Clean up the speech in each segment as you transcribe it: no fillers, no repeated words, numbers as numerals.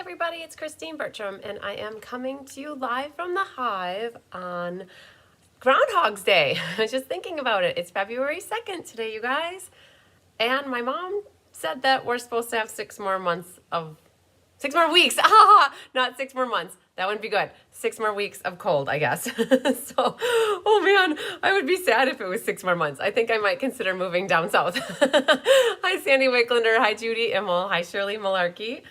everybody, it's Christine Bertram, and I am coming to you live from the Hive on Groundhog's Day. I was just thinking about it. It's February 2nd today, you guys. And my mom said that we're supposed to have 6 more weeks. Not 6 more months. That wouldn't be good. 6 more weeks of cold, I guess. So, oh man, I would be sad if it was 6 more months. I think I might consider moving down south. Hi, Sandy Wicklander. Hi, Judy Immel. Hi, Shirley Malarkey.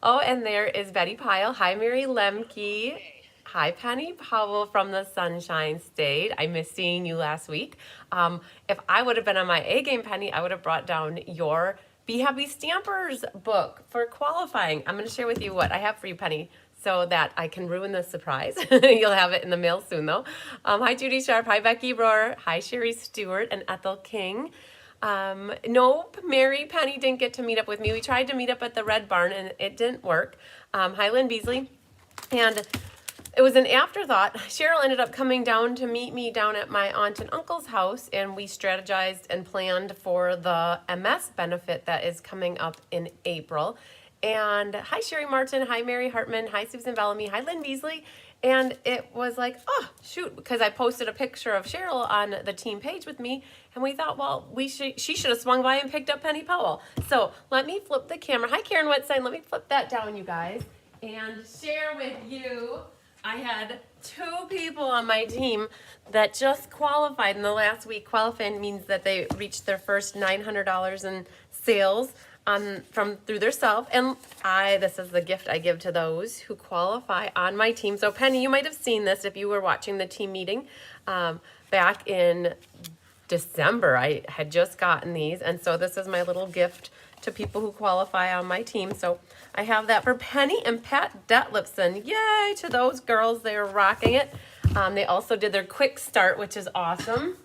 Oh, and there is Betty Pyle. Hi, Mary Lemke. Hi, Penny Powell from the Sunshine State. I missed seeing you last week. If I would have been on my A game, Penny, I would have brought down your Be Happy Stampers book for qualifying. I'm going to share with you what I have for you, Penny, so that I can ruin the surprise. You'll have it in the mail soon, though. Hi, Judy Sharp. Hi, Becky Rohr. Hi, Sherry Stewart and Ethel King. Nope, Mary Penny didn't get to meet up with me. We tried to meet up at the Red Barn and it didn't work. Hi, Lynn Beasley. And it was an afterthought. Cheryl ended up coming down to meet me down at my aunt and uncle's house, and we strategized and planned for the MS benefit that is coming up in April. And hi, Sherry Martin. Hi, Mary Hartman. Hi, Susan Bellamy. Hi, Lynn Beasley. And it was like, oh, shoot, because I posted a picture of Cheryl on the team page with me, and we thought, well, she should have swung by and picked up Penny Powell. So let me flip the camera. Hi, Karen Wetstein. Let me flip that down, you guys, and share with you. I had 2 people on my team that just qualified in the last week. Qualifying means that they reached their first $900 in sales through their self, and this is the gift I give to those who qualify on my team. So Penny, you might have seen this if you were watching the team meeting back in December. I had just gotten these, and so this is my little gift to people who qualify on my team. So I have that for Penny and Pat Detlefson. Yay to those girls, they are rocking it. They also did their quick start, which is awesome.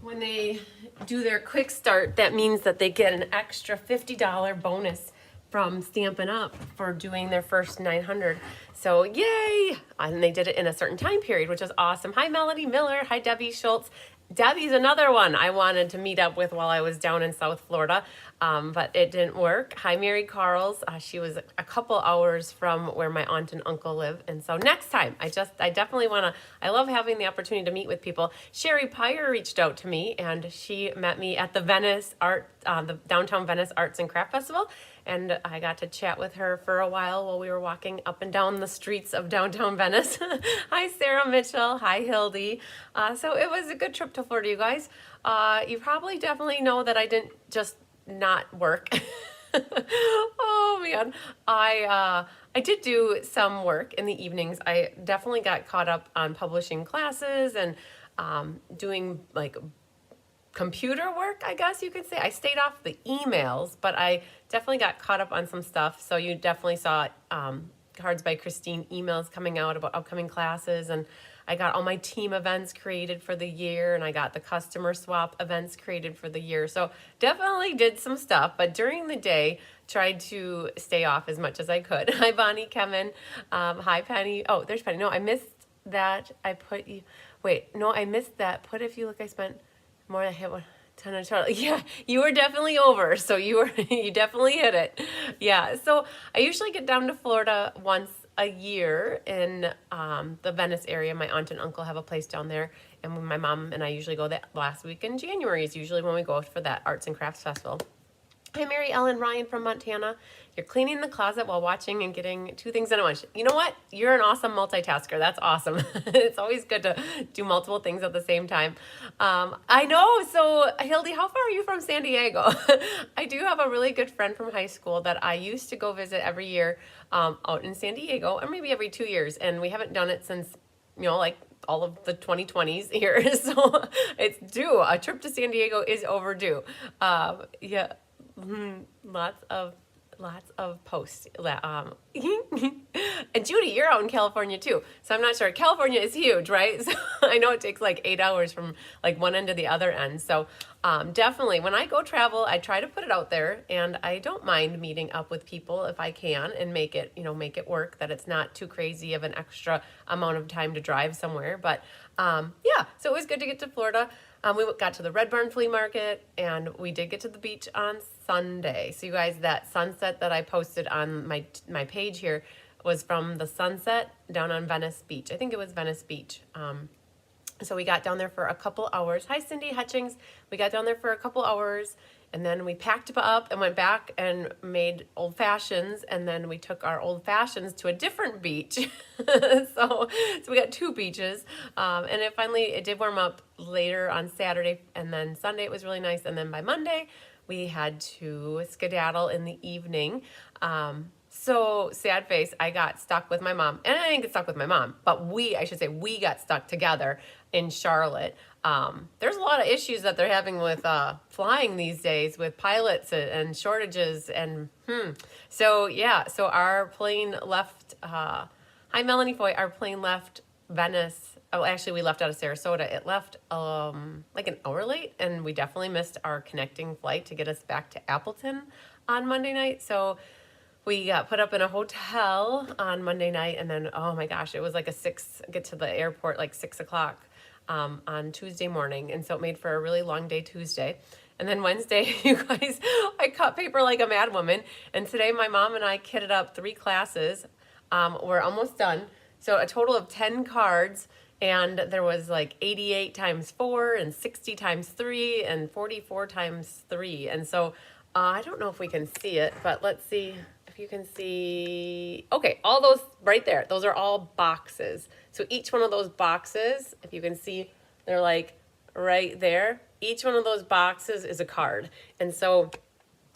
When they do their quick start, that means that they get an extra $50 bonus from Stampin' Up for doing their first 900. So yay! And they did it in a certain time period, which is awesome. Hi, Melody Miller. Hi, Debbie Schultz. Debbie's another one I wanted to meet up with while I was down in South Florida, but it didn't work. Hi, Mary Carls. She was a couple hours from where my aunt and uncle live, and so next time, I definitely want to. I love having the opportunity to meet with people. Sherry Pyre reached out to me, and she met me at the the Downtown Venice Arts and Craft Festival, and I got to chat with her for a while we were walking up and down the streets of downtown Venice. Hi, Sarah Mitchell. Hi, Hildy. So it was a good trip to Florida, you guys. You probably definitely know that I didn't just not work. Oh man, I did do some work in the evenings. I definitely got caught up on publishing classes and doing like computer work, I guess you could say. I stayed off the emails, but I definitely got caught up on some stuff. So you definitely saw Cards by Christine emails coming out about upcoming classes, and I got all my team events created for the year, and I got the customer swap events created for the year. So definitely did some stuff, but during the day, tried to stay off as much as I could. Hi, Bonnie, Kevin. Hi, Penny. Oh, there's Penny. No, I missed that. I missed that. Put if you look, I spent more than 10 of Charlie. Yeah, you were definitely over. So you definitely hit it. Yeah. So I usually get down to Florida once a year in the Venice area. My aunt and uncle have a place down there, and my mom and I usually go that last week in January is usually when we go for that Arts and Crafts Festival. Hi, Mary Ellen Ryan from Montana. You're cleaning the closet while watching and getting 2 things in at once. You know what? You're an awesome multitasker. That's awesome. It's always good to do multiple things at the same time. I know. So, Hildy, how far are you from San Diego? I do have a really good friend from high school that I used to go visit every year out in San Diego, or maybe every 2 years. And we haven't done it since, like all of the 2020s here. So it's due. A trip to San Diego is overdue. Yeah. Lots of posts. And Judy, you're out in California too, so I'm not sure. California is huge, right? So I know it takes like 8 hours from like one end to the other end. So definitely, when I go travel, I try to put it out there, and I don't mind meeting up with people if I can and make it work. That it's not too crazy of an extra amount of time to drive somewhere. But yeah, so it was good to get to Florida. We got to the Red Barn Flea Market, and we did get to the beach on Sunday. So you guys, that sunset that I posted on my page here was from the sunset down on Venice Beach. I think it was Venice Beach. So we got down there for a couple hours. Hi, Cindy Hutchings. We got down there for a couple hours, and then we packed up and went back and made old fashions, and then we took our old fashions to a different beach. so we got two beaches, and it did warm up later on Saturday, and then Sunday it was really nice, and then by Monday we had to skedaddle in the evening. So sad face, I got stuck with my mom, and I didn't get stuck with my mom, but we got stuck together in Charlotte. There's a lot of issues that they're having with flying these days with pilots and shortages so our plane left, hi Melanie Foy, our plane left Venice. Oh, actually we left out of Sarasota. It left like an hour late, and we definitely missed our connecting flight to get us back to Appleton on Monday night. So we got put up in a hotel on Monday night, and then, oh my gosh, it was like get to the airport like 6 o'clock on Tuesday morning. And so it made for a really long day Tuesday. And then Wednesday, you guys, I cut paper like a mad woman. And today my mom and I kitted up 3 classes. We're almost done. So a total of 10 cards. And there was like 88 times 4 and 60 times 3 and 44 times 3. And so I don't know if we can see it, but let's see if you can see. Okay, all those right there, those are all boxes. So each one of those boxes, if you can see, they're like right there. Each one of those boxes is a card. And so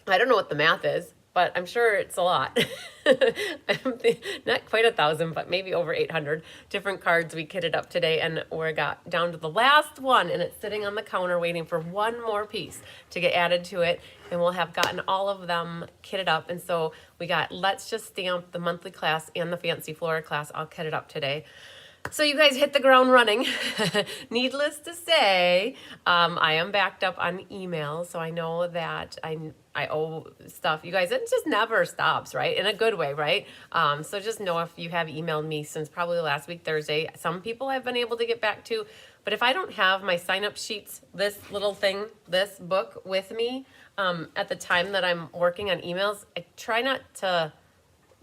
I don't know what the math is, but I'm sure it's a lot. Not quite 1,000, but maybe over 800 different cards we kitted up today, and we got down to the last one, and it's sitting on the counter waiting for one more piece to get added to it, and we'll have gotten all of them kitted up. And so we got Let's Just Stamp, the monthly class, and the Fancy Flora class all kitted up today. So you guys hit the ground running. Needless to say, I am backed up on email, so I know that I owe stuff. You guys, it just never stops, right? In a good way, right? So just know if you have emailed me since probably last week, Thursday, some people I've been able to get back to, but if I don't have my sign-up sheets, this little thing, this book with me at the time that I'm working on emails, I try not to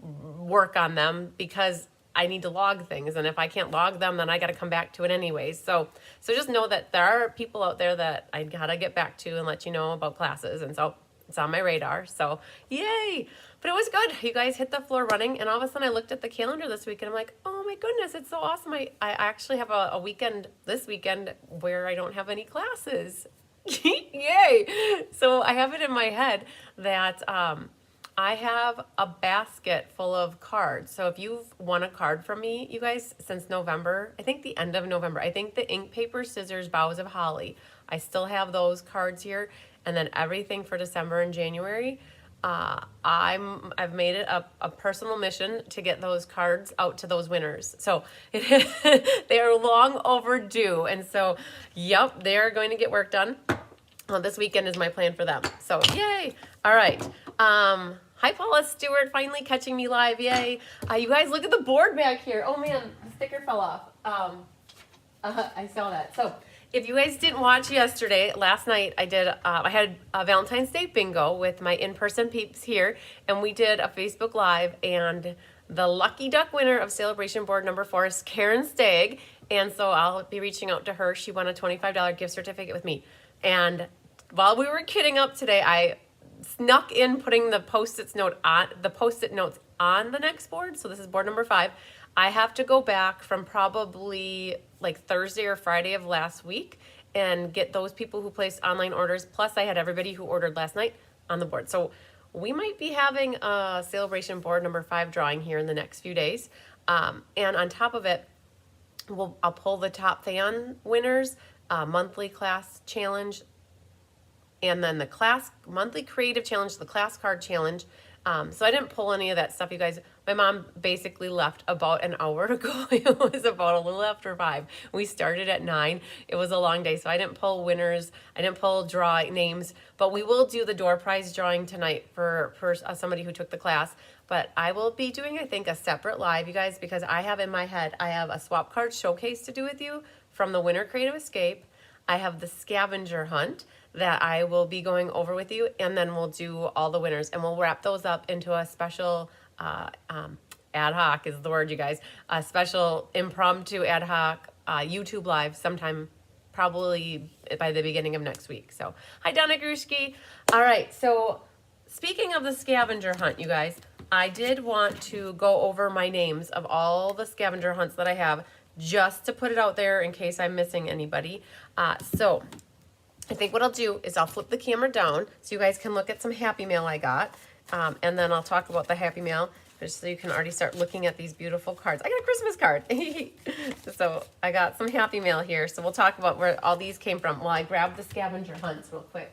work on them because I need to log things, and if I can't log them, then I got to come back to it anyways. So just know that there are people out there that I gotta get back to and let you know about classes, and so it's on my radar. So yay! But it was good. You guys hit the floor running, and all of a sudden I looked at the calendar this week, and I'm like, oh my goodness, it's so awesome! I actually have a weekend this weekend where I don't have any classes. Yay! So I have it in my head that I have a basket full of cards. So if you've won a card from me, you guys, since November, I think the end of November, I think the ink, paper, scissors, boughs of holly, I still have those cards here. And then everything for December and January, I've made it a personal mission to get those cards out to those winners. So they are long overdue. And so, yep, they're going to get work done. Well, this weekend is my plan for them. So yay. All right. Hi, Paula Stewart, finally catching me live. Yay. You guys, look at the board back here. Oh, man, the sticker fell off. I saw that. So if you guys didn't watch yesterday, last night I had a Valentine's Day bingo with my in-person peeps here, and we did a Facebook Live, and the lucky duck winner of sale-a-bration board number 4 is Karen Stagg, and so I'll be reaching out to her. She won a $25 gift certificate with me. And while we were kidding up today, I snuck in putting the post-it notes on the next board. So this is board number 5. I have to go back from probably like Thursday or Friday of last week and get those people who placed online orders. Plus I had everybody who ordered last night on the board. So we might be having a sale-a-bration board number 5 drawing here in the next few days. And on top of it, I'll pull the top fan winners, monthly class challenge, and then the class monthly creative challenge, the class card challenge. So I didn't pull any of that stuff, you guys. My mom basically left about an hour ago. It was about a little after 5. We started at 9. It was a long day, so I didn't pull winners. I didn't pull draw names, but we will do the door prize drawing tonight for somebody who took the class. But I will be doing, I think, a separate live, you guys, because I have in my head, I have a swap card showcase to do with you from the Winter Creative Escape. I have the scavenger hunt that I will be going over with you, and then we'll do all the winners, and we'll wrap those up into a special ad hoc is the word, you guys. A special impromptu ad hoc YouTube live sometime probably by the beginning of next week. So, hi, Donna Grushki. All right, so speaking of the scavenger hunt, you guys, I did want to go over my names of all the scavenger hunts that I have just to put it out there in case I'm missing anybody. So I think what I'll do is I'll flip the camera down so you guys can look at some Happy Mail I got. And then I'll talk about the Happy Mail just so you can already start looking at these beautiful cards. I got a Christmas card. So I got some Happy Mail here. So we'll talk about where all these came from. Well, I grabbed the scavenger hunts real quick.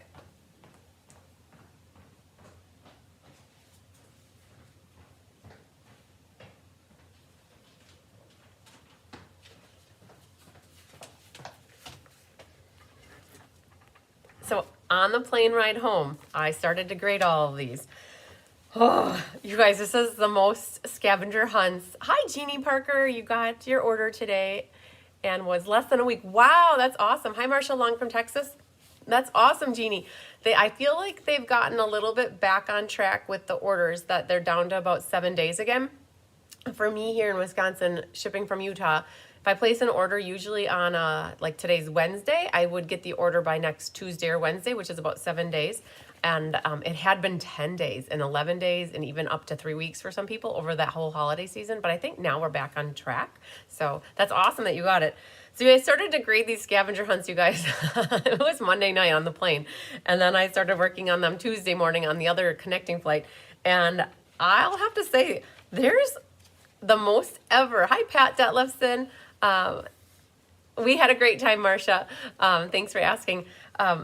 So on the plane ride home, I started to grade all of these. Oh, you guys, this is the most scavenger hunts. Hi, Jeannie Parker. You got your order today and was less than a week. Wow, that's awesome. Hi, Marcia Long from Texas. That's awesome, Jeannie. I feel like they've gotten a little bit back on track with the orders, that they're down to about 7 days again. For me here in Wisconsin, shipping from Utah, if I place an order usually on like today's Wednesday, I would get the order by next Tuesday or Wednesday, which is about 7 days. And it had been 10 days and 11 days and even up to 3 weeks for some people over that whole holiday season. But I think now we're back on track. So that's awesome that you got it. So I started to grade these scavenger hunts, you guys. It was Monday night on the plane. And then I started working on them Tuesday morning on the other connecting flight. And I'll have to say, there's the most ever. Hi, Pat Detlefson. We had a great time, Marcia. Thanks for asking.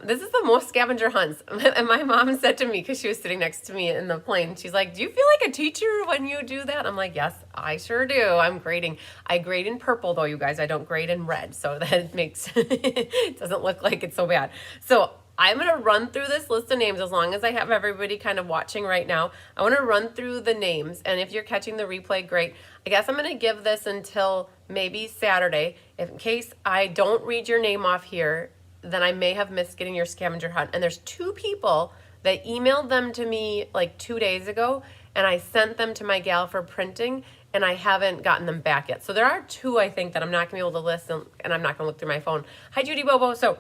This is the most scavenger hunts. And my mom said to me, because she was sitting next to me in the plane, she's like, do you feel like a teacher when you do that? I'm like, yes, I sure do. I'm grading. I grade in purple, though, you guys. I don't grade in red. So that makes it doesn't look like it's so bad. So I'm going to run through this list of names as long as I have everybody kind of watching right now. I want to run through the names. And if you're catching the replay, great. I guess I'm going to give this until maybe Saturday. If in case I don't read your name off here, then I may have missed getting your scavenger hunt. And there's 2 people that emailed them to me like 2 days ago, and I sent them to my gal for printing, and I haven't gotten them back yet. So there are 2, I think, that I'm not going to be able to list, and I'm not going to look through my phone. Hi, Judy Bobo. So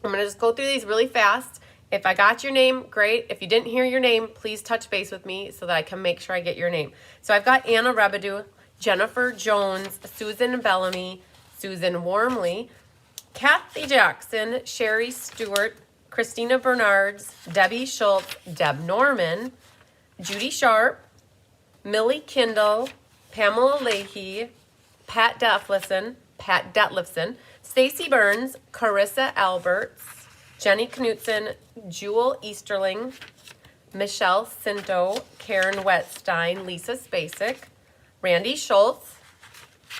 I'm going to just go through these really fast. If I got your name, great. If you didn't hear your name, please touch base with me so that I can make sure I get your name. So I've got Anna Rebedu, Jennifer Jones, Susan Bellamy, Susan Warmley, Kathy Jackson, Sherry Stewart, Christina Bernards, Debbie Schultz, Deb Norman, Judy Sharp, Millie Kindle, Pamela Leahy, Pat Detlefson, Stacy Burns, Carissa Alberts, Jenny Knutson, Jewel Easterling, Michelle Cinto, Karen Wetstein, Lisa Spacek, Randy Schultz,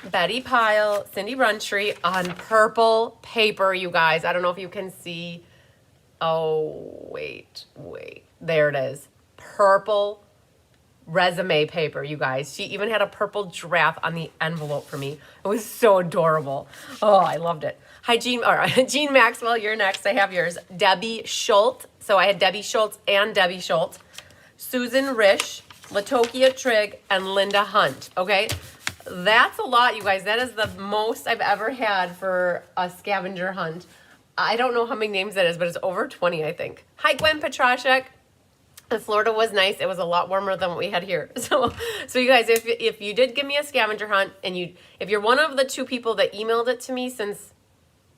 Betty Pyle, Cindy Runtree on purple paper, you guys. I don't know if you can see. Oh, wait. There it is. Purple resume paper, you guys. She even had a purple giraffe on the envelope for me. It was so adorable. Oh, I loved it. Hi, Jean Maxwell, you're next. I have yours. Debbie Schultz. So I had Debbie Schultz and Debbie Schultz. Susan Risch, Latokia Trigg, and Linda Hunt. Okay? That's a lot, you guys. That is the most I've ever had for a scavenger hunt. I don't know how many names that is, but it's over 20, I think. Hi, Gwen Petrashek. Florida was nice. It was a lot warmer than what we had here. So you guys, if you did give me a scavenger hunt, and if you're one of the 2 people that emailed it to me since,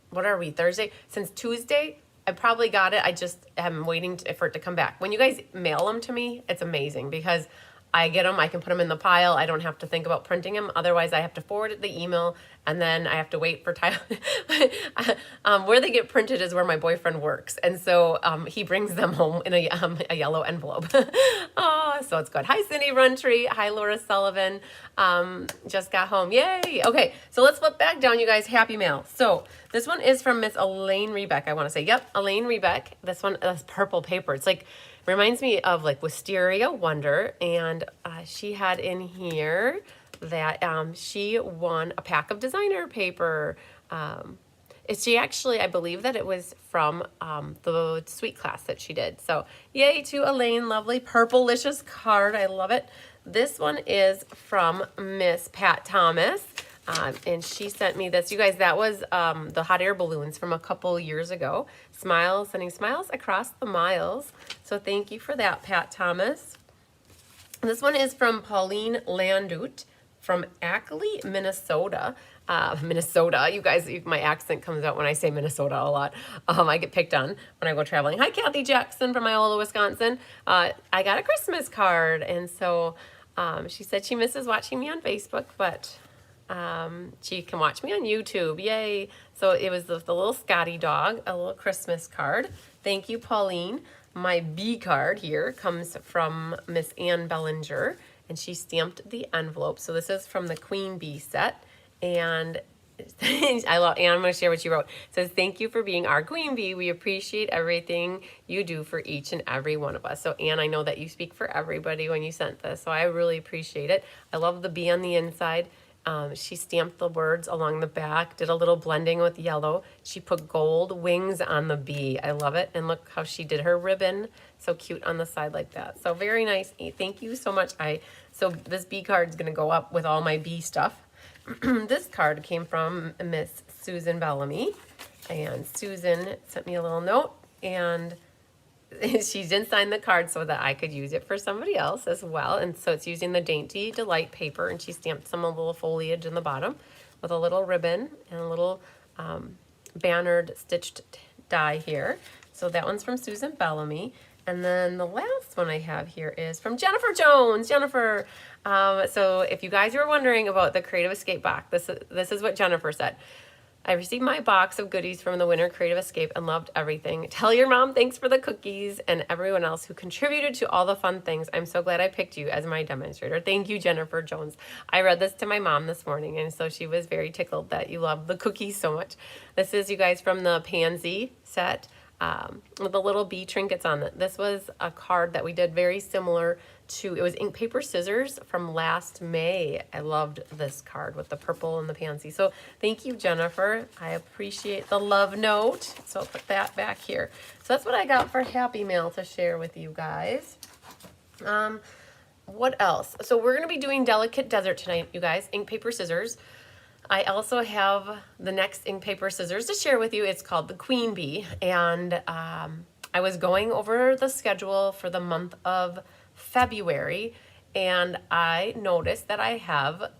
what are we, Thursday? Since Tuesday, I probably got it. I just am waiting for it to come back. When you guys mail them to me, it's amazing because I get them, I can put them in the pile. I don't have to think about printing them. Otherwise, I have to forward the email, and then I have to wait for time. Where they get printed is where my boyfriend works. And so he brings them home in a yellow envelope. Oh, so it's good. Hi, Cindy Runtree. Hi, Laura Sullivan. Just got home. Yay. Okay, so let's flip back down, you guys. Happy Mail. So this one is from Miss Elaine Rebeck, I want to say. Yep, Elaine Rebeck. This one is purple paper. It's like, reminds me of like Wisteria Wonder, and she had in here that she won a pack of designer paper. She actually, I believe that it was from the sweet class that she did. So yay to Elaine, lovely purplelicious card. I love it. This one is from Miss Pat Thomas. And she sent me this. You guys, that was the hot air balloons from a couple years ago. Smiles, sending smiles across the miles. So thank you for that, Pat Thomas. This one is from Pauline Landut from Ackley, Minnesota. Minnesota, you guys, my accent comes out when I say Minnesota a lot. I get picked on when I go traveling. Hi, Kathy Jackson from Iola, Wisconsin. I got a Christmas card, and so she said she misses watching me on Facebook, but she can watch me on YouTube. Yay. So it was the little Scotty dog, a little Christmas card. Thank you, Pauline. My B card here comes from Miss Ann Bellinger, and she stamped the envelope. So this is from the Queen Bee set. And I love, and I'm going to share what she wrote. It says, thank you for being our Queen Bee. We appreciate everything you do for each and every one of us. So Anne, I know that you speak for everybody when you sent this. So I really appreciate it. I love the bee on the inside. She stamped the words along the back, did a little blending with yellow. She put gold wings on the bee. I love it. And look how she did her ribbon. So cute on the side like that. So very nice. Thank you so much. So this bee card is going to go up with all my bee stuff. This card came from Miss Susan Bellamy. And Susan sent me a little note. And she didn't sign the card so that I could use it for somebody else as well. And so it's using the Dainty Delight paper, and she stamped some little foliage in the bottom with a little ribbon and a little bannered stitched die here. So that one's from Susan Bellamy. And then the last one I have here is from Jennifer Jones. Jennifer. So if you guys were wondering about the Creative Escape box, this is what Jennifer said. I received my box of goodies from the Winter Creative Escape and loved everything. Tell your mom thanks for the cookies and everyone else who contributed to all the fun things. I'm so glad I picked you as my demonstrator. Thank you, Jennifer Jones. I read this to my mom this morning, and so she was very tickled that you love the cookies so much. This is, you guys, from the Pansy set with the little bee trinkets on it. This was a card that we did very similar to, it was ink, paper, scissors from last May. I loved this card with the purple and the pansy. So thank you, Jennifer. I appreciate the love note. So I'll put that back here. So that's what I got for Happy Mail to share with you guys. What else? So we're going to be doing Delicate Desert tonight, you guys. Ink, paper, scissors. I also have the next ink, paper, scissors to share with you. It's called the Queen Bee. And I was going over the schedule for the month of February, and I noticed that I have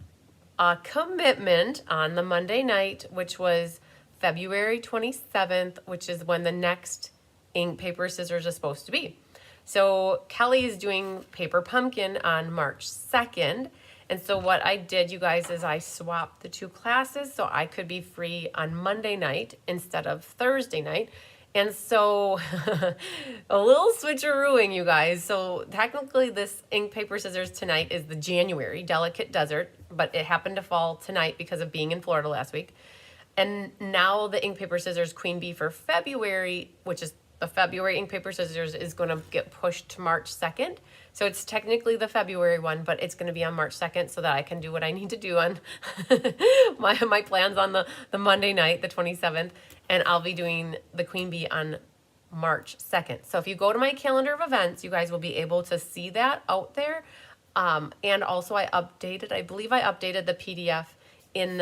a commitment on the Monday night, which was February 27th, which is when the next ink, paper, scissors is supposed to be. So Kelly is doing Paper Pumpkin on March 2nd. And so what I did, you guys, is I swapped the two classes so I could be free on Monday night instead of Thursday night. And so a little switcherooing, you guys. So technically this ink, paper, scissors tonight is the January Delicate Desert, but it happened to fall tonight because of being in Florida last week. And now the ink, paper, scissors Queen Bee for February, which is the February ink, paper, scissors, is going to get pushed to March 2nd. So it's technically the February one, but it's going to be on March 2nd so that I can do what I need to do on my plans on the Monday night, the 27th. And I'll be doing the Queen Bee on March 2nd. So if you go to my calendar of events, you guys will be able to see that out there. And also I believe I updated the PDF in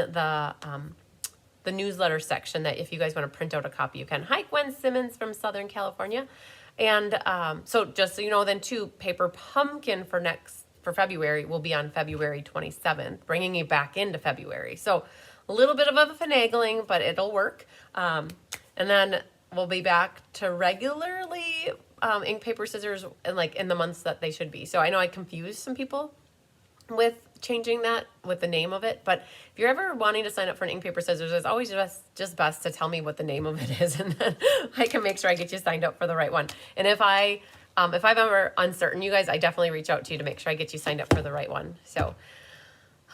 the newsletter section, that if you guys want to print out a copy, you can. Hi, Gwen Simmons from Southern California. And so just so you know, then too, Paper Pumpkin for February will be on February 27th, bringing you back into February. So a little bit of a finagling, but it'll work. And then we'll be back to regularly ink, paper, scissors, and like in the months that they should be. So I know I confused some people with changing that with the name of it, but if you're ever wanting to sign up for an ink, paper, scissors, it's always just best to tell me what the name of it is, and then I can make sure I get you signed up for the right one. And if I'm ever uncertain, you guys, I definitely reach out to you to make sure I get you signed up for the right one. So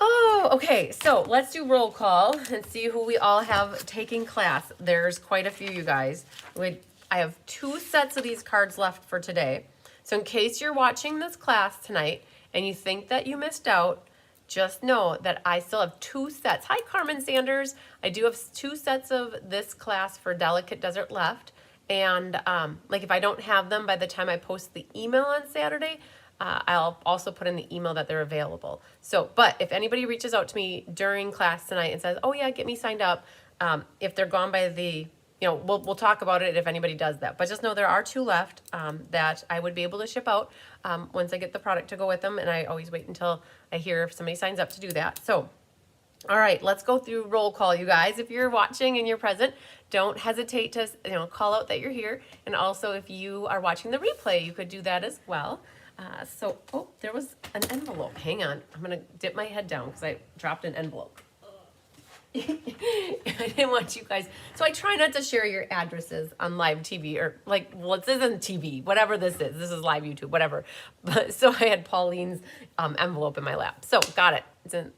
okay, so let's do roll call and see who we all have taking class. There's quite a few, you guys. I have 2 sets of these cards left for today. So in case you're watching this class tonight and you think that you missed out, just know that I still have 2 sets. Hi, Carmen Sanders. I do have 2 sets of this class for Delicate Desert left. And like if I don't have them by the time I post the email on Saturday, I'll also put in the email that they're available. So, but if anybody reaches out to me during class tonight and says, oh yeah, get me signed up, if they're gone by the, we'll talk about it if anybody does that. But just know there are 2 left that I would be able to ship out once I get the product to go with them. And I always wait until I hear if somebody signs up to do that. So, all right, let's go through roll call, you guys. If you're watching and you're present, don't hesitate to call out that you're here. And also, if you are watching the replay, you could do that as well. Oh, there was an envelope. Hang on, I'm gonna dip my head down because I dropped an envelope. I didn't want you guys, so I try not to share your addresses on live TV or this isn't TV, whatever this is. This is live YouTube, whatever. But so I had Pauline's envelope in my lap. So got it.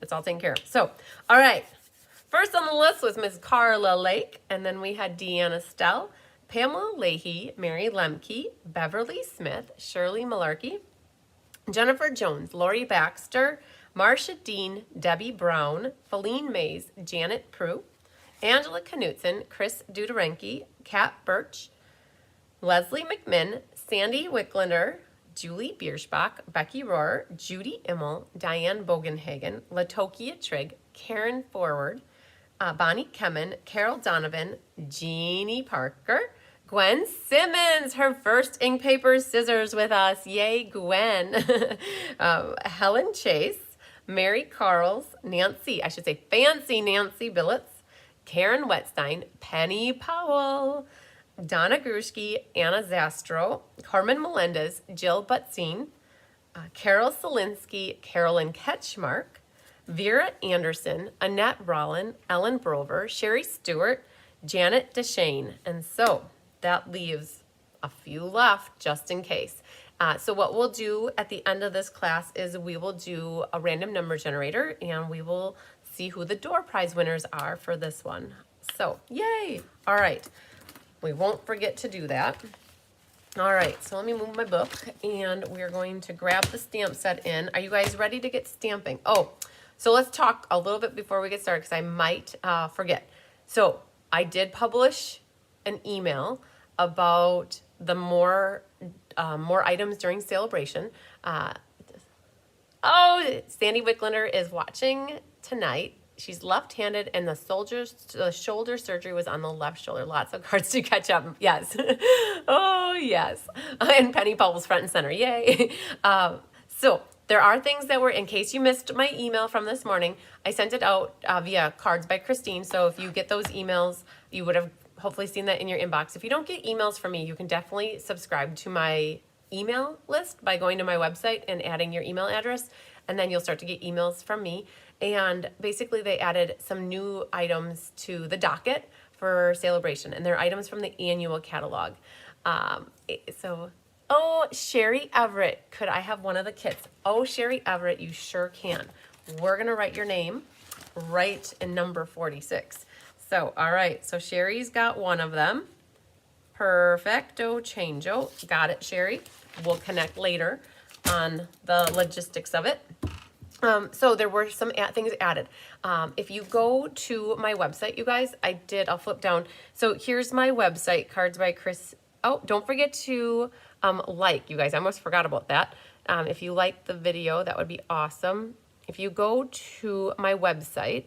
It's all taken care of. So, all right. First on the list was Miss Carla Lake, and then we had Deanna Stell, Pamela Leahy, Mary Lemke, Beverly Smith, Shirley Malarkey, Jennifer Jones, Lori Baxter, Marcia Dean, Debbie Brown, Feline Mays, Janet Prue, Angela Knutson, Chris Duderenke, Kat Birch, Leslie McMinn, Sandy Wicklander, Julie Bierschbach, Becky Rohr, Judy Immel, Diane Bogenhagen, Latokia Trigg, Karen Forward, Bonnie Kemen, Carol Donovan, Jeannie Parker, Gwen Simmons, her first ink paper scissors with us. Yay, Gwen. Helen Chase, Mary Carls, Fancy Nancy Billets, Karen Wetstein, Penny Powell, Donna Grushke, Anna Zastro, Carmen Melendez, Jill Butzine, Carol Solinsky, Carolyn Ketchmark, Vera Anderson, Annette Rollin, Ellen Brover, Sherry Stewart, Janet Deshane. And so that leaves a few left just in case. So what we'll do at the end of this class is we will do a random number generator and we will see who the door prize winners are for this one. So yay. All right. We won't forget to do that. All right, so let me move my book and we're going to grab the stamp set in. Are you guys ready to get stamping? Oh, so let's talk a little bit before we get started because I might forget. So I did publish an email about the more items during sale-a-bration. Oh, Sandy Wicklander is watching tonight. She's left-handed, and the shoulder surgery was on the left shoulder. Lots of cards to catch up. Yes. Oh, yes. And Penny Powell's front and center. Yay. So there are things that were, in case you missed my email from this morning, I sent it out via Cards by Christine. So if you get those emails, you would have hopefully seen that in your inbox. If you don't get emails from me, you can definitely subscribe to my email list by going to my website and adding your email address, and then you'll start to get emails from me. And basically they added some new items to the docket for sale-a-bration, and they're items from the annual catalog. Oh, Sherry Everett, could I have one of the kits? Oh, Sherry Everett, you sure can. We're gonna write your name right in number 46. So, all right, so Sherry's got one of them. Perfecto changeo. Got it, Sherry. We'll connect later on the logistics of it. So there were some things added. If you go to my website, you guys, I'll flip down. So here's my website, Cards by Chris. Oh, don't forget to like, you guys. I almost forgot about that. If you like the video, that would be awesome. If you go to my website,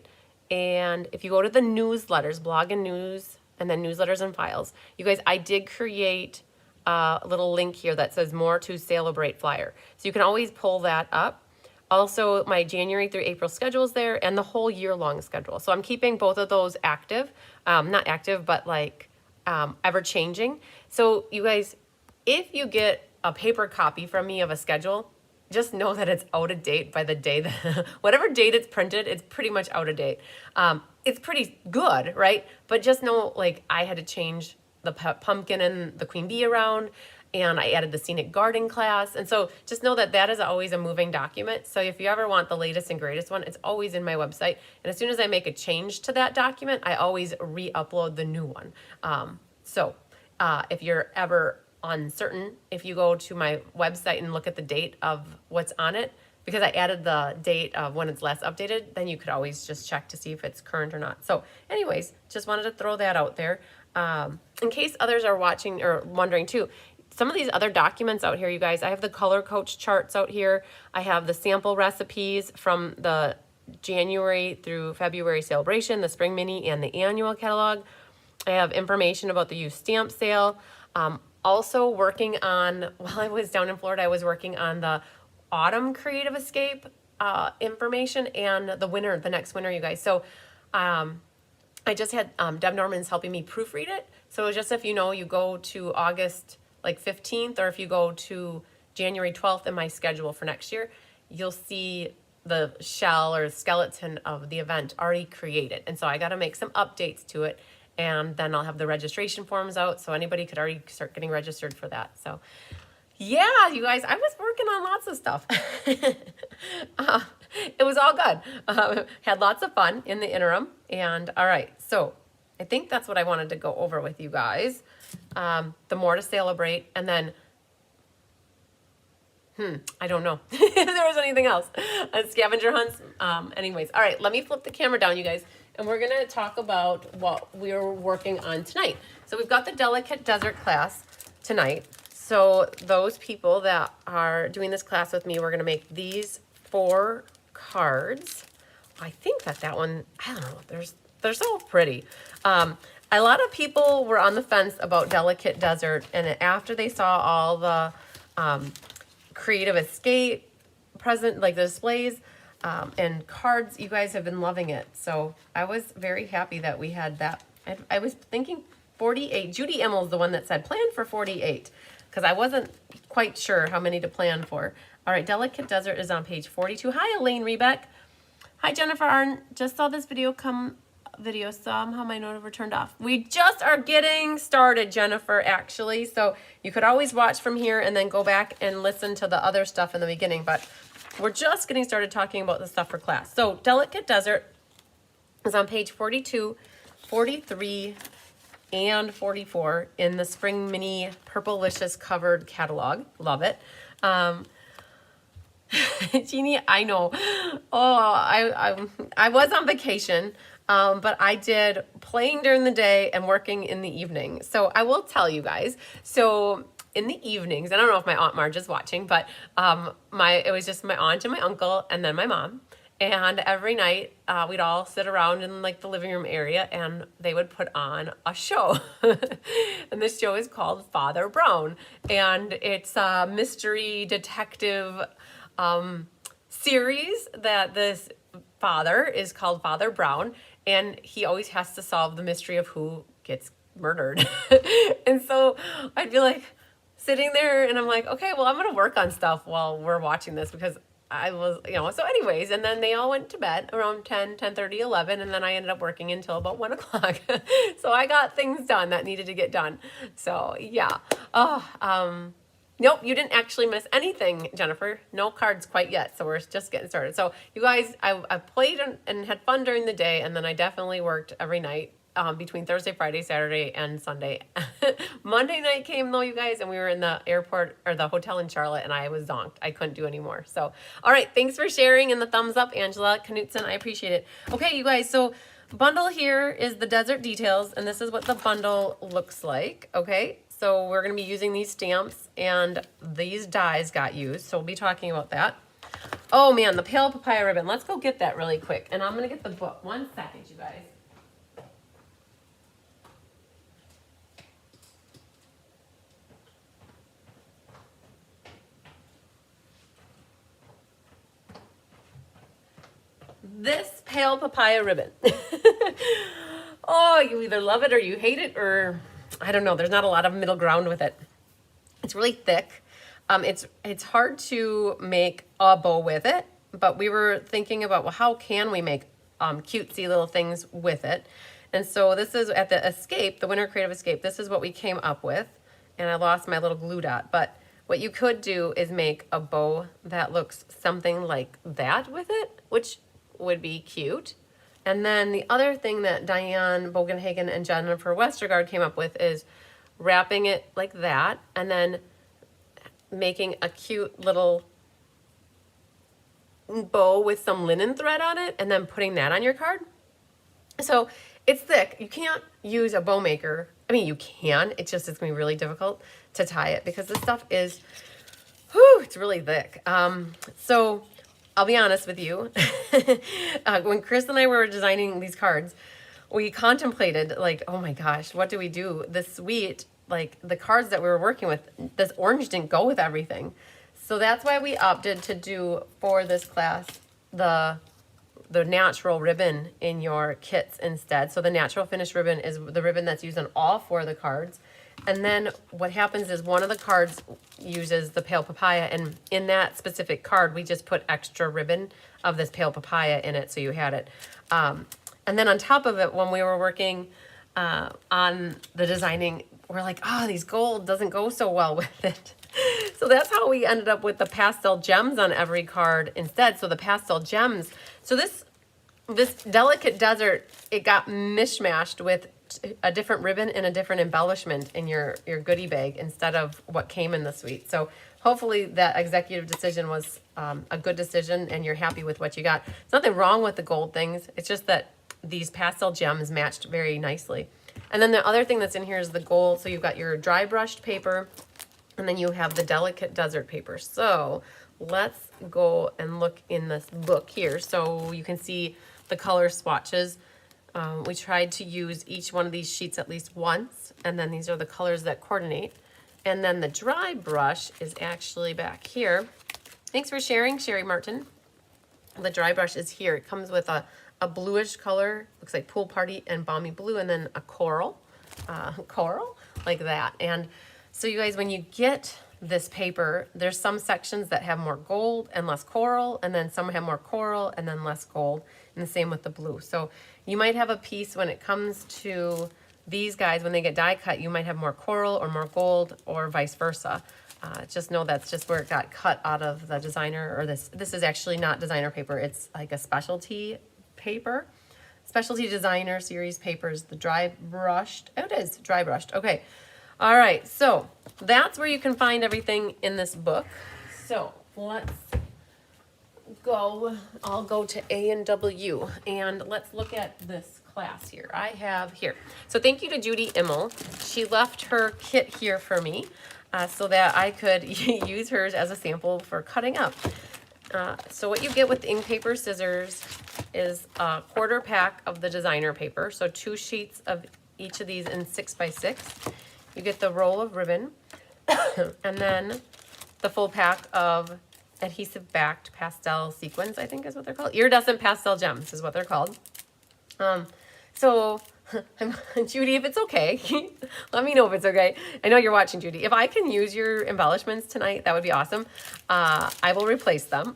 and if you go to the newsletters, blog and news, and then newsletters and files, you guys, I did create a little link here that says more to Sale-a-brate flyer. So you can always pull that up. Also, my January through April schedule is there and the whole year-long schedule. So I'm keeping both of those active. Not active, but like ever-changing. So you guys, if you get a paper copy from me of a schedule, just know that it's out of date by the day that, whatever date it's printed, it's pretty much out of date. It's pretty good, right? But just know, like, I had to change the pumpkin and the queen bee around, and I added the scenic garden class. And so just know that that is always a moving document. So if you ever want the latest and greatest one, it's always in my website. And as soon as I make a change to that document, I always re-upload the new one. If you're ever uncertain, if you go to my website and look at the date of what's on it, because I added the date of when it's last updated, then you could always just check to see if it's current or not. So anyways, just wanted to throw that out there. In case others are watching or wondering too, some of these other documents out here, you guys, I have the color coach charts out here. I have the sample recipes from the January through February sale-a-bration, the spring mini, and the annual catalog. I have information about the used stamp sale. Also working on, while I was down in Florida, I was working on the autumn creative escape information and the next winter, you guys. So I just had Deb Norman's helping me proofread it. So just if you know, you go to August like 15th, or if you go to January 12th in my schedule for next year, you'll see the shell or skeleton of the event already created. And so I got to make some updates to it, and then I'll have the registration forms out, so anybody could already start getting registered for that. So yeah, you guys, I was working on lots of stuff. It was all good. Had lots of fun in the interim. And all right, so I think that's what I wanted to go over with you guys. The more to celebrate, and then I don't know if there was anything else. Scavenger hunts. Anyways, all right, let me flip the camera down, you guys, and we're gonna talk about what we're working on tonight. So we've got the Delicate Desert class tonight. So those people that are doing this class with me, we're gonna make these 4 cards. I think that one, I don't know, they're so pretty. A lot of people were on the fence about Delicate Desert, and after they saw all the creative escape present, like the displays and cards, you guys have been loving it. So I was very happy that we had that. I was thinking 48. Judy Emmel's the one that said plan for 48, because I wasn't quite sure how many to plan for. All right, Delicate Desert is on page 42. Hi, Elaine Rebeck. Hi, Jennifer Arn. Just saw this video somehow my note turned off. We just are getting started, Jennifer, actually. So you could always watch from here and then go back and listen to the other stuff in the beginning. But we're just getting started talking about the stuff for class. So Delicate Desert is on page 42, 43, and 44 in the Spring Mini Purplelicious covered catalog. Love it. Jeannie, I know. Oh, I was on vacation, but I did playing during the day and working in the evening. So I will tell you guys. So in the evenings, I don't know if my Aunt Marge is watching, but it was just my aunt and my uncle and then my mom. And every night we'd all sit around in like the living room area, and they would put on a show. And this show is called Father Brown, and it's a mystery detective series that this father is called Father Brown, and he always has to solve the mystery of who gets murdered. And so I'd be like sitting there, and I'm like, okay, well, I'm gonna work on stuff while we're watching this, because I was, so anyways, and then they all went to bed around 10, 10:30, 11, and then I ended up working until about 1 o'clock. So I got things done that needed to get done. So yeah. Nope, you didn't actually miss anything, Jennifer. No cards quite yet, so we're just getting started. So you guys, I played and had fun during the day, and then I definitely worked every night between Thursday, Friday, Saturday, and Sunday. Monday night came though, you guys, and we were in the airport or the hotel in Charlotte, and I was zonked. I couldn't do any more. So, all right, thanks for sharing and the thumbs up, Angela Knutson. I appreciate it. Okay, you guys, so bundle here is the Desert Details, and this is what the bundle looks like, okay? So we're going to be using these stamps, and these dies got used, so we'll be talking about that. Oh, man, the Pale Papaya ribbon. Let's go get that really quick, and I'm going to get the book. 1 second, you guys. This Pale Papaya ribbon. Oh, you either love it or you hate it, or I don't know. There's not a lot of middle ground with it. It's really thick. It's hard to make a bow with it, but we were thinking about, well, how can we make cutesy little things with it? And so this is at the Escape, the Winter Creative Escape. This is what we came up with, and I lost my little glue dot. But what you could do is make a bow that looks something like that with it, which would be cute. And then the other thing that Diane Bogenhagen and Jennifer Westergaard came up with is wrapping it like that, and then making a cute little bow with some linen thread on it and then putting that on your card. So it's thick. You can't use a bow maker. I mean, you can. It's just, it's going to be really difficult to tie it because this stuff is, whew, it's really thick. So I'll be honest with you. When Chris and I were designing these cards, we contemplated like, oh my gosh, what do we do? The sweet, like the cards that we were working with, this orange didn't go with everything. So that's why we opted to do for this class the natural ribbon in your kits instead. So the natural finish ribbon is the ribbon that's used on all 4 of the cards. And then what happens is one of the cards uses the pale papaya, and in that specific card, we just put extra ribbon of this pale papaya in it, so you had it. And then on top of it, when we were working on the designing, we're like, oh, these gold doesn't go so well with it. So that's how we ended up with the pastel gems on every card instead. So the pastel gems, so this delicate desert, it got mishmashed with a different ribbon and a different embellishment in your goodie bag instead of what came in the suite. So hopefully that executive decision was a good decision and you're happy with what you got. There's nothing wrong with the gold things. It's just that these pastel gems matched very nicely. And then the other thing that's in here is the gold. So you've got your dry brushed paper, and then you have the delicate desert paper. So let's go and look in this book here so you can see the color swatches. We tried to use each one of these sheets at least once, and then these are the colors that coordinate. And then the dry brush is actually back here. Thanks for sharing, Sherry Martin. The dry brush is here. It comes with a bluish color, looks like pool party and balmy blue, and then a coral like that. And so you guys, when you get this paper, there's some sections that have more gold and less coral, and then some have more coral and then less gold, and the same with the blue. So you might have a piece when it comes to these guys, when they get die cut, you might have more coral or more gold or vice versa. Just know that's just where it got cut out of the designer, or this is actually not designer paper. It's like a specialty paper. Specialty designer series papers, the dry brushed. Oh, it is dry brushed. Okay. All right, so that's where you can find everything in this book. So let's go, I'll go to A and W, and let's look at this class here. I have here. So thank you to Judy Immel. She left her kit here for me so that I could use hers as a sample for cutting up. So what you get with ink, paper, scissors is a 1/4 pack of the designer paper. So 2 sheets of each of these in 6x6. You get the roll of ribbon, and then the full pack of adhesive backed pastel sequins, I think is what they're called. Iridescent pastel gems is what they're called. So Judy, if it's okay, let me know if it's okay. I know you're watching, Judy. If I can use your embellishments tonight, that would be awesome. I will replace them.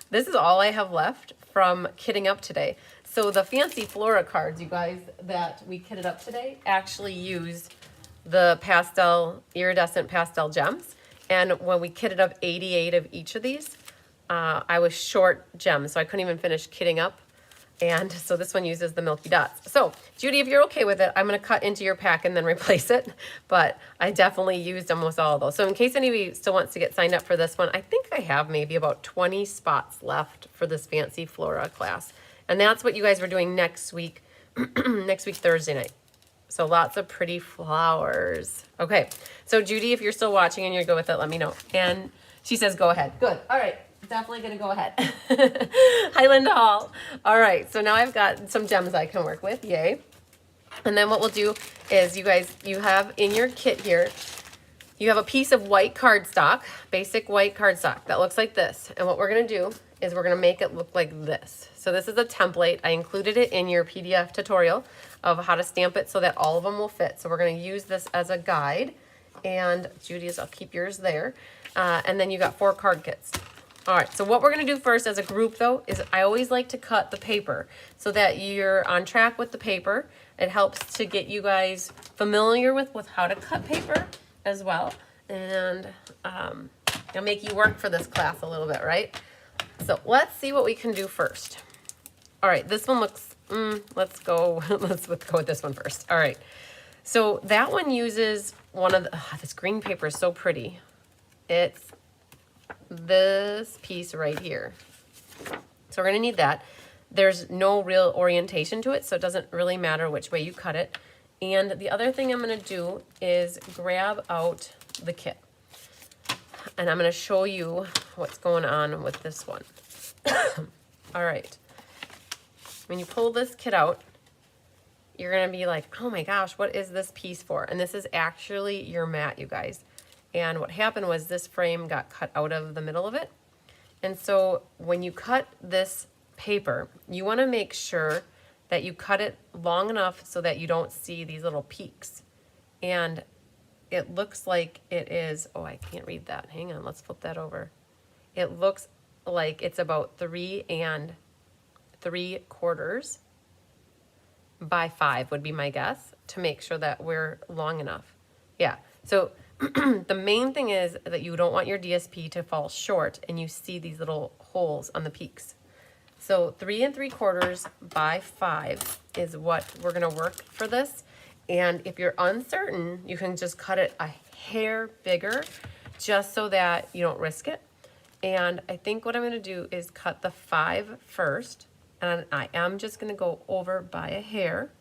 This is all I have left from kitting up today. So the fancy Flora cards, you guys, that we kitted up today actually use the pastel, iridescent pastel gems. And when we kitted up 88 of each of these, I was short gems, so I couldn't even finish kitting up. And so this one uses the milky dots. So Judy, if you're okay with it, I'm gonna cut into your pack and then replace it. But I definitely used almost all of those. So in case anybody still wants to get signed up for this one, I think I have maybe about 20 spots left for this fancy Flora class. And that's what you guys were doing next week, next week, Thursday night. So lots of pretty flowers. Okay, so Judy, if you're still watching and you're good with it, let me know. And she says, go ahead. Good, all right, definitely gonna go ahead. Hi, Linda Hall. All right, so now I've got some gems I can work with, yay. And then what we'll do is, you guys, you have in your kit here, you have a piece of white cardstock, basic white cardstock that looks like this. And what we're gonna do is we're gonna make it look like this. So this is a template. I included it in your PDF tutorial of how to stamp it so that all of them will fit. So we're gonna use this as a guide. And Judy's, I'll keep yours there. And then you got 4 card kits. All right, so what we're gonna do first as a group though, is I always like to cut the paper so that you're on track with the paper. It helps to get you guys familiar with how to cut paper as well. And it'll make you work for this class a little bit, right? So let's see what we can do first. All right, this one looks, let's go with this one first. All right, so that one uses one of the, this green paper is so pretty. It's this piece right here. So we're gonna need that. There's no real orientation to it, so it doesn't really matter which way you cut it. And the other thing I'm gonna do is grab out the kit. And I'm gonna show you what's going on with this one. All right. When you pull this kit out, you're gonna be like, oh my gosh, what is this piece for? And this is actually your mat, you guys. And what happened was this frame got cut out of the middle of it. And so when you cut this paper, you wanna make sure that you cut it long enough so that you don't see these little peaks. And it looks like it is, oh, I can't read that. Hang on, let's flip that over. It looks like it's about 3 3/4 by 5 would be my guess, to make sure that we're long enough. Yeah, so the main thing is that you don't want your DSP to fall short and you see these little holes on the peaks. So 3 3/4 by 5 is what we're gonna work for this. And if you're uncertain, you can just cut it a hair bigger just so that you don't risk it. And I think what I'm gonna do is cut the 5 first, and I am just gonna go over by a hair.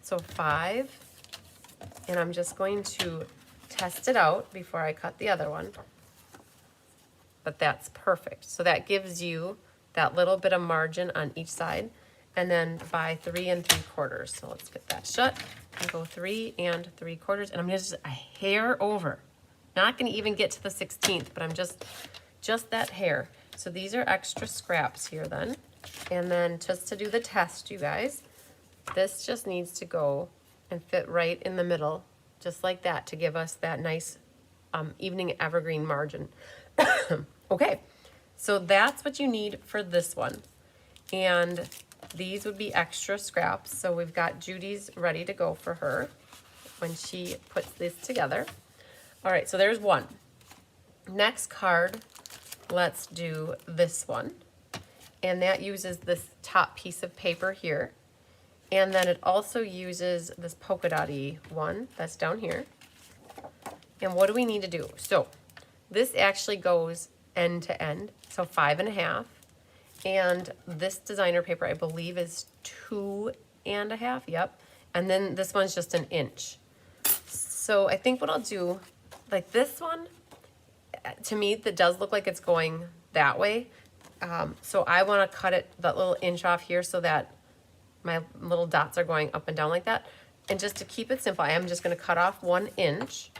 So 5, and I'm just going to test it out before I cut the other one. But that's perfect. So that gives you that little bit of margin on each side. And then by 3 3/4. So let's get that shut and go 3 3/4. And I'm just a hair over. Not gonna even get to the 16th, but I'm just that hair. So these are extra scraps here then. And then just to do the test, you guys, this just needs to go and fit right in the middle, just like that, to give us that nice evening evergreen margin. Okay, so that's what you need for this one. And these would be extra scraps. So we've got Judy's ready to go for her when she puts this together. All right, so there's one. Next card, let's do this one. And that uses this top piece of paper here. And then it also uses this polka dotty one that's down here. And what do we need to do? So this actually goes end to end, so 5 1/2. And this designer paper, I believe, is 2 1/2, yep. And then this one's just 1 inch. So I think what I'll do, like this one, to me, that does look like it's going that way. So I wanna cut it, that little inch off here, so that my little dots are going up and down like that. And just to keep it simple, I am just gonna cut off 1 inch,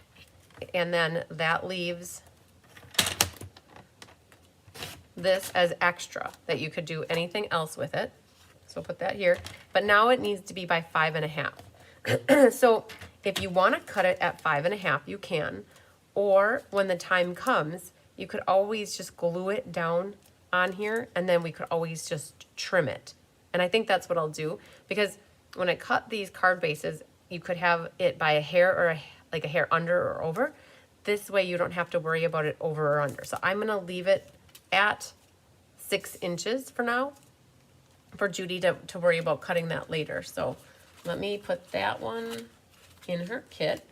and then that leaves this as extra, that you could do anything else with it. So put that here, but now it needs to be by 5 1/2. So if you wanna cut it at 5 1/2, you can, or when the time comes, you could always just glue it down on here, and then we could always just trim it. And I think that's what I'll do, because when I cut these card bases, you could have it by a hair or like a hair under or over. This way you don't have to worry about it over or under. So I'm gonna leave it at 6 inches for now, for Judy to worry about cutting that later. So let me put that one in her kit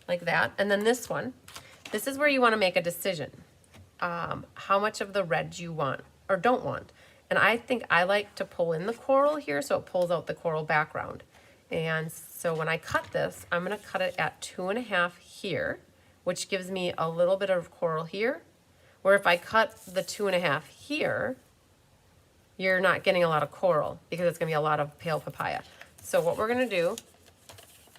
like that. And then this one, this is where you wanna make a decision. How much of the red you want or don't want. And I think I like to pull in the coral here, so it pulls out the coral background. And so when I cut this, I'm gonna cut it at 2 1/2 here, which gives me a little bit of coral here. Where if I cut the 2 1/2 here, you're not getting a lot of coral, because it's gonna be a lot of pale papaya. So what we're gonna do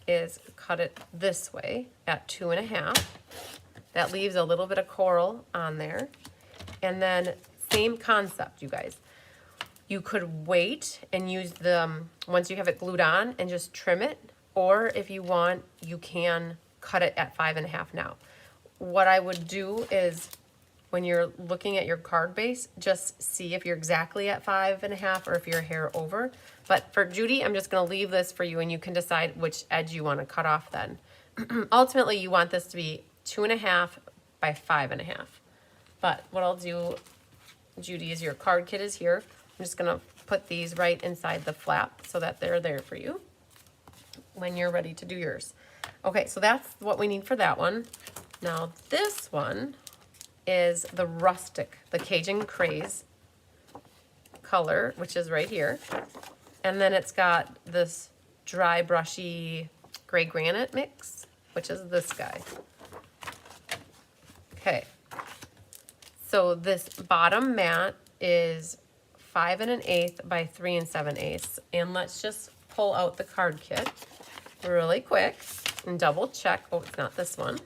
is cut it this way at 2 1/2. That leaves a little bit of coral on there. And then same concept, you guys. You could wait and use the, once you have it glued on, and just trim it. Or if you want, you can cut it at 5 1/2 now. What I would do is, when you're looking at your card base, just see if you're exactly at 5 1/2 or if you're a hair over. But for Judy, I'm just gonna leave this for you, and you can decide which edge you wanna cut off then. Ultimately, you want this to be 2 1/2 by 5 1/2. But what I'll do, Judy, is your card kit is here. I'm just gonna put these right inside the flap so that they're there for you when you're ready to do yours. Okay, so that's what we need for that one. Now this one is the rustic, the Cajun Craze color, which is right here. And then it's got this dry, brushy gray granite mix, which is this guy. Okay. So this bottom mat is 5 1/8 by 3 7/8. And let's just pull out the card kit really quick and double check. Oh, it's not this one.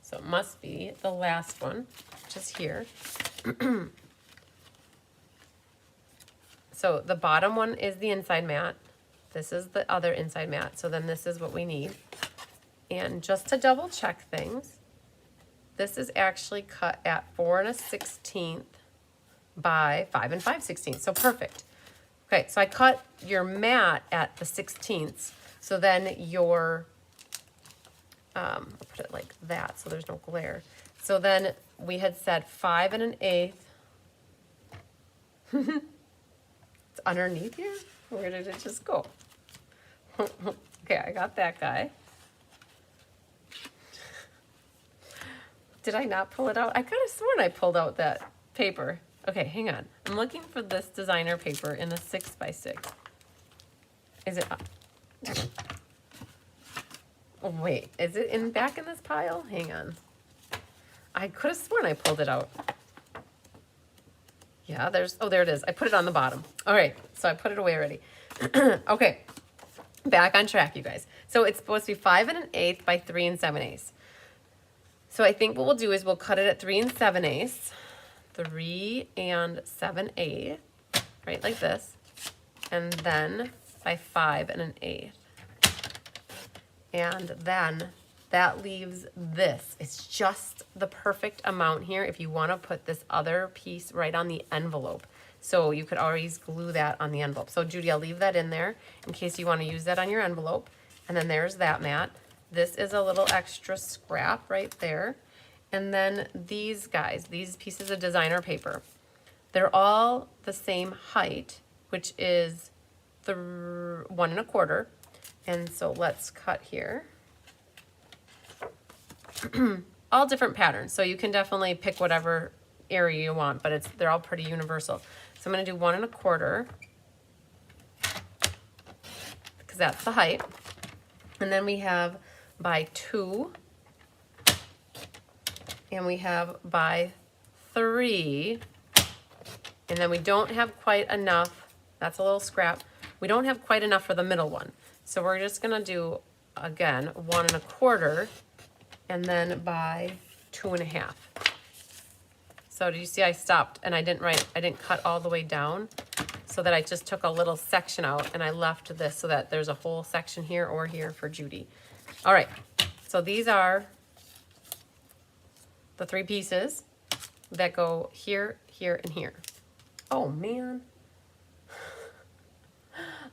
So it must be the last one, which is here. So the bottom one is the inside mat. This is the other inside mat. So then this is what we need. And just to double check things, this is actually cut at 4 1/16 by 5 5/16. So perfect. Okay, so I cut your mat at the 16ths. So then your, I'll put it like that so there's no glare. So then we had said 5 1/8. It's underneath here? Where did it just go? Okay, I got that guy. Did I not pull it out? I could have sworn I pulled out that paper. Okay, hang on. I'm looking for this designer paper in the 6x6. Is it? Oh, wait, is it back in this pile? Hang on. I could have sworn I pulled it out. Yeah, oh, there it is. I put it on the bottom. All right, so I put it away already. Okay, back on track, you guys. So it's supposed to be 5 1/8 by 3 7/8. So I think what we'll do is we'll cut it at 3 7/8. 3 7/8, right, like this. And then by 5 1/8. And then that leaves this. It's just the perfect amount here if you want to put this other piece right on the envelope. So you could always glue that on the envelope. So Judy, I'll leave that in there in case you want to use that on your envelope. And then there's that mat. This is a little extra scrap right there. And then these guys, these pieces of designer paper, they're all the same height, which is the 1 1/4. And so let's cut here. All different patterns, so you can definitely pick whatever area you want, but they're all pretty universal. So I'm going to do 1 1/4 because that's the height. And then we have by 2, and we have by 3, and then we don't have quite enough. That's a little scrap. We don't have quite enough for the middle one. So we're just going to do, again, 1 1/4, and then by 2 1/2. So do you see I stopped and I didn't cut all the way down, so that I just took a little section out and I left this so that there's a whole section here or here for Judy. All right, so these are the 3 pieces that go here, here, and here. Oh man.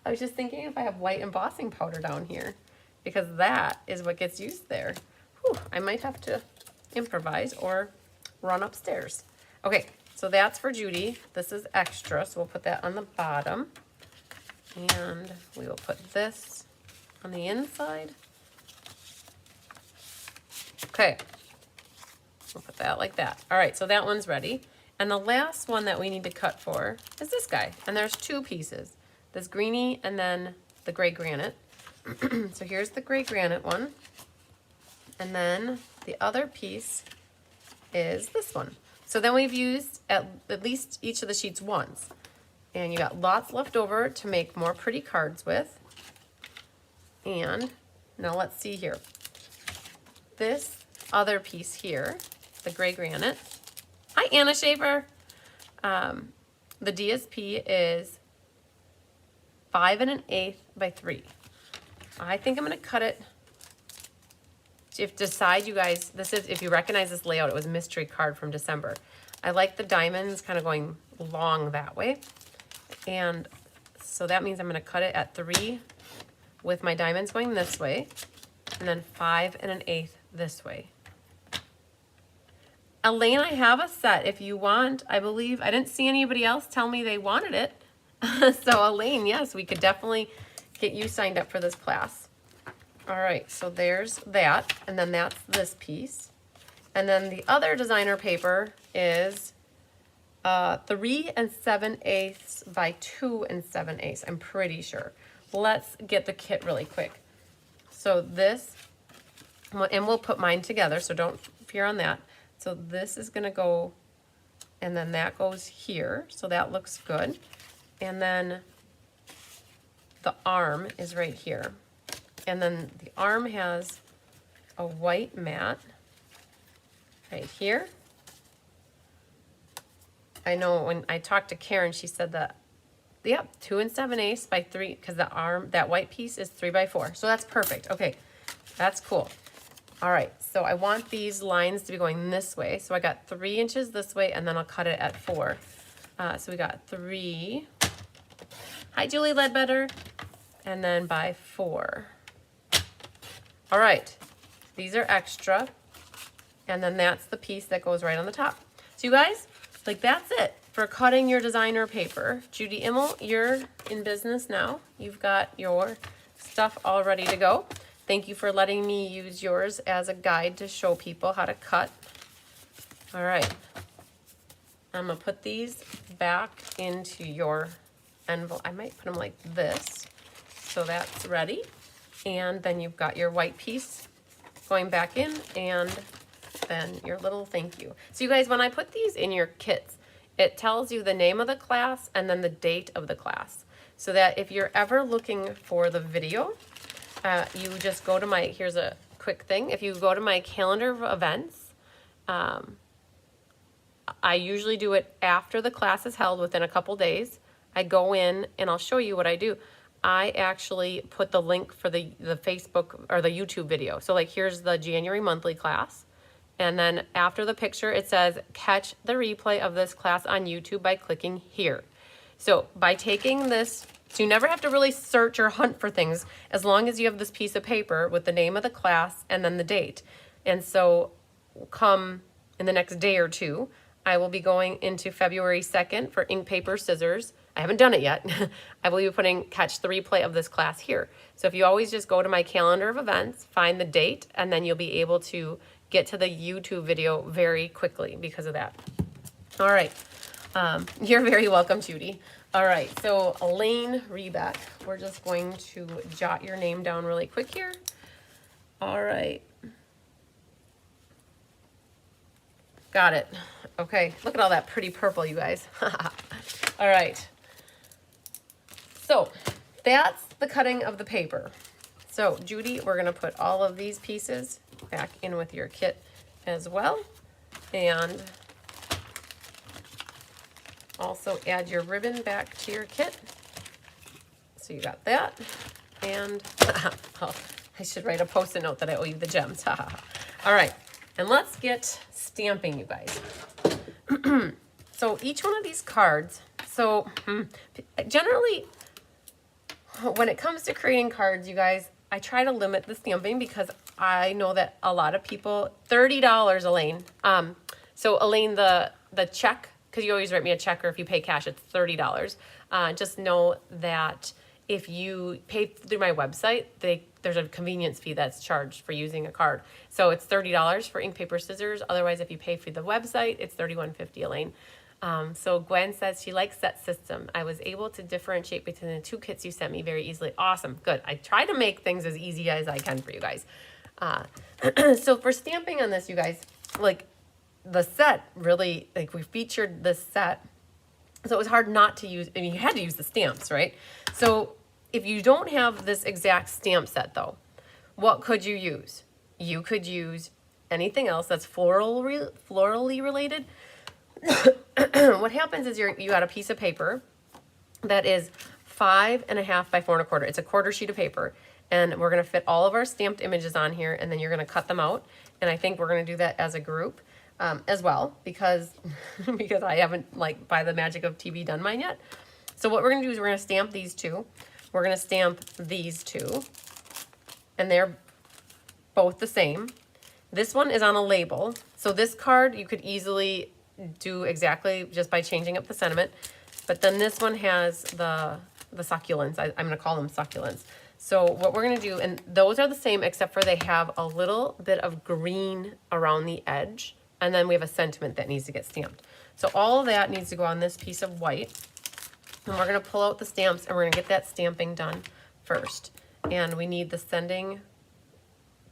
I was just thinking if I have white embossing powder down here, because that is what gets used there. Whew, I might have to improvise or run upstairs. Okay, so that's for Judy. This is extra, so we'll put that on the bottom. And we will put this on the inside. Okay, we'll put that like that. All right, so that one's ready. And the last one that we need to cut for is this guy. And there's 2 pieces. This greeny and then the gray granite. So here's the gray granite one. And then the other piece is this one. So then we've used at least each of the sheets once. And you got lots left over to make more pretty cards with. And now let's see here. This other piece here, the gray granite. Hi, Anna Schaefer. The DSP is 5 1/8 by 3. I think I'm going to cut it. Decide, you guys, this is, if you recognize this layout, it was mystery card from December. I like the diamonds kind of going long that way. And so that means I'm going to cut it at 3 with my diamonds going this way, and then 5 1/8 this way. Elaine, I have a set if you want. I believe, I didn't see anybody else tell me they wanted it. So Elaine, yes, we could definitely get you signed up for this class. All right, so there's that, and then that's this piece. And then the other designer paper is 3 7/8 by 2 7/8. I'm pretty sure. Let's get the kit really quick. So this, and we'll put mine together, so don't fear on that. So this is gonna go, and then that goes here, so that looks good. And then the arm is right here. And then the arm has a white mat right here. I know when I talked to Karen, she said that, yep, 2 7/8 by 3, because the arm, that white piece is 3 by 4. So that's perfect. Okay, that's cool. All right, so I want these lines to be going this way. So I got 3 inches this way, and then I'll cut it at 4. So we got 3. Hi, Julie Ledbetter. And then by 4. All right, these are extra. And then that's the piece that goes right on the top. So you guys, like, that's it for cutting your designer paper. Judy Immel, you're in business now. You've got your stuff all ready to go. Thank you for letting me use yours as a guide to show people how to cut. All right, I'm gonna put these back into your envelope. I might put them like this, so that's ready. And then you've got your white piece going back in, and then your little thank you. So you guys, when I put these in your kits, it tells you the name of the class and then the date of the class, so that if you're ever looking for the video, you just go to my, here's a quick thing. If you go to my calendar of events, I usually do it after the class is held, within a couple days. I go in and I'll show you what I do. I actually put the link for the Facebook or the YouTube video. So like, here's the January monthly class. And then after the picture, it says, catch the replay of this class on YouTube by clicking here. So by taking this, so you never have to really search or hunt for things, as long as you have this piece of paper with the name of the class and then the date. And so come in the next day or two, I will be going into February 2nd for ink, paper, scissors. I haven't done it yet. I will be putting catch the replay of this class here. So if you always just go to my calendar of events, find the date, and then you'll be able to get to the YouTube video very quickly because of that. All right. You're very welcome, Judy. All right, so Elaine Rebeck, we're just going to jot your name down really quick here. All right. Got it. Okay, look at all that pretty purple, you guys. All right. So that's the cutting of the paper. So Judy, we're gonna put all of these pieces back in with your kit as well. And also add your ribbon back to your kit. So you got that. And oh, I should write a post-it note that I owe you the gems. All right, and let's get stamping, you guys. So each one of these cards, so generally when it comes to creating cards, you guys, I try to limit the stamping because I know that a lot of people, $30, Elaine. So Elaine, the check, because you always write me a check, or if you pay cash, it's $30. Just know that if you pay through my website, there's a convenience fee that's charged for using a card. So it's $30 for ink, paper, scissors. Otherwise, if you pay for the website, it's $31.50, Elaine. So Gwen says she likes that system. I was able to differentiate between the 2 kits you sent me very easily. Awesome, good. I try to make things as easy as I can for you guys. So for stamping on this, you guys, like the set really, like we featured this set. So it was hard not to use, I mean, you had to use the stamps, right? So if you don't have this exact stamp set though, what could you use? You could use anything else that's florally related. What happens is you got a piece of paper that is 5.5 by 4.25. It's a quarter sheet of paper, and we're gonna fit all of our stamped images on here, and then you're gonna cut them out. And I think we're gonna do that as a group as well, because because I haven't, like, by the magic of TV, done mine yet. So what we're gonna do is we're gonna stamp these 2. We're gonna stamp these 2, and they're both the same. This one is on a label. So this card you could easily do exactly just by changing up the sentiment. But then this one has the succulents. I'm going to call them succulents. So what we're going to do, and those are the same except for they have a little bit of green around the edge And then we have a sentiment that needs to get stamped. So all of that needs to go on this piece of white. And we're going to pull out the stamps and we're going to get that stamping done first. And we need the sending,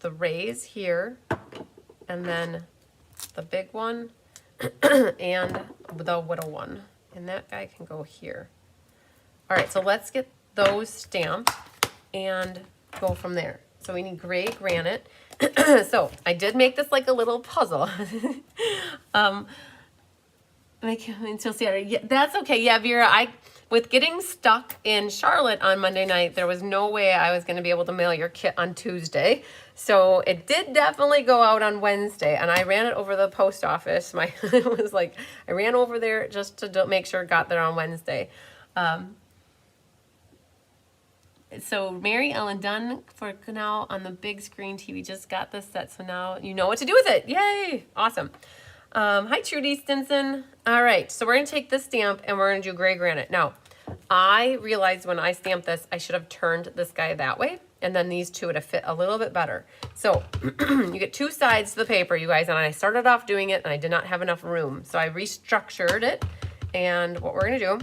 the raise here, and then the big one and the little one. And that guy can go here. All right, so let's get those stamped and go from there. So we need gray granite. So I did make this like a little puzzle. Until Saturday. Yeah, that's okay. Yeah, Vera, with getting stuck in Charlotte on Monday night, there was no way I was going to be able to mail your kit on Tuesday. So it did definitely go out on Wednesday, and I ran it over the post office. It was like, I ran over there just to make sure it got there on Wednesday. So Mary Ellen done for now on the big screen TV. Just got this set, so now you know what to do with it. Yay! Awesome. Hi, Trudy Stinson. All right, so we're going to take this stamp and we're going to do gray granite. Now, I realized when I stamped this, I should have turned this guy that way, and then these two would have fit a little bit better. So you get two sides to the paper, you guys, and I started off doing it, and I did not have enough room. So I restructured it, and what we're going to do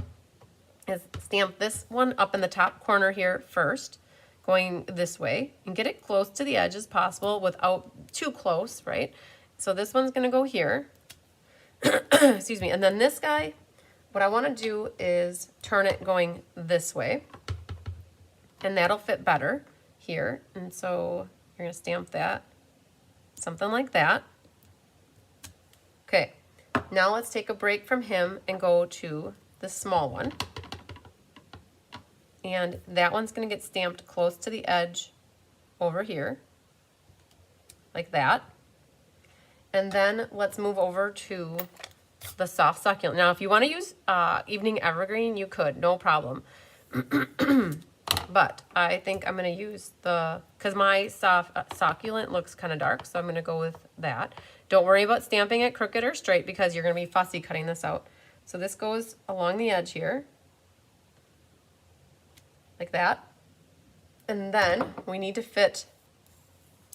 is stamp this one up in the top corner here first, going this way, and get it close to the edge as possible without too close, right? So this one's going to go here. Excuse me. And then this guy, what I want to do is turn it going this way, and that'll fit better here. And so you're going to stamp that, something like that. Okay, now let's take a break from him and go to the small one. And that one's going to get stamped close to the edge over here, like that. And then let's move over to the soft succulent. Now, if you want to use evening evergreen, you could, no problem. But I think I'm going to use because my soft succulent looks kind of dark, so I'm going to go with that. Don't worry about stamping it crooked or straight because you're going to be fussy cutting this out. So this goes along the edge here, like that. And then we need to fit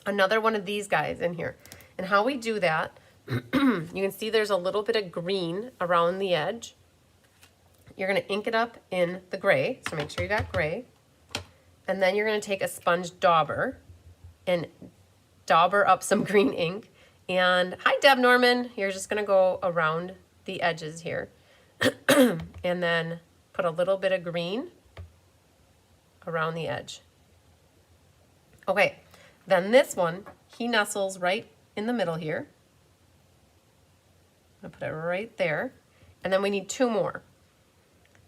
another one of these guys in here. And how we do that, you can see there's a little bit of green around the edge. You're going to ink it up in the gray, so make sure you got gray. And then you're going to take a sponge dauber and dauber up some green ink. And hi, Deb Norman. You're just going to go around the edges here. And then put a little bit of green around the edge. Okay, then this one, he nestles right in the middle here. I'm gonna put it right there. And then we need two more.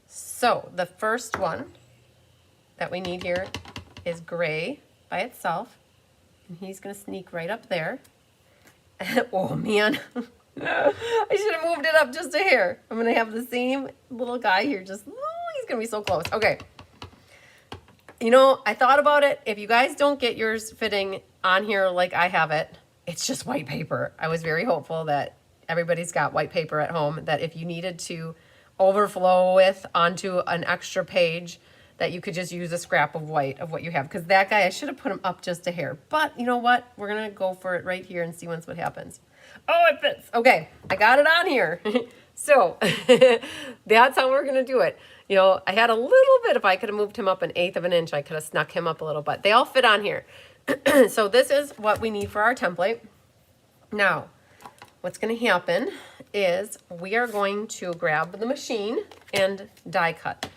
So the first one that we need here is gray by itself. And he's gonna sneak right up there. Oh man, I should have moved it up just a hair. I'm gonna have the same little guy here, just, he's gonna be so close. Okay. You know, I thought about it. If you guys don't get yours fitting on here like I have it, it's just white paper. I was very hopeful that everybody's got white paper at home, that if you needed to overflow with onto an extra page, that you could just use a scrap of white of what you have. Because that guy, I should have put him up just a hair. But you know what? We're going to go for it right here and see what happens. Oh, it fits. Okay, I got it on here. So that's how we're going to do it. You know, I had a little bit, if I could have moved him up 1/8 of an inch, I could have snuck him up a little, but they all fit on here. So this is what we need for our template. Now, what's going to happen is we are going to grab the machine and die cut.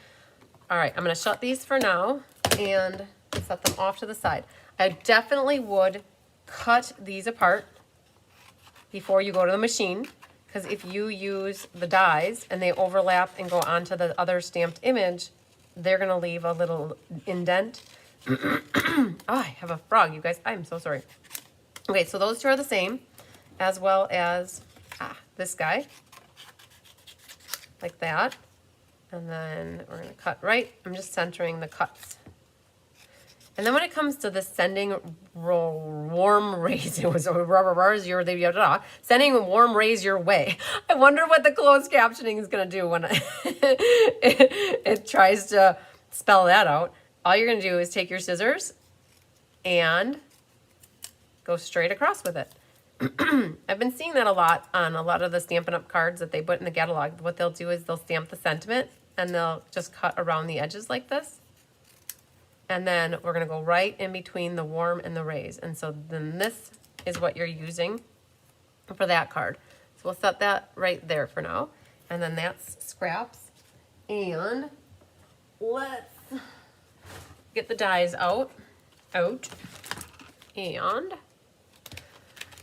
All right, I'm going to shut these for now and set them off to the side. I definitely would cut these apart before you go to the machine, because if you use the dies and they overlap and go onto the other stamped image, they're going to leave a little indent. Oh, I have a frog, you guys. I'm so sorry. Okay, so those two are the same, as well as this guy, like that. And then we're going to cut right. I'm just centering the cuts. And then when it comes to the sending warm rays, it was sending warm rays your way. I wonder what the closed captioning is going to do when it tries to spell that out. All you're going to do is take your scissors and go straight across with it. I've been seeing that a lot on a lot of the Stampin' Up! Cards that they put in the catalog. What they'll do is they'll stamp the sentiment and they'll just cut around the edges like this. And then we're going to go right in between the warm and the raise. And so then this is what you're using for that card. So we'll set that right there for now. And then that's scraps. And let's get the dies out. And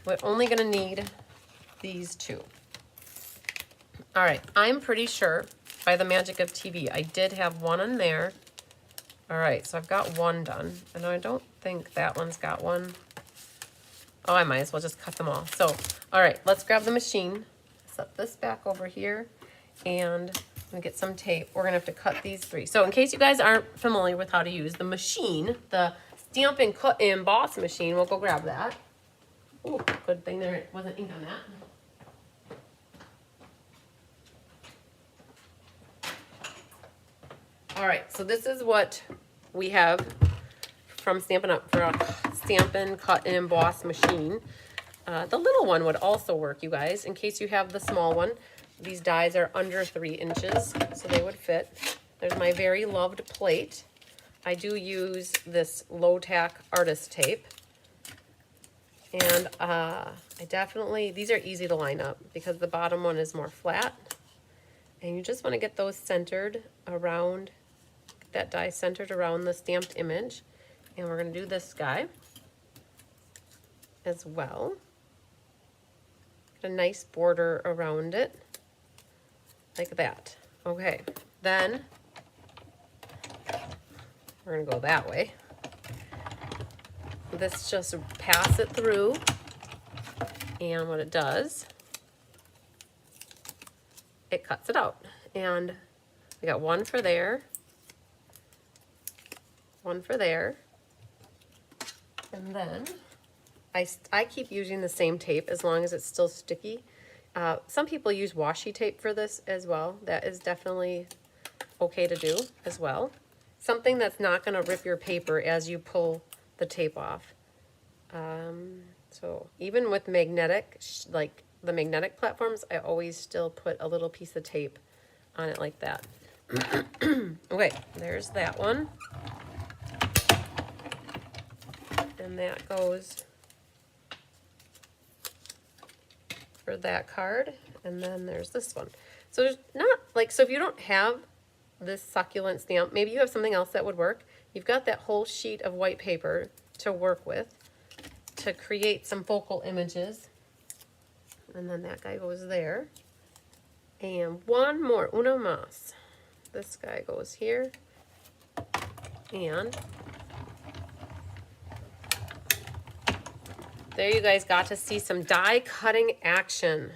we're only going to need these two. All right, I'm pretty sure by the magic of TV, I did have one in there. All right, so I've got one done. And I don't think that one's got one. Oh, I might as well just cut them all. So, all right, let's grab the machine. Set this back over here. And I'm gonna get some tape. We're gonna have to cut these three. So in case you guys aren't familiar with how to use the machine, the Stamp and Cut and Emboss machine, we'll go grab that. Oh, good thing there wasn't ink on that. All right, so this is what we have from Stampin' Up! For a Stampin', Cut, and Emboss machine. The little one would also work, you guys, in case you have the small one. These dies are under 3 inches, so they would fit. There's my very loved plate. I do use this low-tack artist tape. And I definitely, these are easy to line up because the bottom one is more flat. And you just want to get those centered around, get that die centered around the stamped image. And we're going to do this guy as well. Get a nice border around it, like that. Okay, then we're going to go that way. This just pass it through, and what it does, it cuts it out. And we got one for there, one for there, and then I keep using the same tape as long as it's still sticky. Some people use washi tape for this as well. That is definitely okay to do as well. Something that's not going to rip your paper as you pull the tape off. So even with magnetic, like the magnetic platforms, I always still put a little piece of tape on it like that. Okay, there's that one. And that goes for that card. And then there's this one. So there's not like, so if you don't have this succulent stamp, maybe you have something else that would work. You've got that whole sheet of white paper to work with to create some focal images. And then that guy goes there. And one more, uno más. This guy goes here. And there you guys got to see some die cutting action.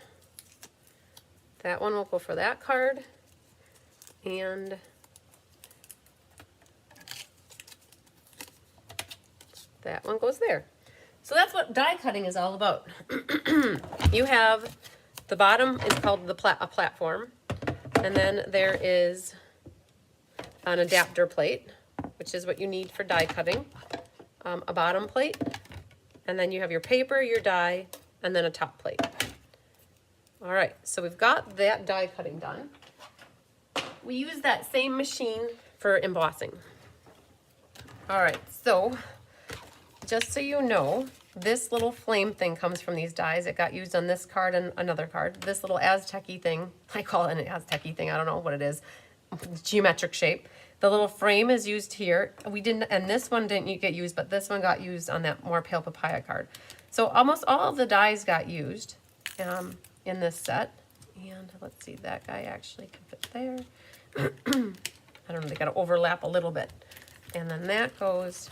That one will go for that card. And that one goes there. So that's what die cutting is all about. You have, the bottom is called a platform. And then there is an adapter plate, which is what you need for die cutting. A bottom plate. And then you have your paper, your die, and then a top plate. All right, so we've got that die cutting done. We use that same machine for embossing. All right, so just so you know, this little flame thing comes from these dies. It got used on this card and another card. This little Aztec-y thing, I call it an Aztec-y thing, I don't know what it is, geometric shape. The little frame is used here. We didn't, and this one didn't get used, but this one got used on that more pale papaya card. So almost all of the dies got used in this set. And let's see, that guy actually can fit there. I don't know, they got to overlap a little bit. And then that goes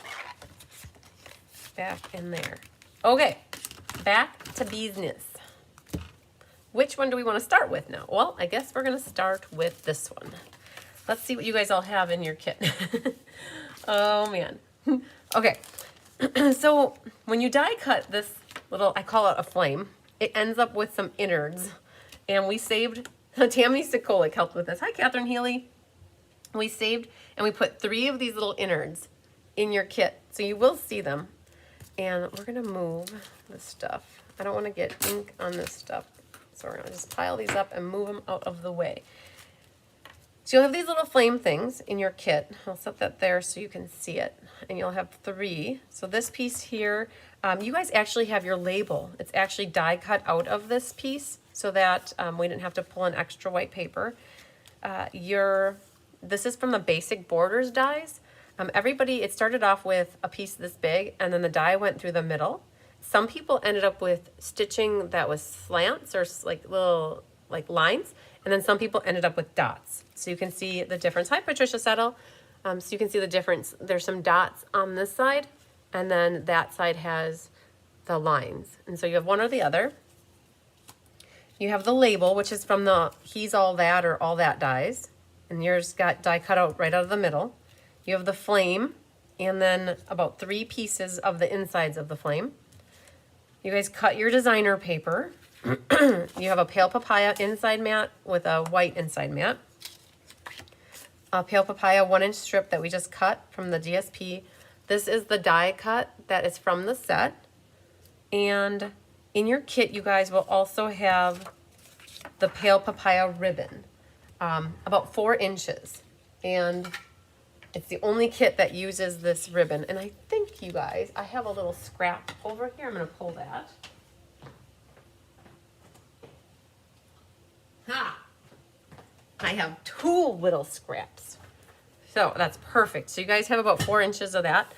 back in there. Okay, back to business. Which one do we want to start with now? Well, I guess we're going to start with this one. Let's see what you guys all have in your kit. Oh, man. Okay. So when you die cut this little, I call it a flame, it ends up with some innards. And we saved, Tammy Sikolik helped with this. Hi, Catherine Healy. We saved, and we put 3 of these little innards in your kit. So you will see them. And we're going to move this stuff I don't want to get ink on this stuff. So we're gonna just pile these up and move them out of the way. So you'll have these little flame things in your kit. I'll set that there so you can see it. And you'll have 3. So this piece here, you guys actually have your label. It's actually die cut out of this piece so that we didn't have to pull an extra white paper. This is from the Basic Borders dies. It started off with a piece this big and then the die went through the middle. Some people ended up with stitching that was slants or like little like lines, and then some people ended up with dots. So you can see the difference. Hi, Patricia Settle. So you can see the difference. There's some dots on this side, and then that side has the lines. And so you have one or the other. You have the label, which is from the He's All That or All That dies, and yours got die cut out right out of the middle. You have the flame, and then about 3 pieces of the insides of the flame. You guys cut your designer paper. You have a pale papaya inside mat with a white inside mat. A pale papaya 1-inch strip that we just cut from the DSP. This is the die cut that is from the set. And in your kit, you guys will also have the pale papaya ribbon, about 4 inches. And it's the only kit that uses this ribbon. And I think, you guys, I have a little scrap over here. I'm going to pull that. Ha! I have 2 little scraps. So that's perfect. So you guys have about 4 inches of that.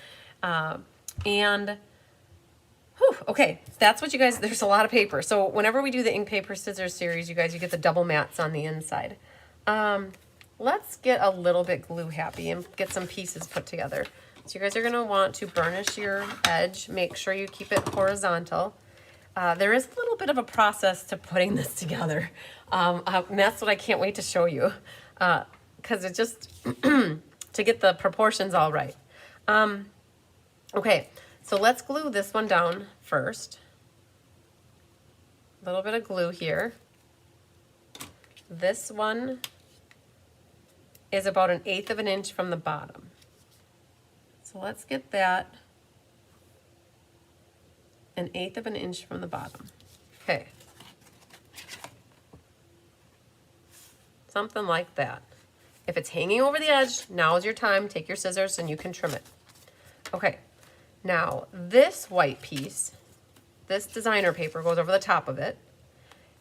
Okay, that's what you guys, there's a lot of paper. So whenever we do the ink, paper, scissors series, you guys, you get the double mats on the inside. Let's get a little bit glue happy and get some pieces put together. So you guys are gonna want to burnish your edge. Make sure you keep it horizontal. There is a little bit of a process to putting this together. And that's what I can't wait to show you. Cause it just, to get the proportions all right. Okay, so let's glue this one down first. A little bit of glue here. This one is about 1/8 of an inch from the bottom. So let's get that 1/8 of an inch from the bottom. Okay. Something like that. If it's hanging over the edge, now is your time. Take your scissors and you can trim it. Okay. Now, this white piece, this designer paper goes over the top of it.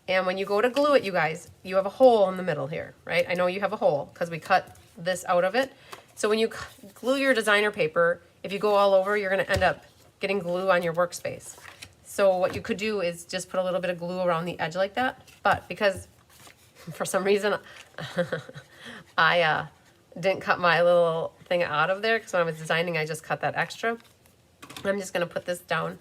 And when you go to glue it, you guys, you have a hole in the middle here, right? I know you have a hole because we cut this out of it. So when you glue your designer paper, if you go all over, you're going to end up getting glue on your workspace. So what you could do is just put a little bit of glue around the edge like that. But because for some reason I didn't cut my little thing out of there, because when I was designing, I just cut that extra. I'm just going to put this down, and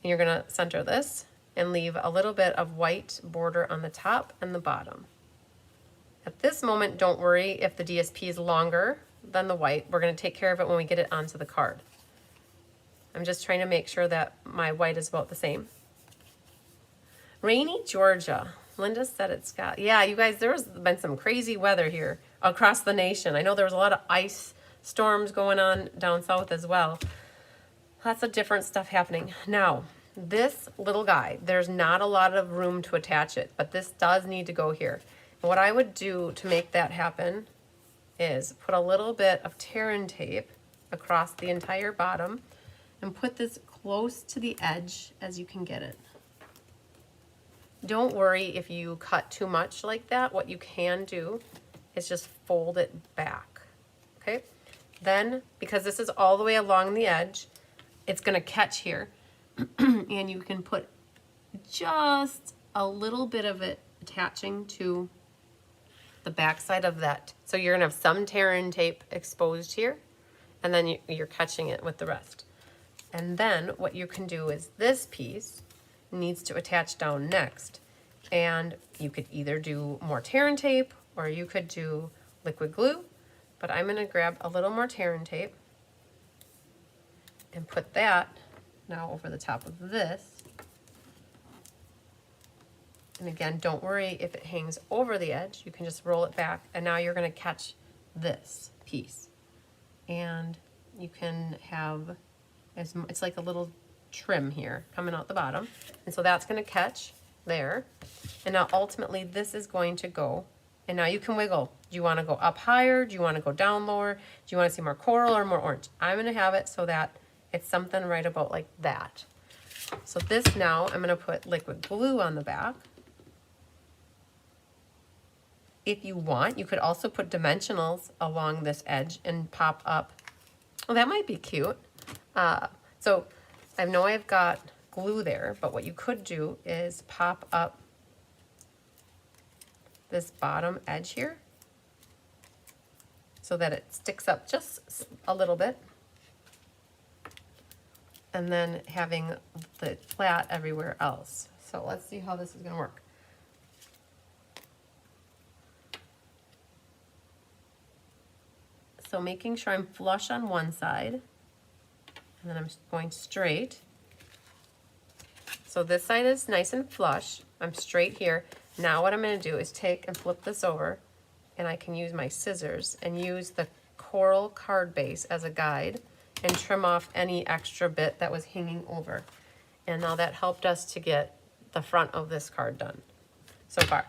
you're going to center this and leave a little bit of white border on the top and the bottom. At this moment, don't worry if the DSP is longer than the white. We're going to take care of it when we get it onto the card. I'm just trying to make sure that my white is about the same. Rainy Georgia. Linda said it's got, yeah, you guys, there's been some crazy weather here across the nation. I know there was a lot of ice storms going on down south as well. Lots of different stuff happening. Now, this little guy, there's not a lot of room to attach it, but this does need to go here. And what I would do to make that happen is put a little bit of tear-in tape across the entire bottom and put this close to the edge as you can get it. Don't worry if you cut too much like that. What you can do is just fold it back, okay? Then, because this is all the way along the edge, it's gonna catch here. And you can put just a little bit of it attaching to the back side of that. So you're gonna have some tear-in tape exposed here, and then you're catching it with the rest. And then what you can do is this piece needs to attach down next. And you could either do more tear-in tape or you could do liquid glue, but I'm gonna grab a little more tear-in tape and put that now over the top of this. And again, don't worry if it hangs over the edge, you can just roll it back, and now you're gonna catch this piece. And you can have, it's like a little trim here coming out the bottom. And so that's gonna catch there. And now ultimately this is going to go, and now you can wiggle. Do you wanna go up higher? Do you wanna go down lower? Do you wanna see more coral or more orange? I'm gonna have it so that it's something right about like that. So this now, I'm gonna put liquid glue on the back. If you want, you could also put dimensionals along this edge and pop up. Well, that might be cute. So I know I've got glue there, but what you could do is pop up this bottom edge here so that it sticks up just a little bit. And then having the flat everywhere else. So let's see how this is gonna work. So making sure I'm flush on one side, and then I'm going straight. So this side is nice and flush. I'm straight here. Now what I'm gonna do is take and flip this over, and I can use my scissors and use the coral card base as a guide and trim off any extra bit that was hanging over. And now that helped us to get the front of this card done so far.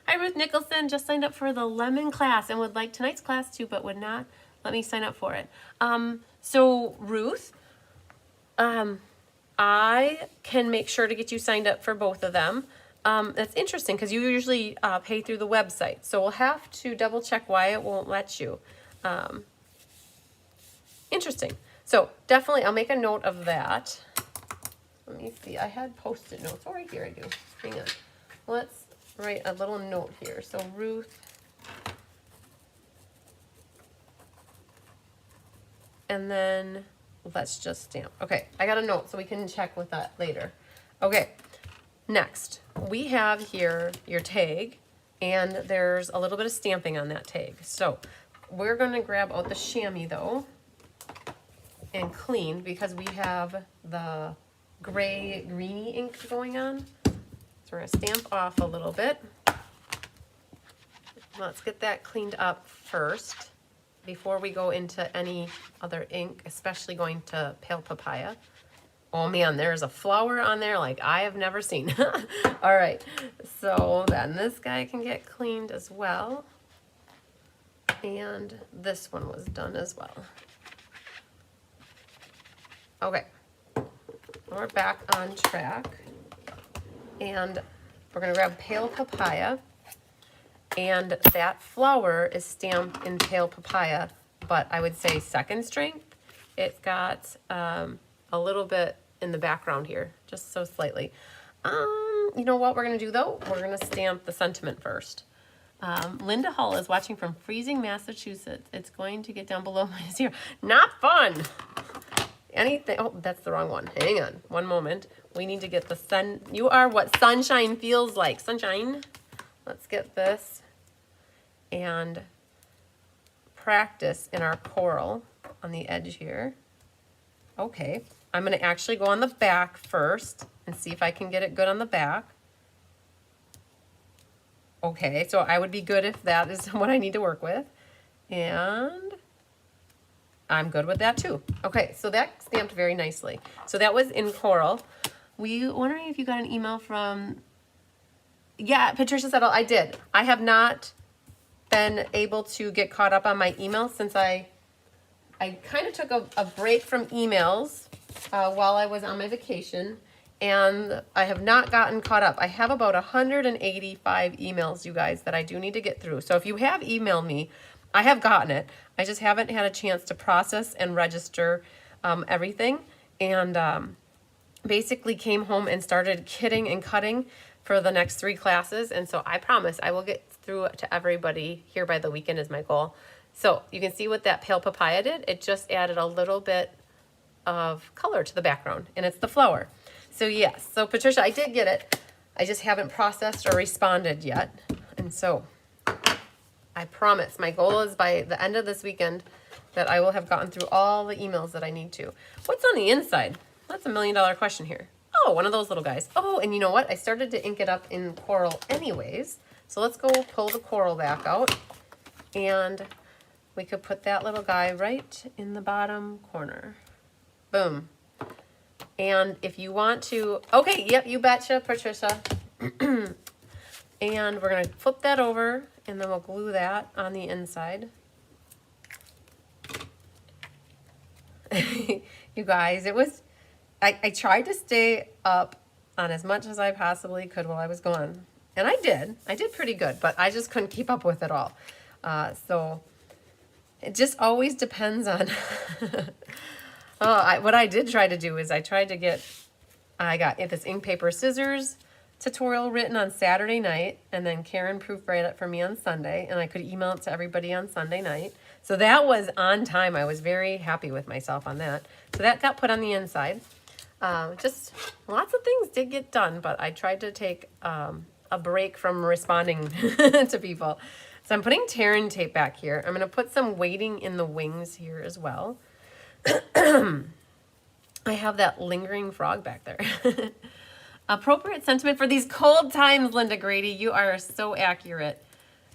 Hi, Ruth Nicholson, just signed up for the lemon class and would like tonight's class too, but would not let me sign up for it. So Ruth, I can make sure to get you signed up for both of them. That's interesting because you usually pay through the website. So we'll have to double check why it won't let you. Interesting. So definitely I'll make a note of that. Let me see, I had Post-it notes. Oh, right here I do. Hang on. Let's write a little note here. So Ruth. And then let's just stamp. Okay, I got a note so we can check with that later. Okay, next we have here your tag, and there's a little bit of stamping on that tag. So we're gonna grab out the chamois though and clean because we have the gray greeny ink going on. So we're gonna stamp off a little bit. Let's get that cleaned up first before we go into any other ink, especially going to pale papaya. Oh man, there's a flower on there like I have never seen. All right, so then this guy can get cleaned as well. And this one was done as well. Okay, we're back on track. And we're gonna grab pale papaya. And that flower is stamped in pale papaya, but I would say second strength. It's got a little bit in the background here, just so slightly. You know what we're gonna do though? We're gonna stamp the sentiment first. Linda Hull is watching from freezing Massachusetts. It's going to get down below -0. Not fun. Anything, oh, that's the wrong one. Hang on, one moment. We need to get the sun. You are what sunshine feels like. Sunshine. Let's get this and practice in our coral on the edge here. Okay, I'm gonna actually go on the back first and see if I can get it good on the back. Okay, so I would be good if that is what I need to work with. And I'm good with that too. Okay, so that stamped very nicely. So that was in coral. We wondering if you got an email from, yeah, Patricia Settle, I did. I have not been able to get caught up on my emails since I kind of took a break from emails while I was on my vacation, and I have not gotten caught up. I have about 185 emails, you guys, that I do need to get through. So if you have emailed me, I have gotten it. I just haven't had a chance to process and register everything, and basically came home and started kitting and cutting for the next 3 classes. And so I promise I will get through to everybody here by the weekend is my goal. So you can see what that pale papaya did. It just added a little bit of color to the background, and it's the flower. So yes, so Patricia, I did get it. I just haven't processed or responded yet. And so I promise my goal is by the end of this weekend that I will have gotten through all the emails that I need to. What's on the inside? That's $1 million question here. Oh, one of those little guys. Oh, and you know what? I started to ink it up in coral anyways. So let's go pull the coral back out, and we could put that little guy right in the bottom corner. Boom. And if you want to, okay, yep, you betcha, Patricia. And we're gonna flip that over and then we'll glue that on the inside. You guys, it was, I tried to stay up on as much as I possibly could while I was gone. And I did pretty good, but I just couldn't keep up with it all. So it just always depends on, what I did try to do is I got this ink paper scissors tutorial written on Saturday night, and then Karen proofread it for me on Sunday, and I could email it to everybody on Sunday night. So that was on time. I was very happy with myself on that. So that got put on the inside. Just lots of things did get done, but I tried to take a break from responding to people. So I'm putting tear tape back here. I'm going to put some weighting in the wings here as well. I have that lingering frog back there. Appropriate sentiment for these cold times, Linda Grady. You are so accurate.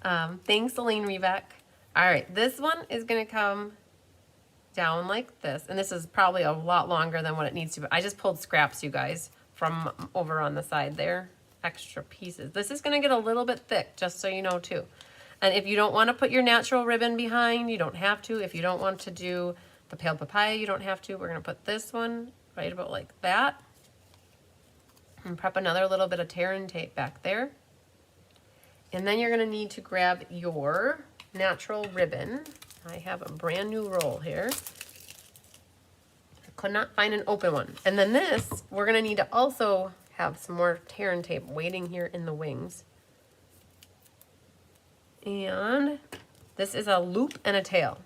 Thanks, Elaine Rebeck. All right, this one is going to come down like this. And this is probably a lot longer than what it needs to be. I just pulled scraps, you guys, from over on the side there. Extra pieces. This is going to get a little bit thick, just so you know, too. And if you don't want to put your natural ribbon behind, you don't have to. If you don't want to do the pale papaya, you don't have to. We're going to put this one right about like that. And prep another little bit of tear and tape back there. And then you're going to need to grab your natural ribbon. I have a brand new roll here. I could not find an open one. And then this, we're going to need to also have some more tear and tape waiting here in the wings. And this is a loop and a tail.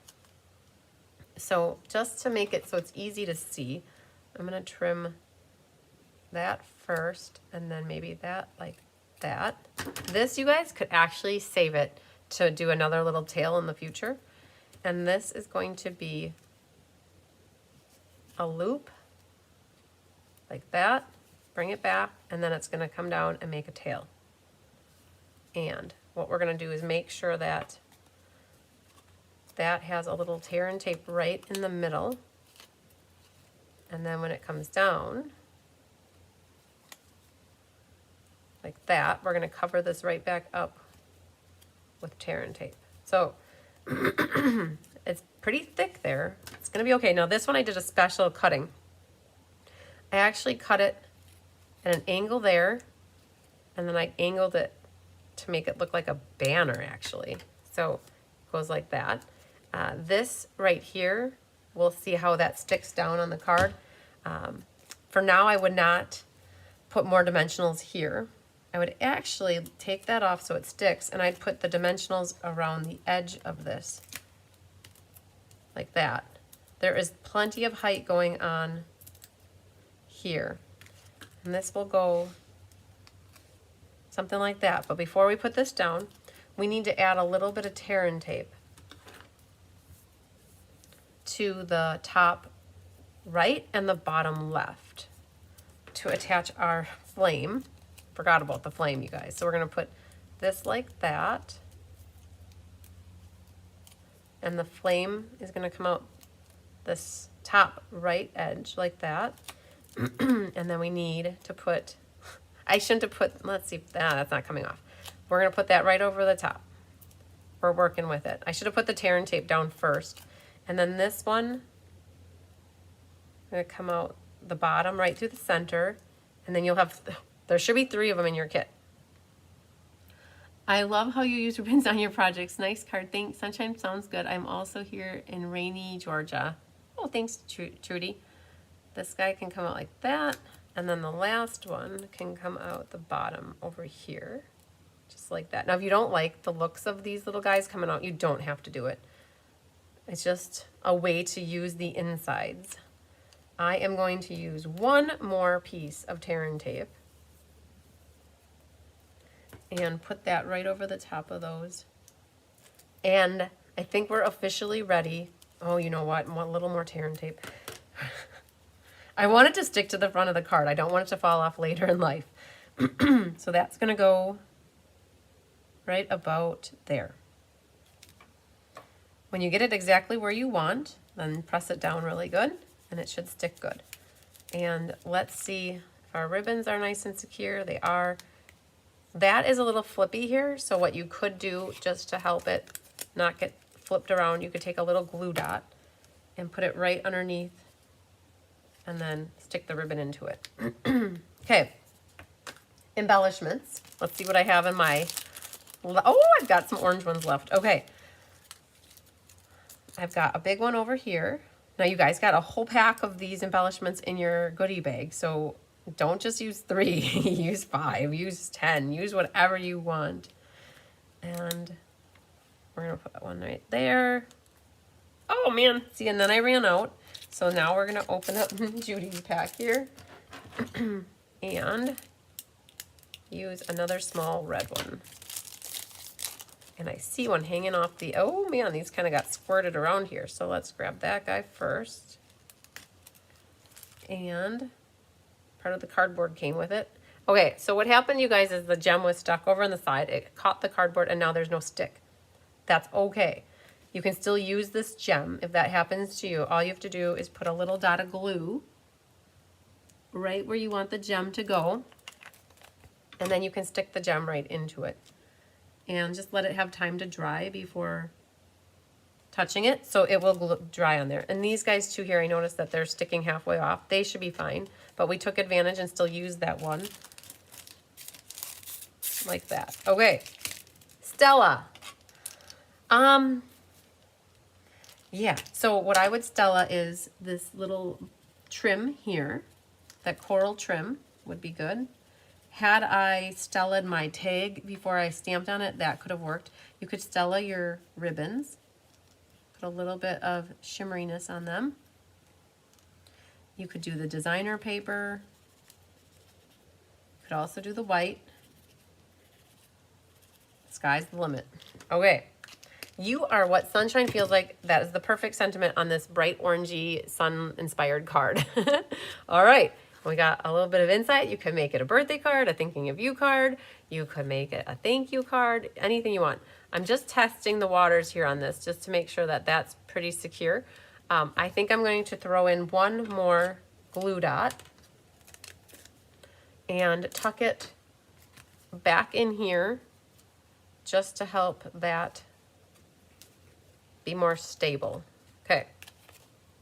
So just to make it so it's easy to see, I'm going to trim that first, and then maybe that like that. This, you guys, could actually save it to do another little tail in the future. And this is going to be a loop like that, bring it back, and then it's going to come down and make a tail. And what we're going to do is make sure that that has a little tear and tape right in the middle. And then when it comes down, like that, we're going to cover this right back up with tear and tape. So it's pretty thick there. It's going to be okay. Now this one I did a special cutting. I actually cut it at an angle there, and then I angled it to make it look like a banner actually. So it goes like that. This right here, we'll see how that sticks down on the card. For now, I would not put more dimensionals here. I would actually take that off so it sticks, and I'd put the dimensionals around the edge of this, like that. There is plenty of height going on here, and this will go something like that. But before we put this down, we need to add a little bit of tear and tape to the top right and the bottom left to attach our flame. Forgot about the flame, you guys. So we're going to put this like that, and the flame is going to come out this top right edge like that. And then we need to put, I shouldn't have put, let's see, that's not coming off. We're going to put that right over the top. We're working with it. I should have put the tear and tape down first. And then this one, I'm going to come out the bottom right through the center, and then you'll have, there should be 3 of them in your kit. I love how you use ribbons on your projects. Nice card. Thanks. Sunshine sounds good. I'm also here in rainy Georgia. Oh, thanks, Trudy. This guy can come out like that, and then the last one can come out the bottom over here, just like that. Now, if you don't like the looks of these little guys coming out, you don't have to do it. It's just a way to use the insides. I am going to use one more piece of tear and tape and put that right over the top of those. And I think we're officially ready. Oh, you know what? A little more tear and tape. I want it to stick to the front of the card. I don't want it to fall off later in life. So that's going to go right about there. When you get it exactly where you want, then press it down really good, and it should stick good. And let's see if our ribbons are nice and secure. They are. That is a little flippy here, so what you could do just to help it not get flipped around, you could take a little glue dot and put it right underneath and then stick the ribbon into it. Okay, embellishments. Let's see what I have in my, oh, I've got some orange ones left. Okay, I've got a big one over here. Now you guys got a whole pack of these embellishments in your goodie bag, so don't just use 3, use 5, use 10, use whatever you want. And we're gonna put that one right there. Oh man, see, and then I ran out. So now we're gonna open up Judy's pack here and use another small red one. And I see one hanging off the, oh man, these kind of got squirted around here. So let's grab that guy first. And part of the cardboard came with it. Okay, so what happened, you guys, is the gem was stuck over on the side. It caught the cardboard and now there's no stick. That's okay. You can still use this gem. If that happens to you, all you have to do is put a little dot of glue right where you want the gem to go. And then you can stick the gem right into it. And just let it have time to dry before touching it, so it will dry on there. And these guys too here, I noticed that they're sticking halfway off. They should be fine, but we took advantage and still used that one. Like that. Okay, Stella. Yeah, so what I would Stella is this little trim here. That coral trim would be good. Had I Stellaed my tag before I stamped on it, that could have worked. You could Stella your ribbons. Put a little bit of shimmeriness on them. You could do the designer paper. You could also do the white. Sky's the limit. Okay. You are what sunshine feels like. That is the perfect sentiment on this bright orangey sun-inspired card. All right. We got a little bit of insight. You could make it a birthday card, a thinking of you card. You could make it a thank you card, anything you want. I'm just testing the waters here on this just to make sure that that's pretty secure. I think I'm going to throw in one more glue dot and tuck it back in here just to help that be more stable. Okay,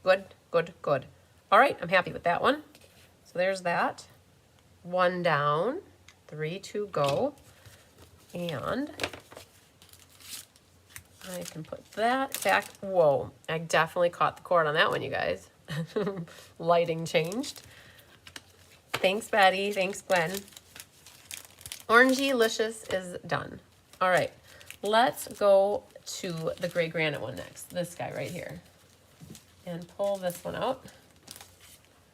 good, good, good. All right, I'm happy with that one. So there's that. One down, 3 to go. And I can put that back. Whoa, I definitely caught the cord on that one, you guys. Lighting changed. Thanks, Betty. Thanks, Gwen. Orangey-licious is done. All right, let's go to the gray granite one next. This guy right here. And pull this one out.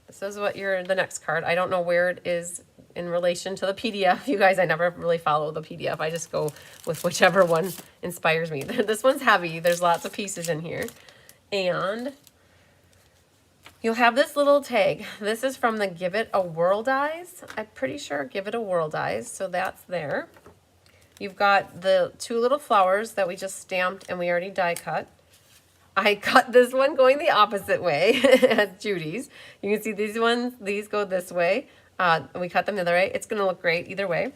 This is what the next card. I don't know where it is in relation to the PDF. You guys, I never really follow the PDF. I just go with whichever one inspires me. This one's heavy. There's lots of pieces in here. And you'll have this little tag. This is from the Give It a Whirl dies. I'm pretty sure Give It a Whirl dies. So that's there. You've got the 2 little flowers that we just stamped and we already die cut. I cut this one going the opposite way as Judy's. You can see these ones, these go this way. We cut them the other way. It's going to look great either way.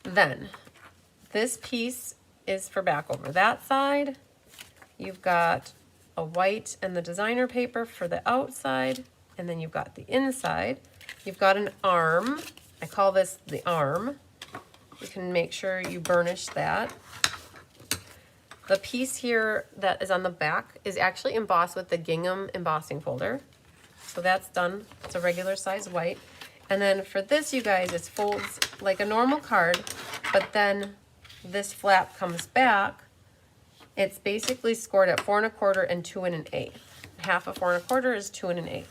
Then this piece is for back over that side. You've got a white and the designer paper for the outside. And then you've got the inside. You've got an arm. I call this the arm. You can make sure you burnish that. The piece here that is on the back is actually embossed with the gingham embossing folder. So that's done. It's a regular size white. And then for this, you guys, it folds like a normal card, but then this flap comes back. It's basically scored at 4 1/4 and 2 1/8. Half of 4 1/4 is 2 1/8.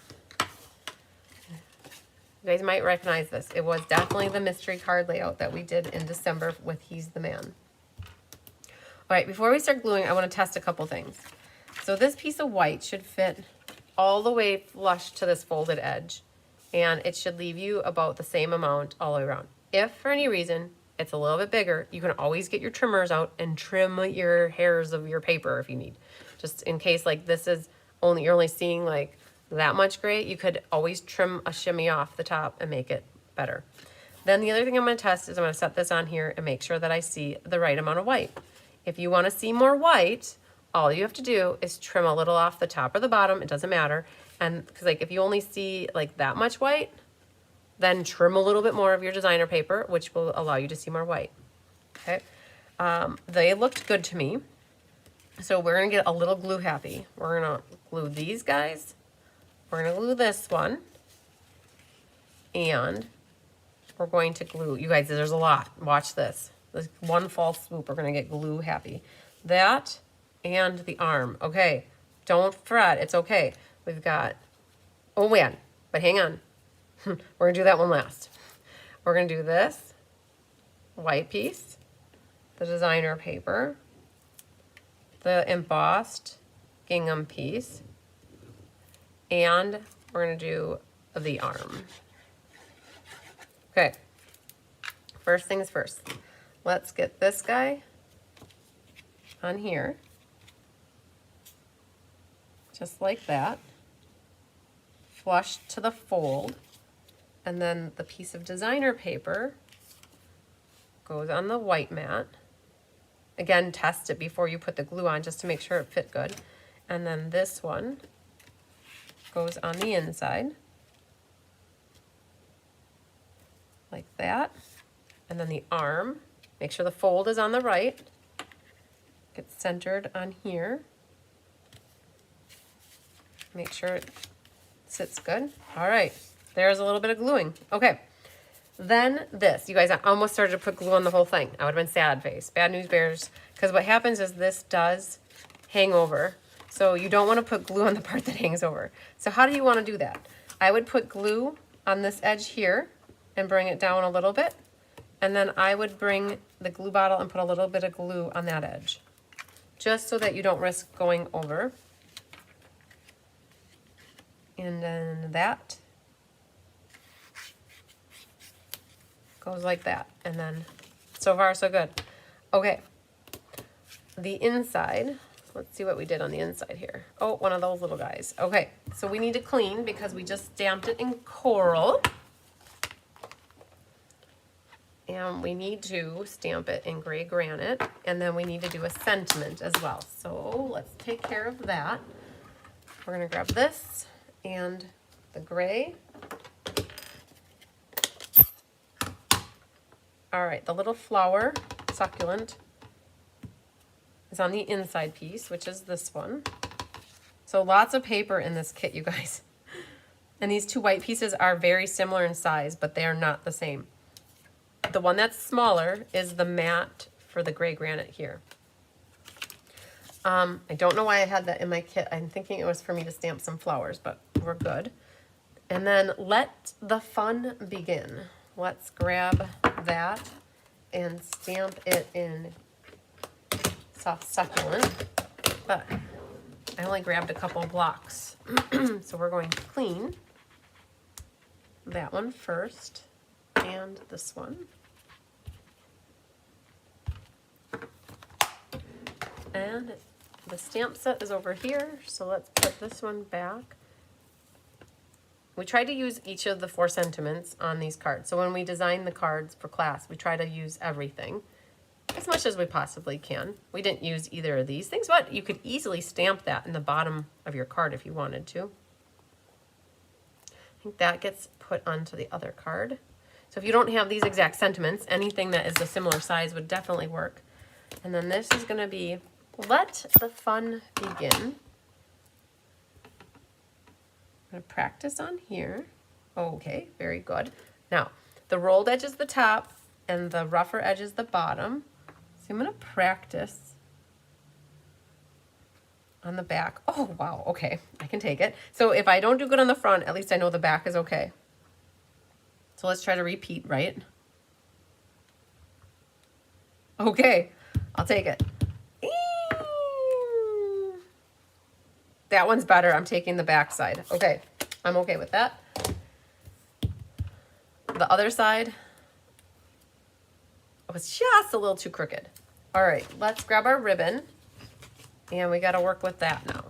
You guys might recognize this. It was definitely the mystery card layout that we did in December with He's the Man. All right, before we start gluing, I want to test a couple things. So this piece of white should fit all the way flush to this folded edge, and it should leave you about the same amount all the way around. If for any reason it's a little bit bigger, you can always get your trimmers out and trim your hairs of your paper if you need. Just in case like this is only, you're only seeing like that much gray, you could always trim a shimmy off the top and make it better. Then the other thing I'm going to test is I'm going to set this on here and make sure that I see the right amount of white. If you want to see more white, all you have to do is trim a little off the top or the bottom. It doesn't matter. And because like if you only see like that much white, then trim a little bit more of your designer paper, which will allow you to see more white. Okay. They looked good to me. So we're going to get a little glue happy. We're going to glue these guys. We're going to glue this one. And we're going to glue, you guys, there's a lot. Watch this. This one false swoop, we're going to get glue happy. That and the arm. Okay, don't fret. It's okay. We've got, oh man, but hang on. We're going to do that one last. We're going to do this white piece, the designer paper, the embossed gingham piece, and we're going to do the arm. Okay, first things first. Let's get this guy on here, just like that, flush to the fold, and then the piece of designer paper goes on the white mat. Again, test it before you put the glue on just to make sure it fit good. And then this one goes on the inside, like that. And then the arm, make sure the fold is on the right. Get centered on here. Make sure it sits good. All right, there's a little bit of gluing. Okay, then this. You guys, I almost started to put glue on the whole thing. I would have been sad face. Bad news bears. Because what happens is this does hang over. So you don't want to put glue on the part that hangs over. So how do you want to do that? I would put glue on this edge here and bring it down a little bit. And then I would bring the glue bottle and put a little bit of glue on that edge, just so that you don't risk going over. And then that goes like that. And then so far so good. Okay, the inside, let's see what we did on the inside here. Oh, one of those little guys. Okay, so we need to clean because we just stamped it in coral. And we need to stamp it in gray granite, and then we need to do a sentiment as well. So let's take care of that. We're gonna grab this and the gray. All right, the little flower succulent is on the inside piece, which is this one. So lots of paper in this kit, you guys. And these two white pieces are very similar in size, but they are not the same. The one that's smaller is the mat for the gray granite here. I don't know why I had that in my kit. I'm thinking it was for me to stamp some flowers, but we're good. And then let the fun begin. Let's grab that and stamp it in soft succulent. But I only grabbed a couple blocks. So we're going to clean that one first and this one. And the stamp set is over here, so let's put this one back. We tried to use each of the 4 sentiments on these cards. So when we design the cards for class, we try to use everything as much as we possibly can. We didn't use either of these things, but you could easily stamp that in the bottom of your card if you wanted to. I think that gets put onto the other card. So if you don't have these exact sentiments, anything that is a similar size would definitely work. And then this is going to be let the fun begin. I'm going to practice on here. Okay, very good. Now, the rolled edge is the top and the rougher edge is the bottom. So I'm going to practice on the back. Oh, wow, okay, I can take it. So if I don't do good on the front, at least I know the back is okay. So let's try to repeat, right? Okay, I'll take it. That one's better. I'm taking the back side. Okay, I'm okay with that. The other side was just a little too crooked. All right, let's grab our ribbon, and we got to work with that now.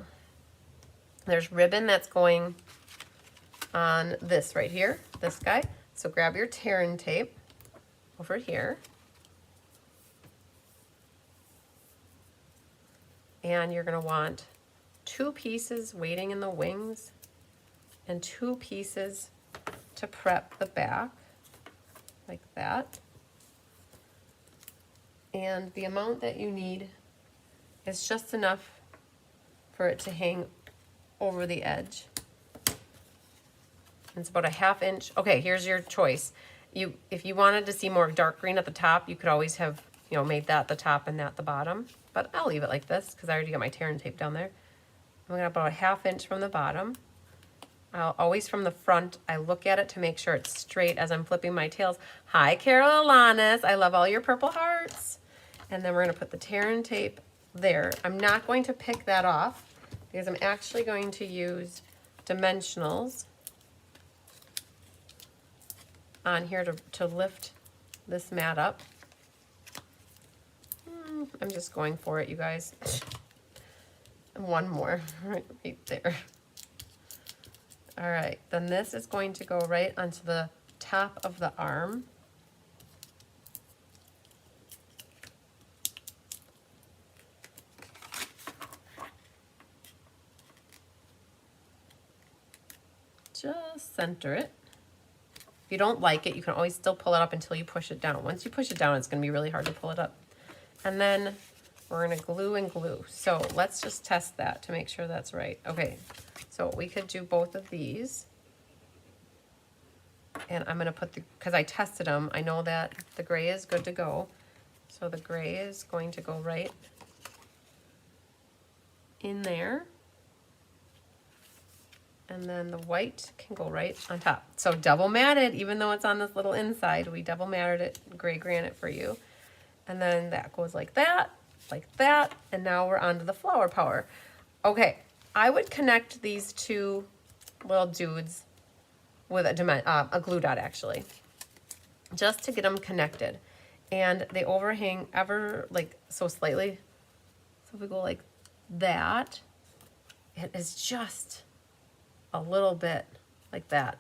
There's ribbon that's going on this right here, this guy. So grab your tear-in tape over here. And you're gonna want 2 pieces waiting in the wings and 2 pieces to prep the back, like that. And the amount that you need is just enough for it to hang over the edge. It's about a 1/2 inch. Okay, here's your choice. If you wanted to see more dark green at the top, you could always have, made that the top and that the bottom. But I'll leave it like this because I already got my tear-in tape down there. I'm gonna about a 1/2 inch from the bottom. I'll always from the front, I look at it to make sure it's straight as I'm flipping my tails. Hi, Carol Alanis. I love all your purple hearts. And then we're gonna put the tear-in tape there. I'm not going to pick that off because I'm actually going to use dimensionals on here to lift this mat up. I'm just going for it, you guys. One more right there. All right, then this is going to go right onto the top of the arm. Just center it. If you don't like it, you can always still pull it up until you push it down. Once you push it down, it's gonna be really hard to pull it up. And then we're gonna glue and glue. So let's just test that to make sure that's right. Okay, so we could do both of these. And I'm gonna put because I tested them, I know that the gray is good to go. So the gray is going to go right in there. And then the white can go right on top. So double matted, even though it's on this little inside, we double matted it, gray granite for you. And then that goes like that, and now we're on to the flower power. Okay, I would connect these 2 little dudes with a glue dot actually, just to get them connected. And they overhang ever so slightly. So if we go like that, it is just a little bit like that.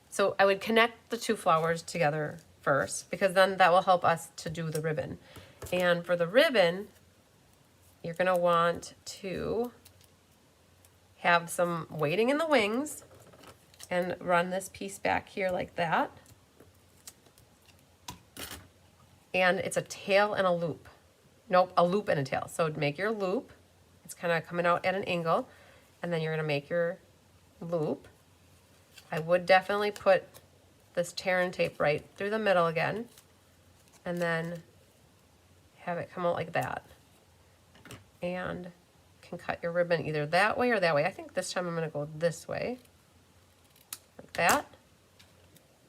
So I would connect the 2 flowers together first because then that will help us to do the ribbon. And for the ribbon, you're gonna want to have some weighting in the wings and run this piece back here like that. And it's a tail and a loop. Nope, a loop and a tail. So make your loop. It's kind of coming out at an angle. And then you're gonna make your loop. I would definitely put this tear-in tape right through the middle again and then have it come out like that. And can cut your ribbon either that way or that way. I think this time I'm gonna go this way, like that.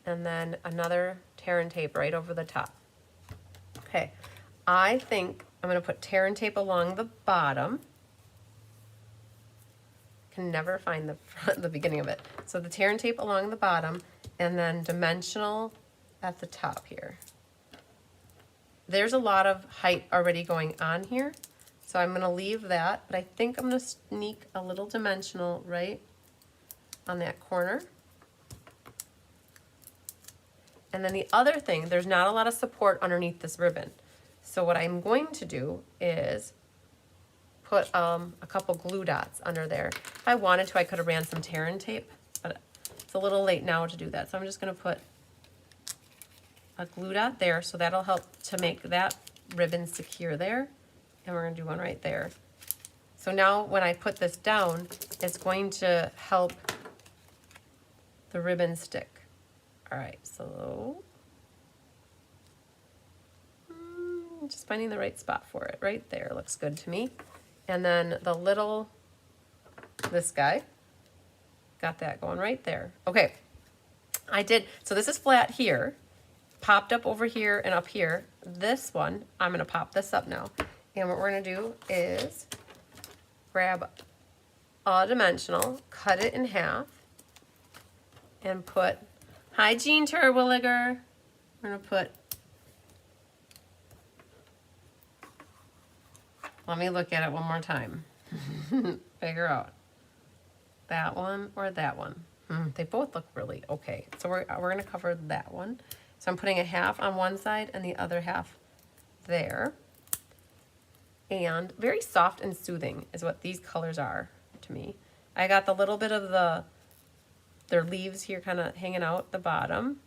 And then another tear-in tape right over the top. Okay, I think I'm gonna put tear-in tape along the bottom. Can never find the beginning of it. So the tear-in tape along the bottom and then dimensional at the top here. There's a lot of height already going on here, so I'm gonna leave that, but I think I'm gonna sneak a little dimensional right on that corner. And then the other thing, there's not a lot of support underneath this ribbon. So what I'm going to do is put a couple glue dots under there. If I wanted to, I could have ran some tear-in tape, but it's a little late now to do that. So I'm just gonna put a glue dot there, so that'll help to make that ribbon secure there. And we're gonna do one right there. So now when I put this down, it's going to help the ribbon stick. All right, so just finding the right spot for it. Right there, looks good to me. And then the little, this guy, got that going right there. Okay, so this is flat here, popped up over here and up here. This one, I'm gonna pop this up now. And what we're gonna do is grab a dimensional, cut it in half, and put, hi Jean Terwilliger, we're gonna put, let me look at it one more time. Figure out that one or that one. They both look really okay. So we're gonna cover that one. So I'm putting a half on one side and the other half there. And very soft and soothing is what these colors are to me. I got the little bit of their leaves here kind of hanging out the bottom.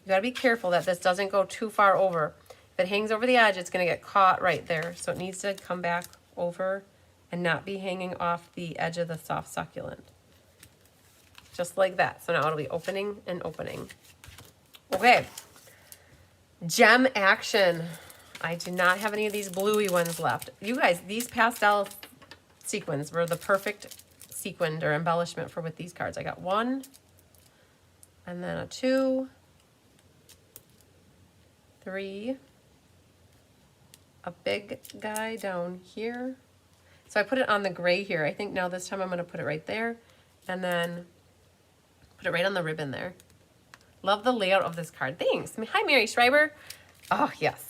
You gotta be careful that this doesn't go too far over. If it hangs over the edge, it's gonna get caught right there. So it needs to come back over and not be hanging off the edge of the soft succulent. Just like that. So now it'll be opening and opening. Okay, gem action. I do not have any of these bluey ones left. You guys, these pastel sequins were the perfect sequined or embellishment for with these cards. I got one, and then a 2, 3, a big guy down here. So I put it on the gray here. I think now this time I'm gonna put it right there, and then put it right on the ribbon there. Love the layout of this card. Thanks. Hi, Mary Schreiber. Oh, yes.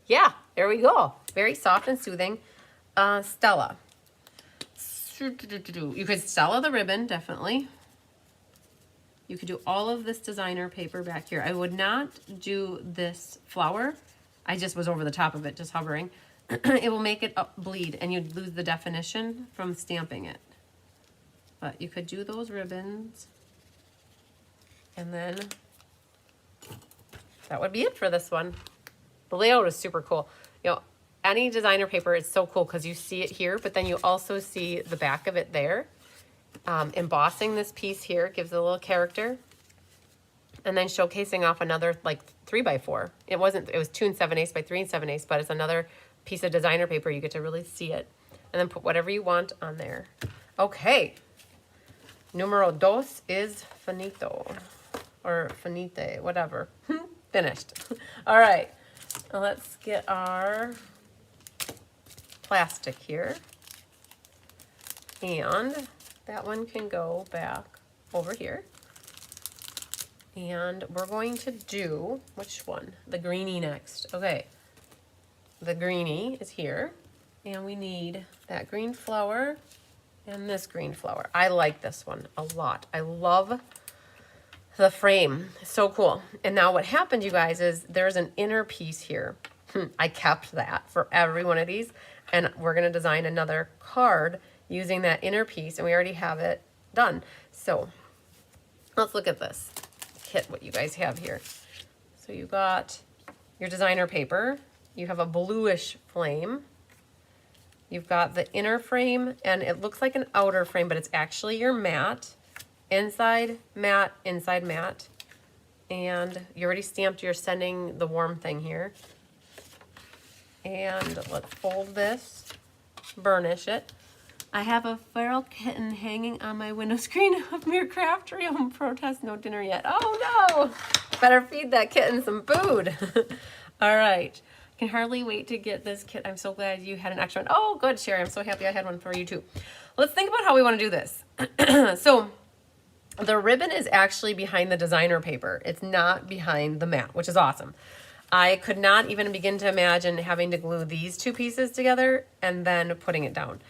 Yeah, there we go. Very soft and soothing. Stella. You could Stella the ribbon, definitely. You could do all of this designer paper back here. I would not do this flower. I just was over the top of it, just hovering. It will make it bleed, and you'd lose the definition from stamping it. But you could do those ribbons. And then that would be it for this one. The layout is super cool. You know, any designer paper is so cool because you see it here, but then you also see the back of it there. Embossing this piece here gives it a little character. And then showcasing off another like 3x4. It was 2 7/8 by 3 7/8, but it's another piece of designer paper. You get to really see it. And then put whatever you want on there. Okay. Numero 2 is finito. Or finite, whatever. Finished. All right. Let's get our plastic here. And that one can go back over here. And we're going to do, which one? The greenie next. Okay. The greenie is here. And we need that green flower and this green flower. I like this one a lot. I love the frame. It's so cool. And now what happened, you guys, is there's an inner piece here. I kept that for every one of these. And we're going to design another card using that inner piece. And we already have it done. So let's look at this kit, what you guys have here. So you got your designer paper. You have a bluish flame. You've got the inner frame, and it looks like an outer frame, but it's actually your mat. Inside mat, inside mat. And you already stamped your sending the warm thing here. And let's fold this, burnish it. I have a feral kitten hanging on my window screen of Mere Craft Room. Protest, no dinner yet. Oh no! Better feed that kitten some food. All right. Can hardly wait to get this kit. I'm so glad you had an extra one. Oh, good, Sherry. I'm so happy I had one for you too. Let's think about how we want to do this. So the ribbon is actually behind the designer paper. It's not behind the mat, which is awesome. I could not even begin to imagine having to glue these two pieces together and then putting it down.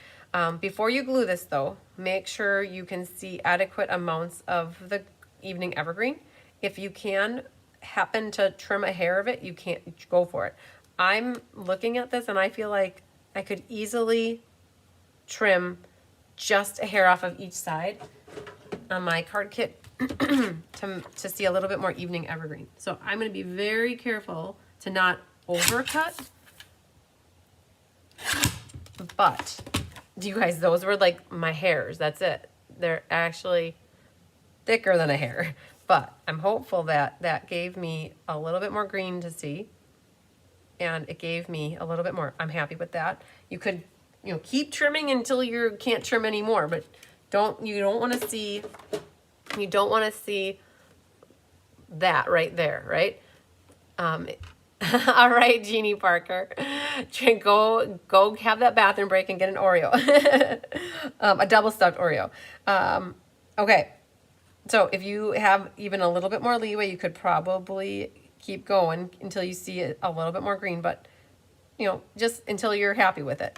Before you glue this though, make sure you can see adequate amounts of the evening evergreen. If you can happen to trim a hair of it, you can't go for it. I'm looking at this and I feel like I could easily trim just a hair off of each side on my card kit to see a little bit more evening evergreen. So I'm going to be very careful to not overcut. But, you guys, those were like my hairs. That's it. They're actually thicker than a hair. But I'm hopeful that that gave me a little bit more green to see. And it gave me a little bit more. I'm happy with that. You could, keep trimming until you can't trim anymore, but you don't want to see that right there, right? All right, Jeannie Parker, go have that bathroom break and get an Oreo, a double stuffed Oreo. Okay, so if you have even a little bit more leeway, you could probably keep going until you see it a little bit more green, but just until you're happy with it.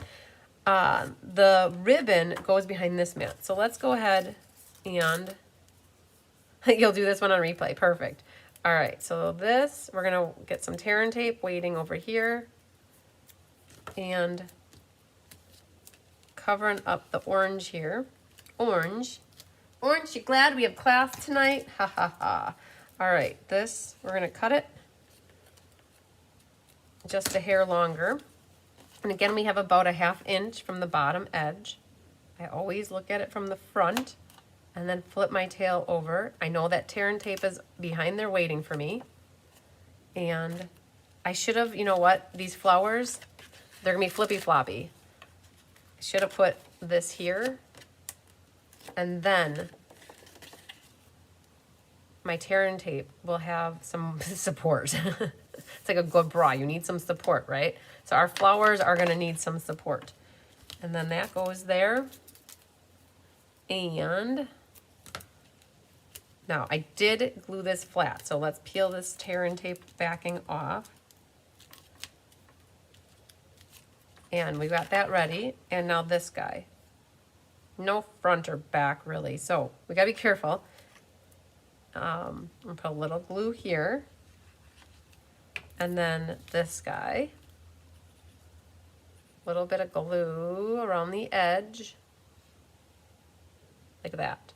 the ribbon goes behind this mat. So let's go ahead and you'll do this one on replay. Perfect. All right, so this, we're gonna get some tear and tape waiting over here and covering up the orange here. Orange, you glad we have class tonight? Ha ha ha. All right, this, we're gonna cut it just a hair longer. And again, we have about a 1/2 inch from the bottom edge. I always look at it from the front and then flip my tail over. I know that tear and tape is behind there waiting for me. And I should have, you know what, these flowers, they're gonna be flippy floppy. I should have put this here and then my tear and tape will have some support. It's like a good bra, you need some support, right? So our flowers are gonna need some support. And then that goes there. And now I did glue this flat, so let's peel this tear and tape backing off. And we got that ready. And now this guy. No front or back really, so we gotta be careful. I'll put a little glue here. And then this guy. A little bit of glue around the edge. Like that.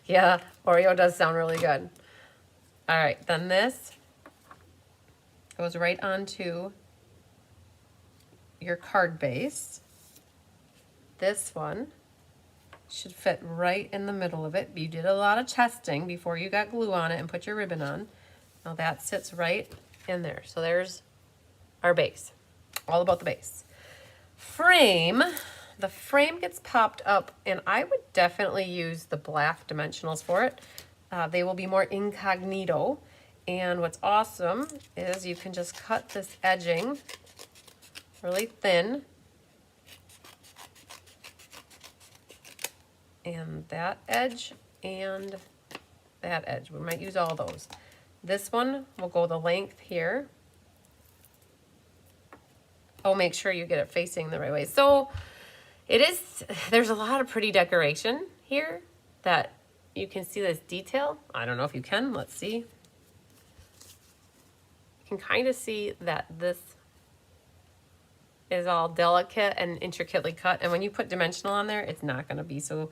Yeah, Oreo does sound really good. All right, then this goes right onto your card base. This one should fit right in the middle of it. You did a lot of testing before you got glue on it and put your ribbon on. Now that sits right in there. So there's our base. All about the base. Frame. The frame gets popped up, and I would definitely use the black dimensionals for it. They will be more incognito. And what's awesome is you can just cut this edging really thin. And that edge and that edge. We might use all those. This one will go the length here. Oh, make sure you get it facing the right way. So there's a lot of pretty decoration here that you can see this detail. I don't know if you can, let's see. You can kind of see that this is all delicate and intricately cut. And when you put dimensional on there, it's not gonna be so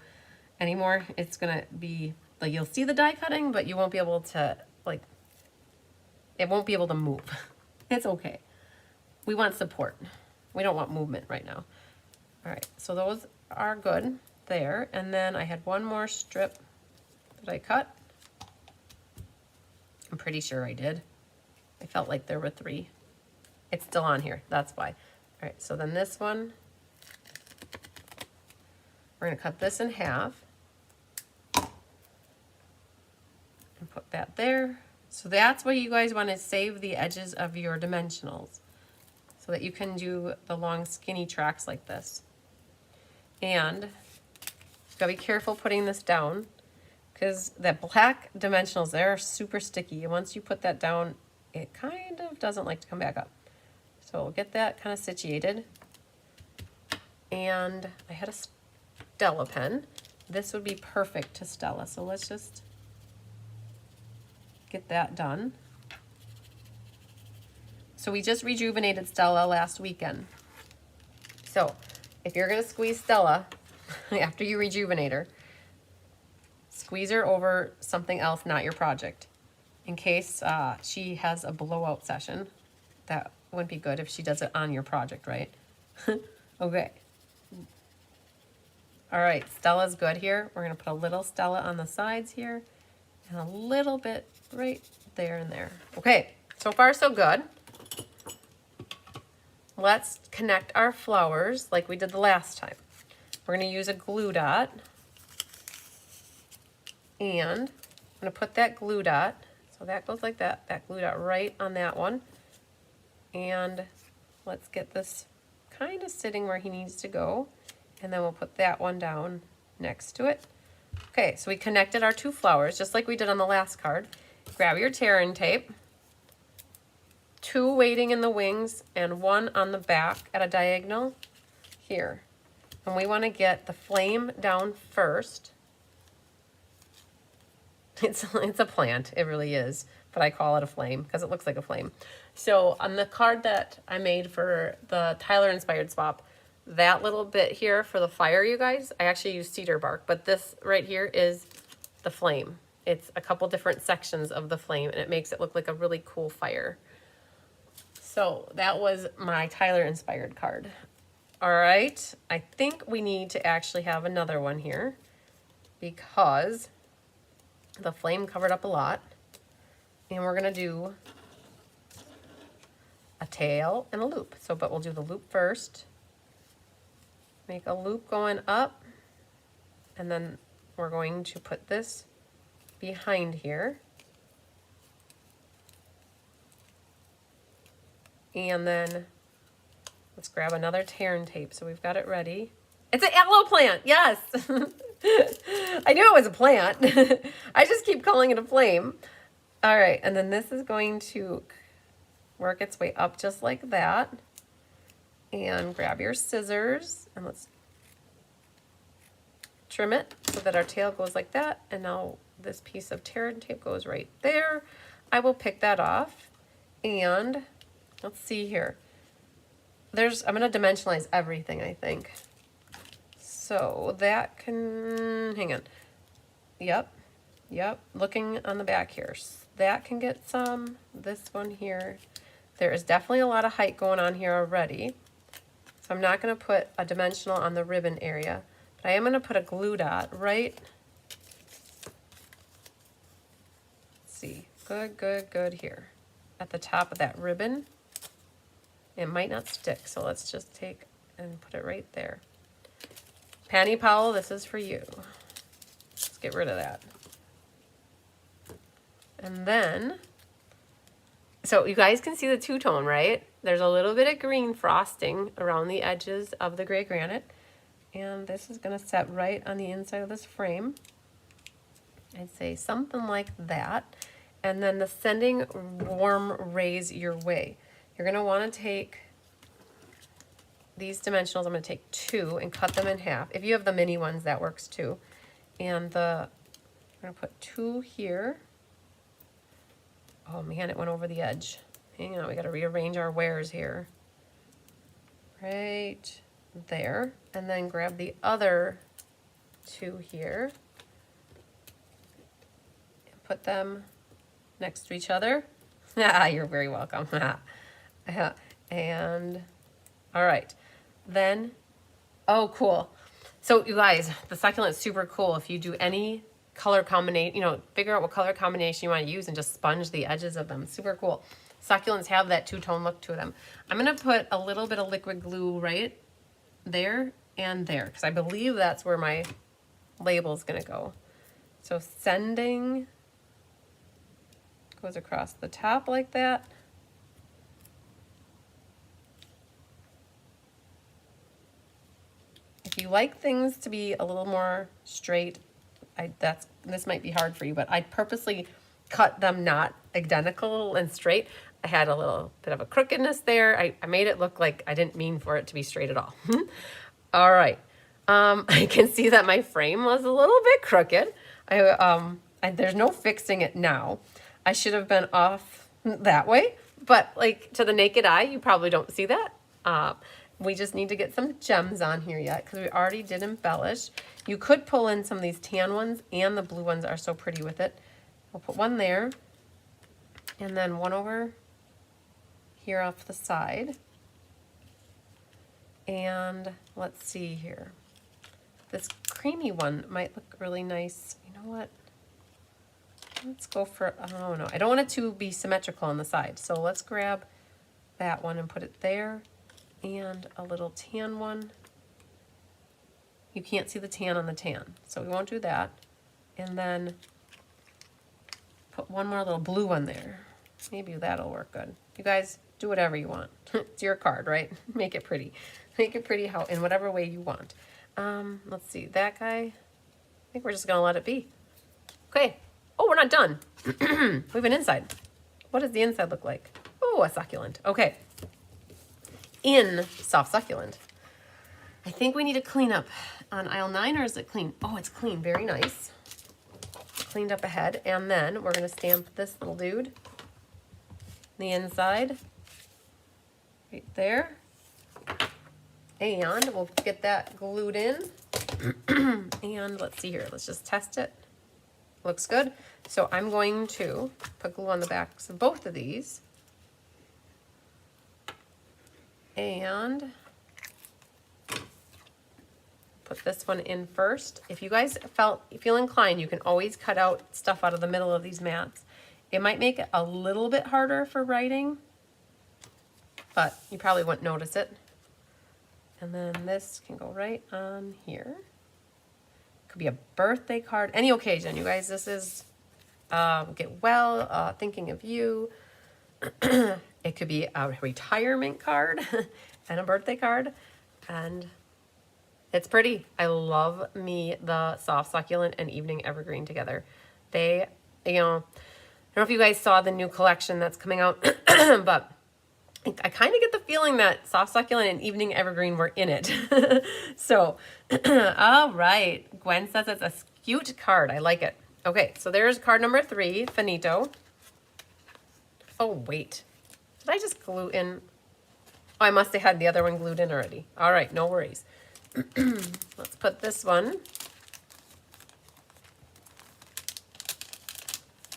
anymore. It's gonna be, like, you'll see the die cutting, but you won't be able to, like, it won't be able to move. It's okay. We want support. We don't want movement right now. All right, so those are good there. And then I had one more strip that I cut. I'm pretty sure I did. I felt like there were 3. It's still on here, that's why. All right, so then this one, we're gonna cut this in half and put that there. So that's why you guys wanna save the edges of your dimensionals so that you can do the long skinny tracks like this. And you gotta be careful putting this down because that black dimensionals, they're super sticky. And once you put that down, it kind of doesn't like to come back up. So we'll get that kind of situated. And I had a Stella pen. This would be perfect to Stella. So let's just get that done. So we just rejuvenated Stella last weekend. So if you're gonna squeeze Stella after you rejuvenate her, squeeze her over something else, not your project. In case she has a blowout session. That wouldn't be good if she does it on your project, right? Okay. All right, Stella's good here. We're gonna put a little Stella on the sides here and a little bit right there and there. Okay, so far so good. Let's connect our flowers like we did the last time. We're gonna use a glue dot. And I'm gonna put that glue dot, so that goes like that glue dot right on that one. And let's get this kind of sitting where he needs to go. And then we'll put that one down next to it. Okay, so we connected our 2 flowers, just like we did on the last card. Grab your tear and tape. 2 waiting in the wings and 1 on the back at a diagonal here. And we want to get the flame down first. It's a plant, it really is, but I call it a flame because it looks like a flame. So on the card that I made for the Tyler inspired swap, that little bit here for the fire, you guys, I actually use cedar bark, but this right here is the flame. It's a couple different sections of the flame, and it makes it look like a really cool fire. So that was my Tyler inspired card. All right, I think we need to actually have another one here because the flame covered up a lot. And we're gonna do a tail and a loop. So, but we'll do the loop first. Make a loop going up, and then we're going to put this behind here. And then let's grab another tear and tape. So we've got it ready. It's an aloe plant, yes. I knew it was a plant. I just keep calling it a flame. All right, and then this is going to work its way up just like that. And grab your scissors and let's trim it so that our tail goes like that. And now this piece of tear and tape goes right there. I will pick that off, and let's see here. I'm gonna dimensionalize everything, I think. So that can, hang on. Yep, looking on the back here. That can get some, this one here. There is definitely a lot of height going on here already. So I'm not gonna put a dimensional on the ribbon area, but I am gonna put a glue dot right. Let's see, good here. At the top of that ribbon. It might not stick, so let's just take and put it right there. Penny Powell, this is for you. Let's get rid of that. And then, so you guys can see the two-tone, right? There's a little bit of green frosting around the edges of the gray granite. And this is gonna set right on the inside of this frame. I'd say something like that. And then the sending warm rays your way. You're gonna wanna take these dimensionals, I'm gonna take 2 and cut them in half. If you have the mini ones, that works too. And I'm gonna put 2 here. Oh man, it went over the edge. Hang on, we gotta rearrange our wares here. Right there. And then grab the other 2 here. And put them next to each other. Ah, you're very welcome. And all right, then, oh, cool. So you guys, the succulent is super cool. If you do any color combination, figure out what color combination you want to use and just sponge the edges of them. Super cool. Succulents have that two-tone look to them. I'm gonna put a little bit of liquid glue right there and there, because I believe that's where my label is gonna go. So sending goes across the top like that. If you like things to be a little more straight, this might be hard for you, but I purposely cut them not identical and straight. I had a little bit of a crookedness there. I made it look like I didn't mean for it to be straight at all. All right. I can see that my frame was a little bit crooked. There's no fixing it now. I should have been off that way, but like to the naked eye, you probably don't see that. We just need to get some gems on here yet because we already did embellish. You could pull in some of these tan ones, and the blue ones are so pretty with it. We'll put one there and then one over here off the side. And let's see here. This creamy one might look really nice. You know what? Let's go for, oh no, I don't want it to be symmetrical on the side. So let's grab that one and put it there. And a little tan one. You can't see the tan on the tan, so we won't do that. And then put one more little blue one there. Maybe that'll work good. You guys do whatever you want. It's your card, right? Make it pretty. Make it pretty in whatever way you want. Let's see, that guy, I think we're just gonna let it be. Okay. Oh, we're not done. We have an inside. What does the inside look like? Oh, a succulent. Okay. In soft succulent. I think we need to clean up on aisle 9, or is it clean? Oh, it's clean. Very nice. Cleaned up ahead. And then we're going to stamp this little dude. The inside. Right there. And we'll get that glued in. And let's see here. Let's just test it. Looks good. So I'm going to put glue on the backs of both of these. And put this one in first. If you guys feel inclined, you can always cut out stuff out of the middle of these mats. It might make it a little bit harder for writing, but you probably wouldn't notice it. And then this can go right on here. Could be a birthday card, any occasion, you guys. This is get well, thinking of you. It could be a retirement card and a birthday card, and it's pretty. I love me the soft succulent and evening evergreen together. They, you know, I don't know if you guys saw the new collection that's coming out, but I kind of get the feeling that soft succulent and evening evergreen were in it. So, all right. Gwen says it's a cute card. I like it. Okay, so there's card number 3, finito. Oh, wait. Did I just glue in? Oh, I must have had the other one glued in already. All right, no worries. Let's put this one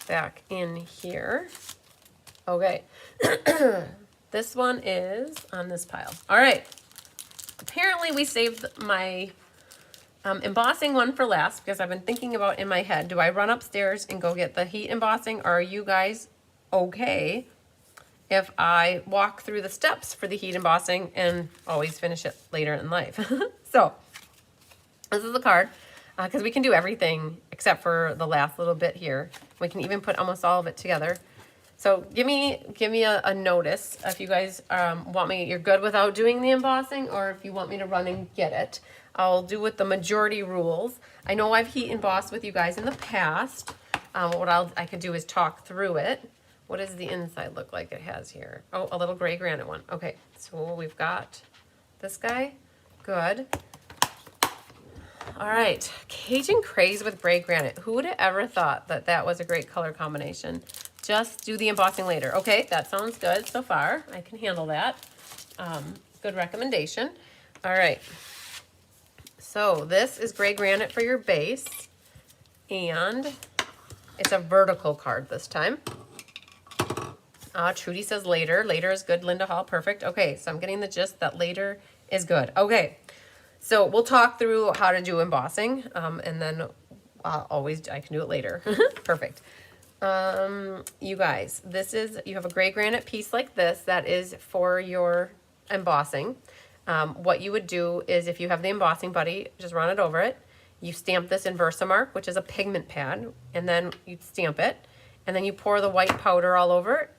back in here. Okay. This one is on this pile. All right. Apparently we saved my embossing one for last because I've been thinking about in my head, do I run upstairs and go get the heat embossing, or are you guys okay if I walk through the steps for the heat embossing and always finish it later in life? So this is the card, because we can do everything except for the last little bit here. We can even put almost all of it together. So give me a notice if you guys want me, you're good without doing the embossing, or if you want me to run and get it. I'll do with the majority rules. I know I've heat embossed with you guys in the past. What I could do is talk through it. What does the inside look like it has here? Oh, a little gray granite one. Okay, so we've got this guy. Good. All right, Cajun Craze with gray granite. Who would have ever thought that that was a great color combination? Just do the embossing later. Okay, that sounds good so far. I can handle that. Good recommendation. All right. So this is gray granite for your base, and it's a vertical card this time. Trudy says later. Later is good, Linda Hall. Perfect. Okay, so I'm getting the gist that later is good. Okay, so we'll talk through how to do embossing, and then I can do it later. Perfect. You guys, you have a gray granite piece like this that is for your embossing. What you would do is, if you have the embossing buddy, just run it over it. You stamp this in Versamark, which is a pigment pad, and then you stamp it, and then you pour the white powder all over it.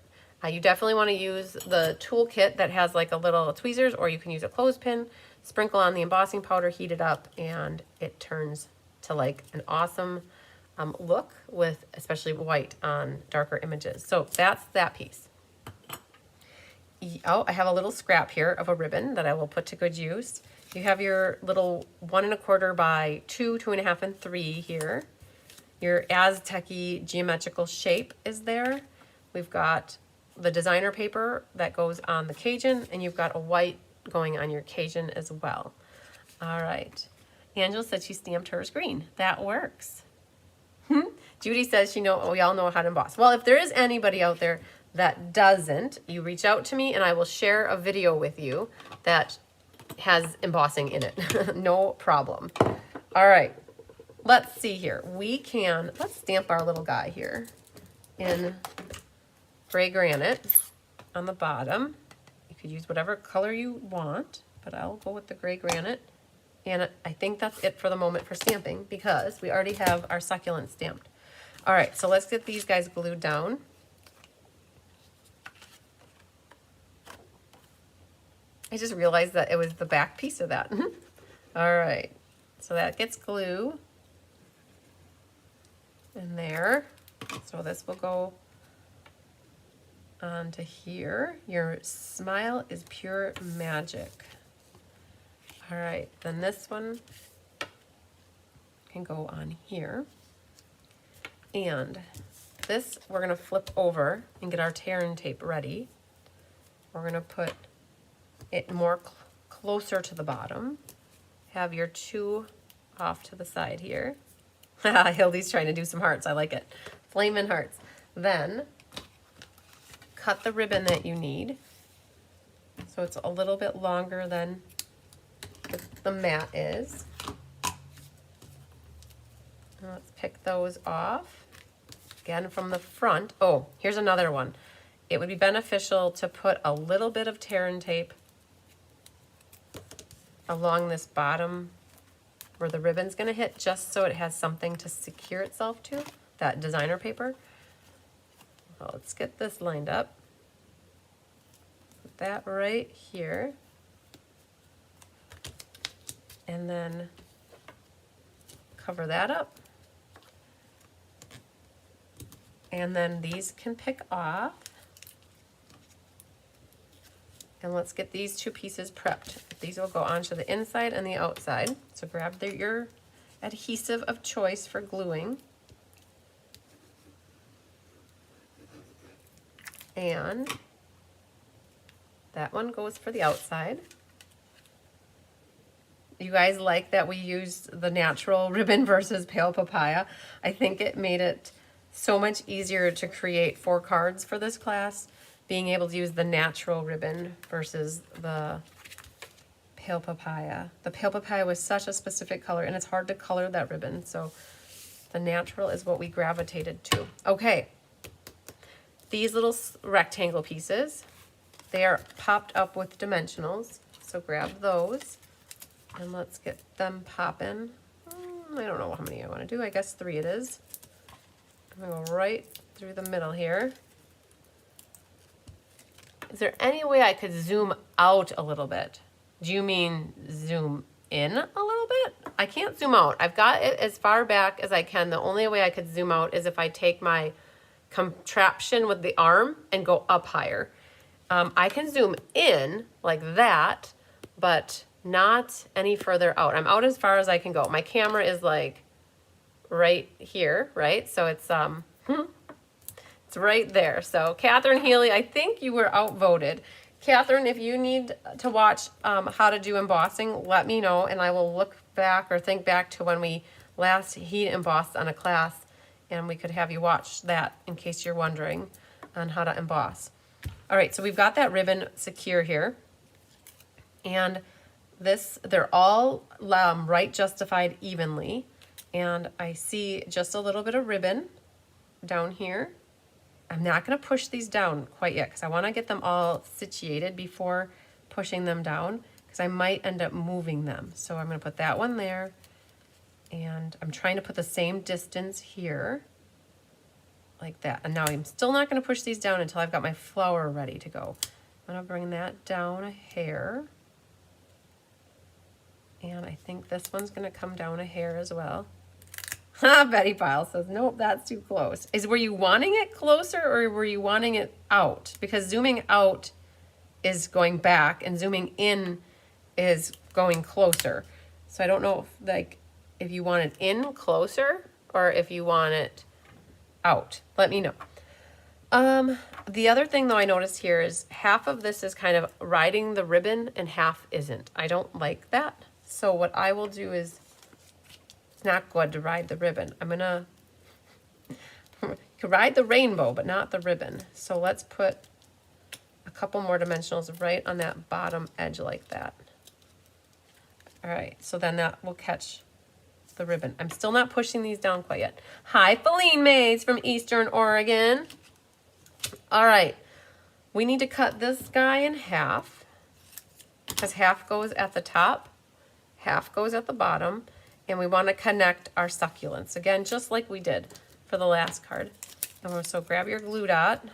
You definitely want to use the toolkit that has like a little tweezers, or you can use a clothespin, sprinkle on the embossing powder, heat it up, and it turns to like an awesome look with especially white on darker images. So that's that piece. Oh, I have a little scrap here of a ribbon that I will put to good use. You have your little 1 1/4 by 2, 2 1/2, and 3 here. Your Aztec-y geometrical shape is there. We've got the designer paper that goes on the Cajun, and you've got a white going on your Cajun as well. All right. Angela said she stamped hers green. That works. Judy says we all know how to emboss. Well, if there is anybody out there that doesn't, you reach out to me and I will share a video with you that has embossing in it. No problem. All right. Let's see here. Let's stamp our little guy here in gray granite on the bottom. You could use whatever color you want, but I'll go with the gray granite. And I think that's it for the moment for stamping, because we already have our succulent stamped. All right, so let's get these guys glued down. I just realized that it was the back piece of that. All right, so that gets glue in there. So this will go onto here. Your smile is pure magic. All right, then this one can go on here. And this we're gonna flip over and get our tear and tape ready. We're gonna put it more closer to the bottom. Have your two off to the side here. Hildy's trying to do some hearts, I like it. Flamin' hearts. Then cut the ribbon that you need. So it's a little bit longer than the mat is. Now let's pick those off. Again, from the front. Oh, here's another one. It would be beneficial to put a little bit of tear and tape along this bottom where the ribbon's gonna hit, just so it has something to secure itself to, that designer paper. Well, let's get this lined up. Put that right here. And then cover that up. And then these can pick off. And let's get these two pieces prepped. These will go onto the inside and the outside. So grab your adhesive of choice for gluing. And that one goes for the outside. You guys like that we used the natural ribbon versus pale papaya? I think it made it so much easier to create 4 cards for this class, being able to use the natural ribbon versus the pale papaya. The pale papaya was such a specific color, and it's hard to color that ribbon, so the natural is what we gravitated to. Okay, these little rectangle pieces, they are popped up with dimensionals, so grab those, and let's get them popping. I don't know how many I want to do. I guess 3 it is. I'm going to go right through the middle here. Is there any way I could zoom out a little bit? Do you mean zoom in a little bit? I can't zoom out. I've got it as far back as I can. The only way I could zoom out is if I take my contraption with the arm and go up higher. I can zoom in like that, but not any further out. I'm out as far as I can go. My camera is like right here, right? So it's it's right there. So Catherine Healy, I think you were outvoted. Catherine, if you need to watch how to do embossing, let me know, and I will look back or think back to when we last heat embossed on a class, and we could have you watch that in case you're wondering on how to emboss. All right, so we've got that ribbon secure here, and they're all right justified evenly, and I see just a little bit of ribbon down here. I'm not going to push these down quite yet because I want to get them all situated before pushing them down, because I might end up moving them. So I'm going to put that one there, and I'm trying to put the same distance here like that. And now I'm still not going to push these down until I've got my flower ready to go. I'm going to bring that down a hair, and I think this one's going to come down a hair as well. Betty Pyle says, nope, that's too close. Were you wanting it closer, or were you wanting it out? Because zooming out is going back and zooming in is going closer. So I don't know if you want it in closer or if you want it out. Let me know. The other thing though I noticed here is half of this is kind of riding the ribbon and half isn't. I don't like that. So what I will do is, it's not good to ride the ribbon. I'm gonna you can ride the rainbow, but not the ribbon. So let's put a couple more dimensionals right on that bottom edge like that. All right, so then that will catch the ribbon. I'm still not pushing these down quite yet. Hi, Feline Mays from Eastern Oregon. All right, we need to cut this guy in half, because half goes at the top, half goes at the bottom. And we want to connect our succulents, again, just like we did for the last card. And so grab your glue dot.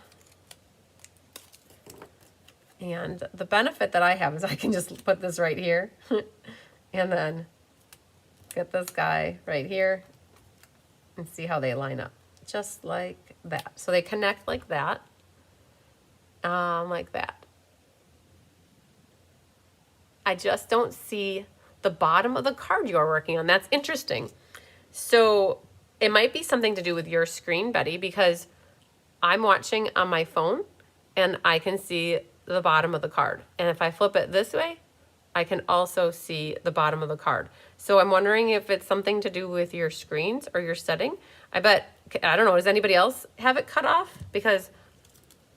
And the benefit that I have is I can just put this right here and then get this guy right here and see how they line up, just like that. So they connect like that. like that. I just don't see the bottom of the card you're working on. That's interesting. So it might be something to do with your screen, Betty, because I'm watching on my phone and I can see the bottom of the card. And if I flip it this way, I can also see the bottom of the card. So I'm wondering if it's something to do with your screens or your setting. I don't know, does anybody else have it cut off? Because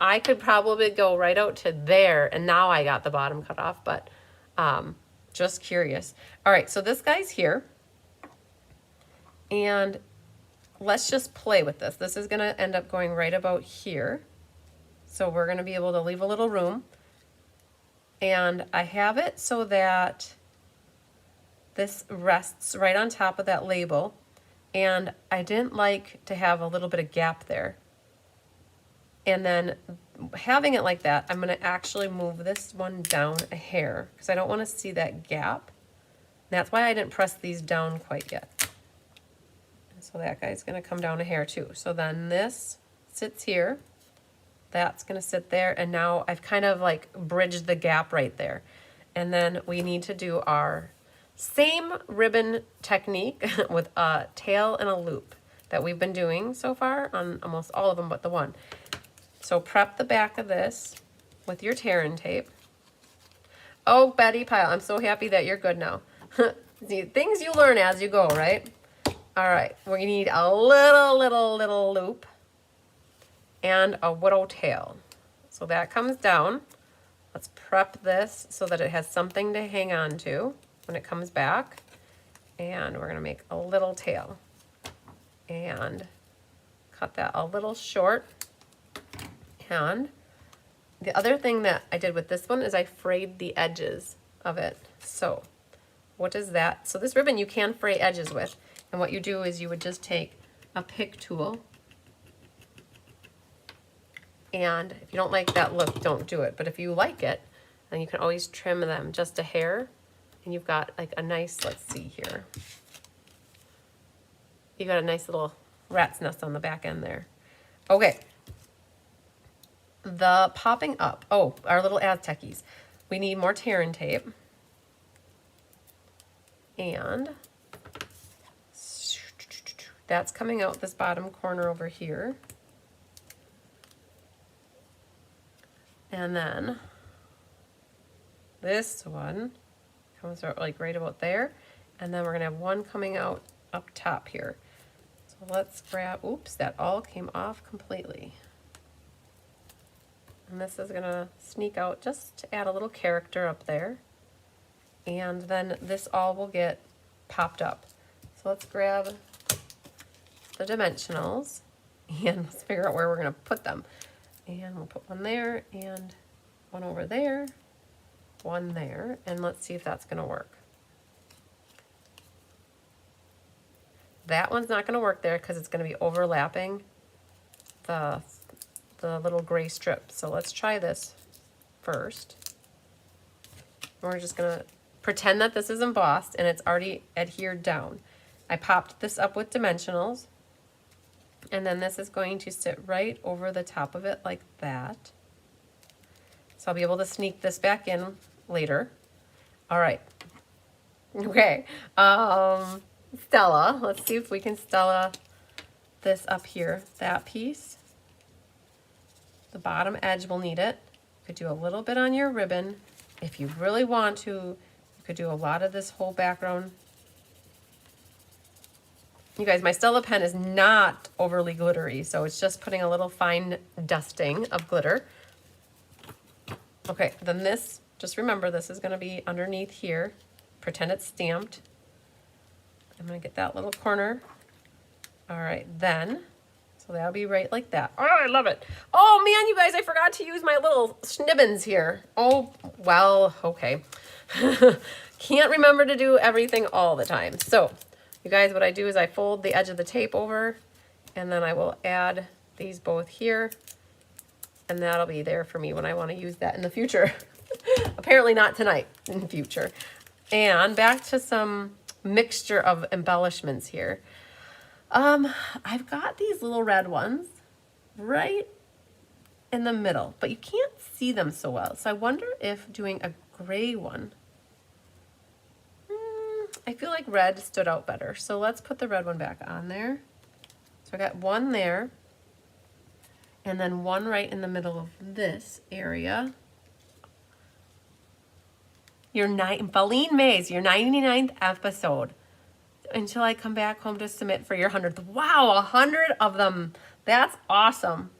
I could probably go right out to there and now I got the bottom cut off, but just curious. All right, so this guy's here. And let's just play with this. This is gonna end up going right about here. So we're gonna be able to leave a little room. And I have it so that this rests right on top of that label. And I didn't like to have a little bit of gap there. And then having it like that, I'm gonna actually move this one down a hair because I don't wanna see that gap. That's why I didn't press these down quite yet. So that guy's gonna come down a hair too. So then this sits here, that's gonna sit there, and now I've kind of like bridged the gap right there. And then we need to do our same ribbon technique with a tail and a loop that we've been doing so far on almost all of them but the one. So prep the back of this with your tear-in tape. Oh, Betty Pyle, I'm so happy that you're good now. See, things you learn as you go, right? All right, we need a little loop and a widow tail. So that comes down. Let's prep this so that it has something to hang on to when it comes back. And we're gonna make a little tail and cut that a little short. And the other thing that I did with this one is I frayed the edges of it. So what is that? So this ribbon you can fray edges with. And what you do is you would just take a pick tool, and if you don't like that look, don't do it. But if you like it, then you can always trim them just a hair, and you've got like a nice, let's see here. You got a nice little rat's nest on the back end there. Okay. The popping up, oh, our little Aztecies. We need more tear-in tape. And that's coming out this bottom corner over here. And then this one comes out like right about there. And then we're gonna have one coming out up top here. So let's grab, oops, that all came off completely. And this is gonna sneak out just to add a little character up there. And then this all will get popped up. So let's grab the dimensionals and let's figure out where we're gonna put them. And we'll put one there and one over there, one there, and let's see if that's gonna work. That one's not gonna work there because it's gonna be overlapping the little gray strip. So let's try this first. We're just gonna pretend that this is embossed and it's already adhered down. I popped this up with dimensionals, and then this is going to sit right over the top of it like that. So I'll be able to sneak this back in later. All right. Okay. Stella, let's see if we can Stella this up here. That piece. The bottom edge will need it. You could do a little bit on your ribbon. If you really want to, you could do a lot of this whole background. You guys, my Stella pen is not overly glittery, so it's just putting a little fine dusting of glitter. Okay, then this, just remember this is gonna be underneath here. Pretend it's stamped. I'm gonna get that little corner. All right, then, so that'll be right like that. Oh, I love it. Oh man, you guys, I forgot to use my little schnibbins here. Oh, well, okay. Can't remember to do everything all the time. So, you guys, what I do is I fold the edge of the tape over, and then I will add these both here, and that'll be there for me when I want to use that in the future. Apparently not tonight, in the future. And back to some mixture of embellishments here. I've got these little red ones right in the middle, but you can't see them so well. So I wonder if doing a gray one, I feel like red stood out better. So let's put the red one back on there. So I got one there, and then one right in the middle of this area. Pauline Mays, your 99th episode. Until I come back home to submit for your 100th. Wow, 100 of them. That's awesome.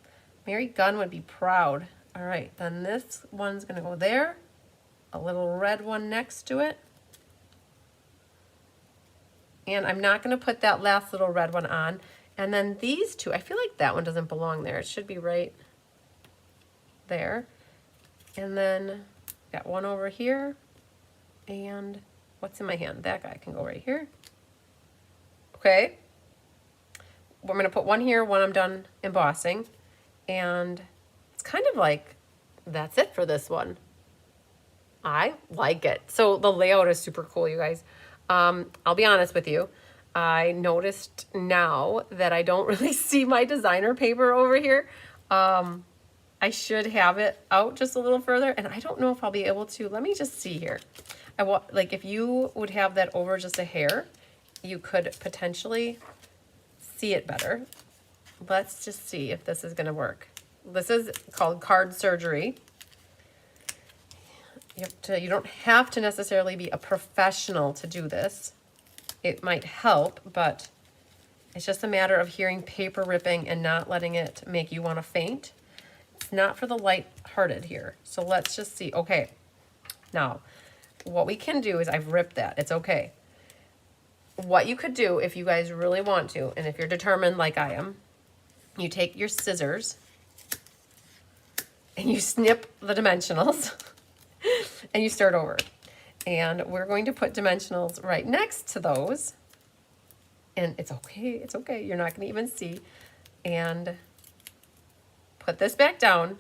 Mary Gunn would be proud. All right, then this one's gonna go there. A little red one next to it. And I'm not gonna put that last little red one on. And then these two, I feel like that one doesn't belong there. It should be right there. And then got one over here. And what's in my hand? That guy can go right here. Okay. We're going to put one here when I'm done embossing. And it's kind of like, that's it for this one. I like it. So the layout is super cool, you guys. I'll be honest with you. I noticed now that I don't really see my designer paper over here. I should have it out just a little further, and I don't know if I'll be able to. Let me just see here. Like if you would have that over just a hair, you could potentially see it better. Let's just see if this is going to work. This is called card surgery. You don't have to necessarily be a professional to do this. It might help, but it's just a matter of hearing paper ripping and not letting it make you want to faint. It's not for the light-hearted here. So let's just see. Okay. Now, what we can do is I've ripped that. It's okay. What you could do if you guys really want to, and if you're determined like I am, you take your scissors and you snip the dimensionals and you start over. And we're going to put dimensionals right next to those. And it's okay. It's okay. You're not going to even see. And put this back down,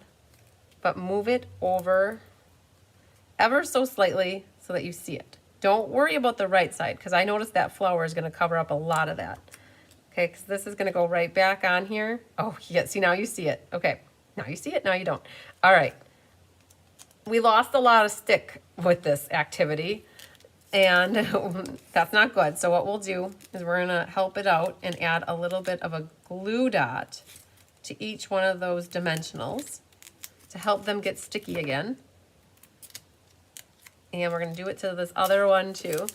but move it over ever so slightly so that you see it. Don't worry about the right side, because I noticed that flower is going to cover up a lot of that. Okay, because this is going to go right back on here. Oh, yeah, see, now you see it. Okay, now you see it, now you don't. All right. We lost a lot of stick with this activity, and that's not good. So what we'll do is we're going to help it out and add a little bit of a glue dot to each one of those dimensionals to help them get sticky again. And we're going to do it to this other one too.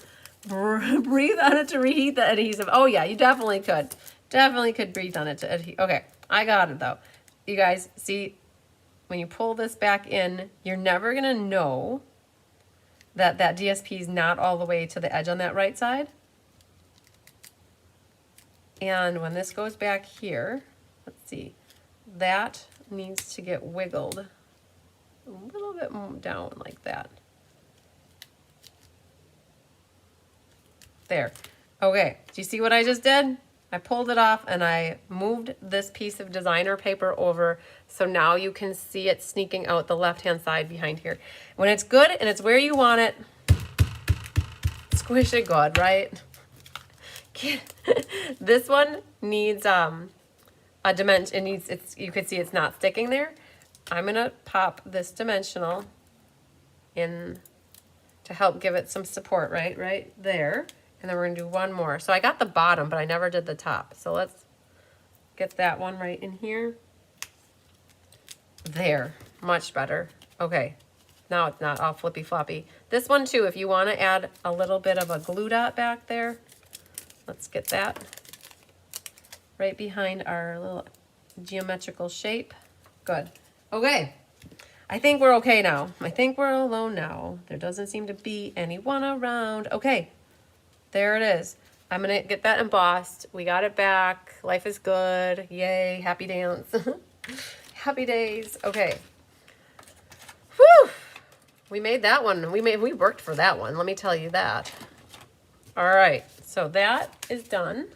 Breathe on it to reheat the adhesive. Oh yeah, you definitely could. Definitely could breathe on it to adhere. Okay, I got it though. You guys, see, when you pull this back in, you're never going to know that that DSP is not all the way to the edge on that right side. And when this goes back here, let's see, that needs to get wiggled a little bit down like that. There. Okay, do you see what I just did? I pulled it off and I moved this piece of designer paper over, so now you can see it sneaking out the left-hand side behind here. When it's good and it's where you want it, squish it good, right? This one needs a dimension. You could see it's not sticking there. I'm gonna pop this dimensional in to help give it some support, right there. And then we're gonna do one more. So I got the bottom, but I never did the top. So let's get that one right in here. There, much better. Okay, now it's not all flippy floppy. This one too, if you wanna add a little bit of a glue dot back there, let's get that right behind our little geometrical shape. Good, okay. I think we're okay now. I think we're alone now. There doesn't seem to be anyone around. Okay. There it is. I'm going to get that embossed. We got it back. Life is good. Yay. Happy dance. Happy days. Okay. Whew. We made that one. We worked for that one. Let me tell you that. All right. So that is done.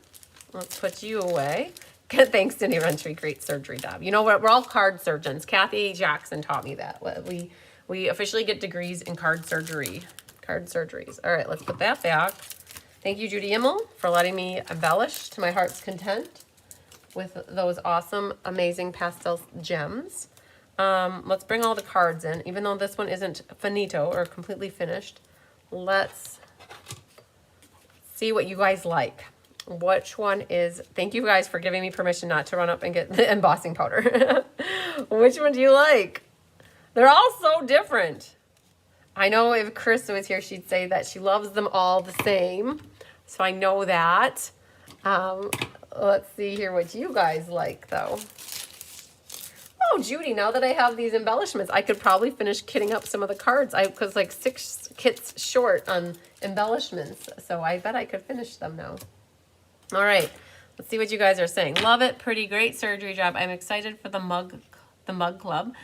Let's put you away. Thanks, Cindy Rentry. Great surgery job. You know what? We're all card surgeons. Kathy Jackson taught me that. We officially get degrees in card surgery. Card surgeries. All right. Let's put that back. Thank you, Judy Immel, for letting me embellish to my heart's content with those awesome, amazing pastel gems. Let's bring all the cards in, even though this one isn't finito or completely finished. Let's see what you guys like. Which one is, thank you guys for giving me permission not to run up and get the embossing powder. Which one do you like? They're all so different. I know if Chris was here, she'd say that she loves them all the same. So I know that. Let's see here what you guys like though. Oh, Judy, now that I have these embellishments, I could probably finish kitting up some of the cards. Because like 6 kits short on embellishments. So I bet I could finish them now. All right, let's see what you guys are saying. Love it, pretty, great surgery job. I'm excited for the mug club.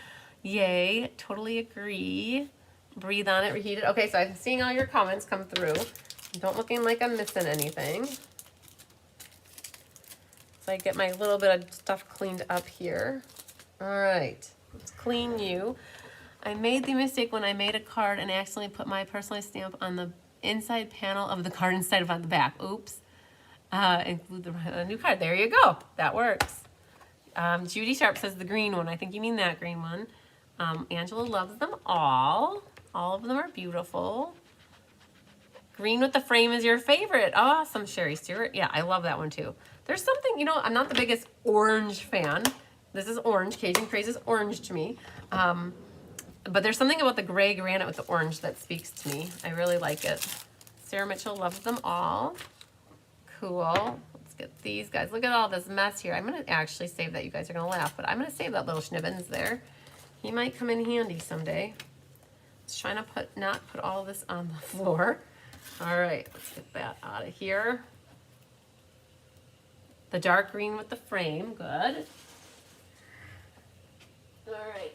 Yay, totally agree. Breathe on it, reheat it. Okay, so I'm seeing all your comments come through. Don't looking like I'm missing anything. So I get my little bit of stuff cleaned up here. All right, let's clean you. I made the mistake when I made a card and accidentally put my personalized stamp on the inside panel of the card instead of on the back. Oops. Include the new card. There you go. That works. Judy Sharp says the green one. I think you mean that green one. Angela loves them all. All of them are beautiful. Green with the frame is your favorite. Awesome, Sherry Stewart. Yeah, I love that one too. There's something, you know, I'm not the biggest orange fan. This is orange. Cajun Craze is orange to me. But there's something about the gray granite with the orange that speaks to me. I really like it. Sarah Mitchell loves them all. Cool. Let's get these guys. Look at all this mess here. I'm going to actually save that. You guys are going to laugh, but I'm going to save that little schnibbins there. He might come in handy someday. Let's try to not put all this on the floor. All right, let's get that out of here. The dark green with the frame. Good. All right.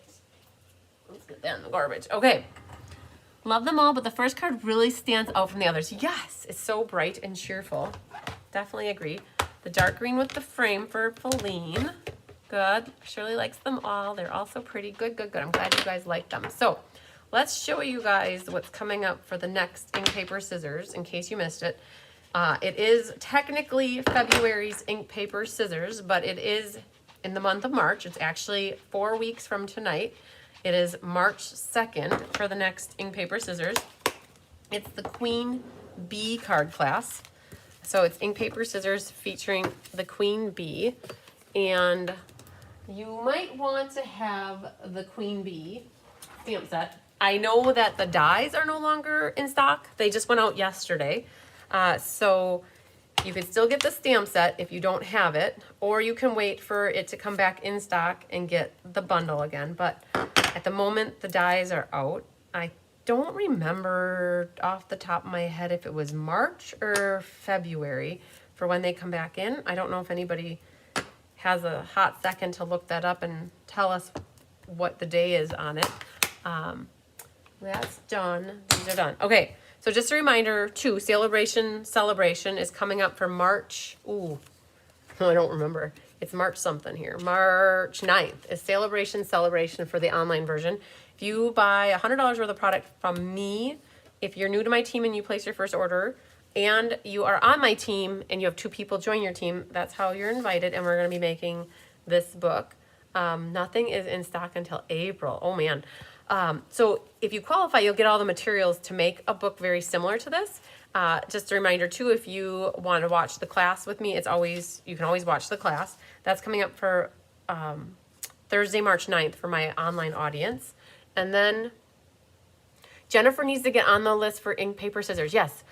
Let's get that in the garbage. Okay. Love them all, but the first card really stands out from the others. Yes, it's so bright and cheerful. Definitely agree. The dark green with the frame for Feline. Good. Shirley likes them all. They're all so pretty. Good, good, good. I'm glad you guys like them. So let's show you guys what's coming up for the next ink, paper, scissors, in case you missed it. It is technically February's ink, paper, scissors, but it is in the month of March. It's actually 4 weeks from tonight. It is March 2nd for the next ink, paper, scissors. It's the Queen Bee card class. So it's ink, paper, scissors featuring the Queen Bee. And you might want to have the Queen Bee stamp set. I know that the dies are no longer in stock. They just went out yesterday. So you can still get the stamp set if you don't have it, or you can wait for it to come back in stock and get the bundle again. But at the moment, the dies are out. I don't remember off the top of my head if it was March or February for when they come back in. I don't know if anybody has a hot second to look that up and tell us what the day is on it. That's done. These are done. Okay, so just a reminder too, Celebration is coming up for March. Ooh, I don't remember. It's March something here. March 9th is Celebration for the online version. If you buy $100 worth of product from me, if you're new to my team and you place your first order, and you are on my team and you have 2 people join your team, that's how you're invited, and we're going to be making this book. Nothing is in stock until April. Oh man. So if you qualify, you'll get all the materials to make a book very similar to this. Just a reminder too, if you want to watch the class with me, you can always watch the class. That's coming up for Thursday, March 9th for my online audience. And then Jennifer needs to get on the list for ink, paper, scissors. Yes.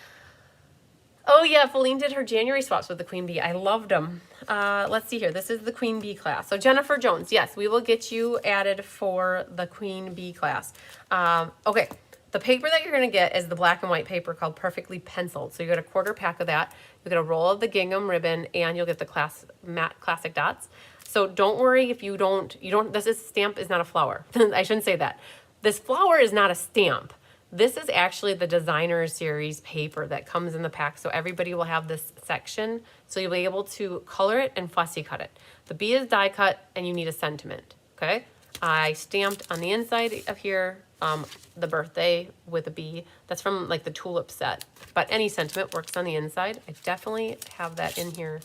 Oh yeah, Feline did her January swaps with the Queen Bee. I loved them. Let's see here. This is the Queen Bee class. So Jennifer Jones, yes, we will get you added for the Queen Bee class. Okay, the paper that you're going to get is the black and white paper called Perfectly Penciled. So you get a quarter pack of that. You get a roll of the gingham ribbon, and you'll get the matte classic dots. So don't worry if you don't, this stamp is not a flower. I shouldn't say that. This flower is not a stamp. This is actually the designer series paper that comes in the pack. So everybody will have this section. So you'll be able to color it and fussy cut it. The bee is die cut and you need a sentiment, okay? I stamped on the inside of here, the birthday with a bee. That's from like the tulip set, but any sentiment works on the inside. I definitely have that in here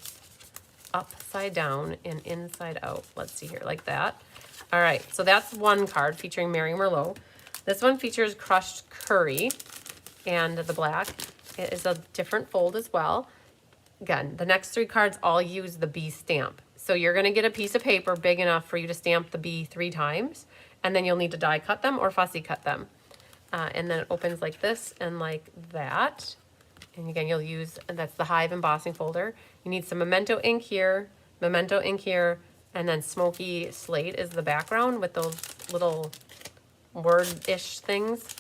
upside down and inside out. Let's see here, like that. All right, so that's one card featuring Mary Merlot. This one features crushed curry and the black. It is a different fold as well. Again, the next three cards all use the B stamp. So you're gonna get a piece of paper big enough for you to stamp the B 3 times, and then you'll need to die cut them or fussy cut them. And then it opens like this and like that. And again, you'll use, and that's the Hive embossing folder. You need some memento ink here, and then smoky slate is the background with those little word-ish things.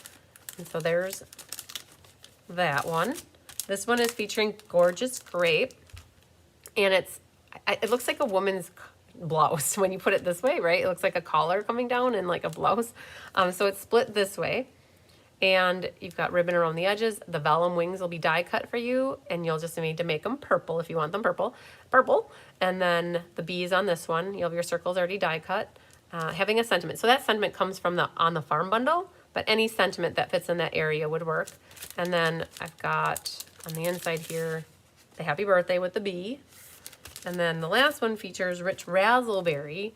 And so there's that one. This one is featuring Gorgeous Grape, and it looks like a woman's blouse when you put it this way, right? It looks like a collar coming down and like a blouse. So it's split this way, and you've got ribbon around the edges. The vellum wings will be die cut for you, and you'll just need to make them purple if you want them purple. And then the bees on this one, you have your circles already die cut. Having a sentiment. So that sentiment comes from the On the Farm bundle, but any sentiment that fits in that area would work. And then I've got on the inside here, the happy birthday with the bee. And then the last one features Rich Razzleberry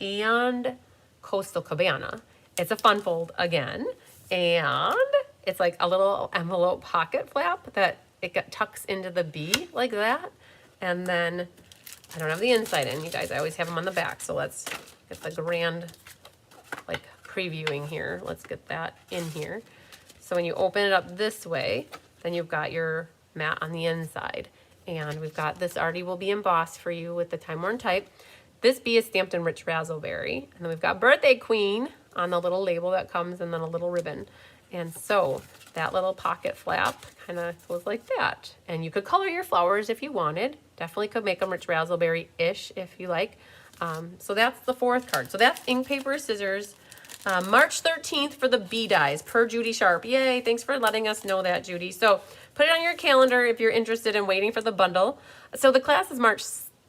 and Coastal Cabana. It's a fun fold again. And it's like a little envelope pocket flap that tucks into the bee like that. And then I don't have the inside in, you guys. I always have them on the back. So let's get the grand like previewing here. Let's get that in here. So when you open it up this way, then you've got your mat on the inside. And we've got this already will be embossed for you with the Time Worn type. This bee is stamped in Rich Razzleberry. And then we've got Birthday Queen on the little label that comes, and then a little ribbon. And so that little pocket flap kind of goes like that. And you could color your flowers if you wanted. Definitely could make them Rich Razzleberry-ish if you like. So that's the fourth card. So that's ink, paper, scissors. March 13th for the bee dies per Judy Sharp. Yay, thanks for letting us know that, Judy. So put it on your calendar if you're interested in waiting for the bundle. So the class is March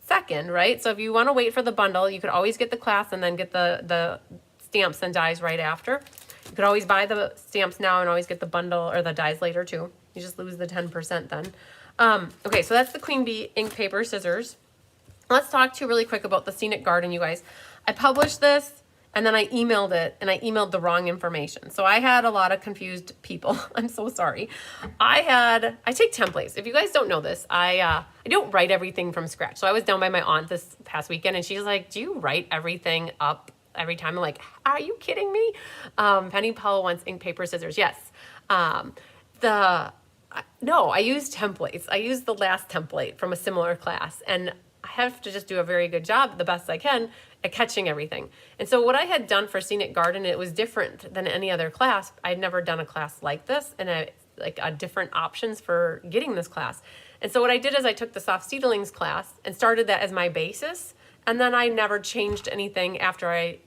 2nd, right? So if you want to wait for the bundle, you could always get the class and then get the stamps and dies right after. You could always buy the stamps now and always get the bundle or the dies later too. You just lose the 10% then. Okay, so that's the Queen Bee ink, paper, scissors. Let's talk to you really quick about the Scenic Garden, you guys. I published this and then I emailed it, and I emailed the wrong information. So I had a lot of confused people. I'm so sorry. I take templates. If you guys don't know this, I don't write everything from scratch. So I was down by my aunt this past weekend, and she's like, do you write everything up every time? I'm like, are you kidding me? Penny Powell wants ink, paper, scissors. Yes. No, I use templates. I use the last template from a similar class, and I have to just do a very good job, the best I can, at catching everything. And so what I had done for Scenic Garden, it was different than any other class. I'd never done a class like this, and different options for getting this class. And so what I did is I took the Soft Seedlings class and started that as my basis, and then I never changed anything after I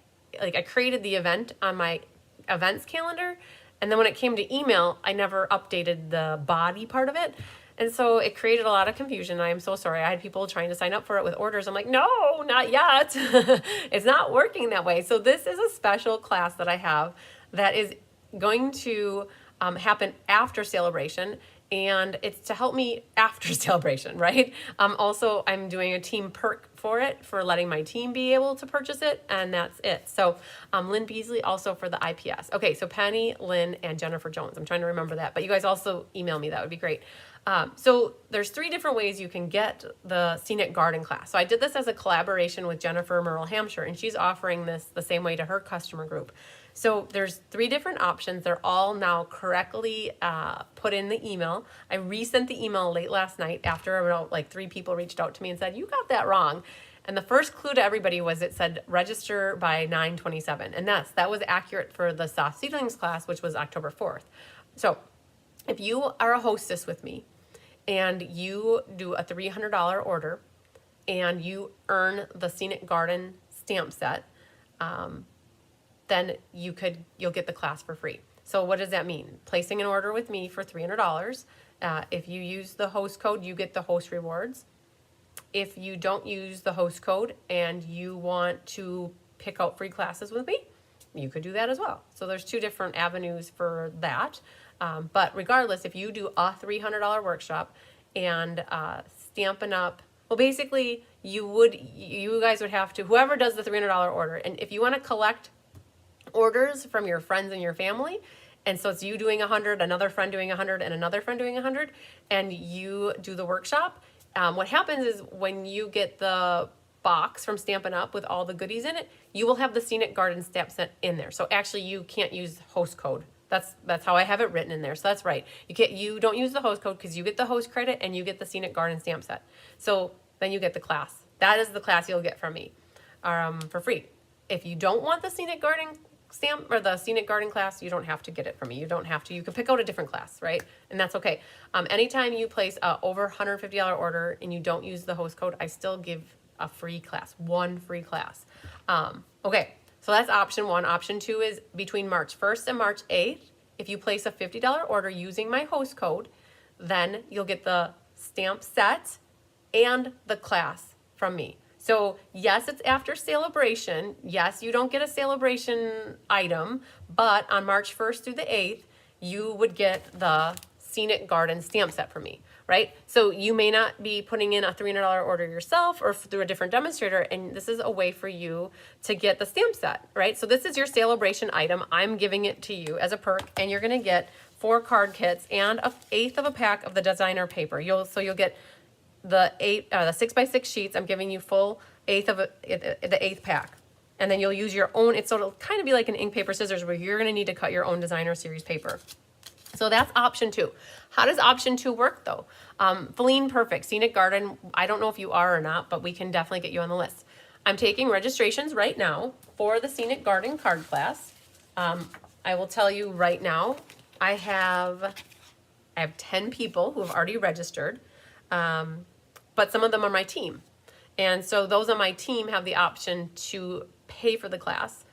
created the event on my events calendar, and then when it came to email, I never updated the body part of it. And so it created a lot of confusion. I am so sorry. I had people trying to sign up for it with orders. I'm like, no, not yet. It's not working that way. So this is a special class that I have that is going to happen after Sale-a-bration. And it's to help me after Sale-a-bration, right? Also, I'm doing a team perk for it, for letting my team be able to purchase it, and that's it. So Lynn Beasley also for the IPS. Okay, so Penny, Lynn, and Jennifer Jones. I'm trying to remember that, but you guys also email me. That would be great. So there's 3 different ways you can get the Scenic Garden class. So I did this as a collaboration with Jennifer Merle Hampshire, and she's offering this the same way to her customer group. So there's 3 different options. They're all now correctly put in the email. I resent the email late last night after about 3 people reached out to me and said, you got that wrong. And the first clue to everybody was it said register by 9/27. And that was accurate for the Soft Seedlings class, which was October 4th. So if you are a hostess with me and you do a $300 order and you earn the Scenic Garden stamp set, then you'll get the class for free. So what does that mean? Placing an order with me for $300. If you use the host code, you get the host rewards. If you don't use the host code and you want to pick out free classes with me, you could do that as well. So there's 2 different avenues for that. But regardless, if you do a $300 workshop and stamping up, Well, basically, you guys would have to, whoever does the $300 order, and if you want to collect orders from your friends and your family, and so it's you doing 100, another friend doing 100, and another friend doing 100, and you do the workshop. What happens is when you get the box from Stampin' Up! With all the goodies in it, you will have the Scenic Garden stamp set in there. So actually, you can't use host code. That's how I have it written in there. So that's right. You don't use the host code because you get the host credit and you get the Scenic Garden stamp set. So then you get the class. That is the class you'll get from me for free. If you don't want the Scenic Garden stamp or the Scenic Garden class, you don't have to get it from me. You don't have to. You can pick out a different class, right? And that's okay. Anytime you place a over $150 order and you don't use the host code, I still give a free class, one free class. Okay. So that's option one. Option two is between March 1st and March 8th. If you place a $50 order using my host code, then you'll get the stamp set and the class from me. So yes, it's after sale-a-bration. Yes, you don't get a sale-a-bration item, but on March 1st through the 8th, you would get the Scenic Garden stamp set from me, right? So you may not be putting in a $300 order yourself or through a different demonstrator, and this is a way for you to get the stamp set, right? So this is your sale-a-bration item. I'm giving it to you as a perk, and you're gonna get 4 card kits and an eighth of a pack of the designer paper. You'll get the 6x6 sheets. I'm giving you full the eighth pack. And then you'll use your own, it'll kind of be like an ink, paper, scissors where you're gonna need to cut your own designer series paper. So that's option two. How does option two work though? Feline Perfect, Scenic Garden, I don't know if you are or not, but we can definitely get you on the list. I'm taking registrations right now for the Scenic Garden card class. I will tell you right now, I have 10 people who have already registered, but some of them are my team. And so those on my team have the option to pay for the class